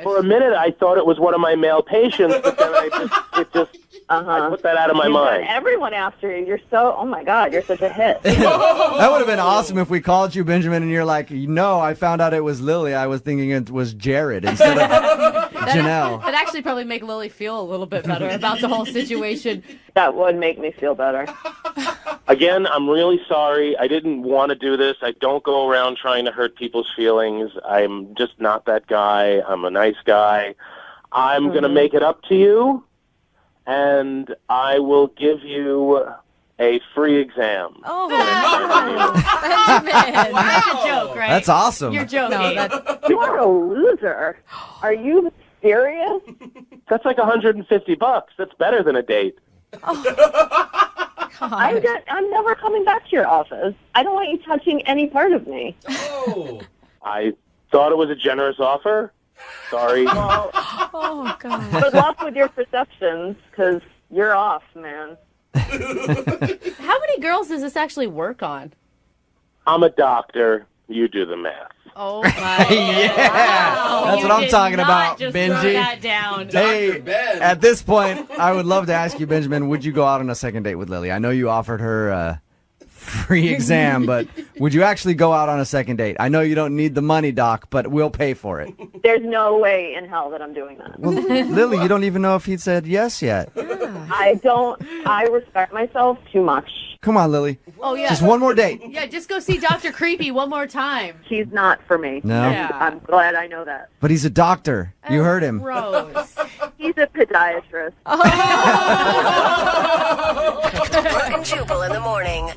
For a minute, I thought it was one of my male patients, but then I put that out of my mind. Everyone after you. You're so, oh my God, you're such a hit. That would have been awesome if we called you, Benjamin, and you're like, no, I found out it was Lily. I was thinking it was Jared instead of Janelle. That'd actually probably make Lily feel a little bit better about the whole situation. That would make me feel better. Again, I'm really sorry. I didn't want to do this. I don't go around trying to hurt people's feelings. I'm just not that guy. I'm a nice guy. I'm going to make it up to you, and I will give you a free exam. Oh, Benjamin. That's a joke, right? That's awesome. You're joking. You are a loser. Are you serious? That's like $150. That's better than a date. I'm never coming back to your office. I don't want you touching any part of me. I thought it was a generous offer. Sorry. Well, God. Good luck with your perceptions, because you're off, man. How many girls does this actually work on? I'm a doctor. You do the math. Oh, my Yeah. Wow. That's You what I'm did talking not about, just Benji. throw that down. Hey, at this point, I would love to ask you, Benjamin, would you go out on a second date with Lily? I know you offered her a free exam, but would you actually go out on a second date? I know you don't need the money, Doc, but we'll pay for it. There's no way in hell that I'm doing that. Well, Lily, you don't even know if he said yes yet. I respect myself too much. Come on, Lily. Oh, yeah. Just one more date. Yeah, just go see Dr. Creepy one more time. He's not for me. No? Yeah. I'm glad I know that. But he's a doctor. You heard him. Gross. He's a podiatrist. Brooke and Jubal in the morning.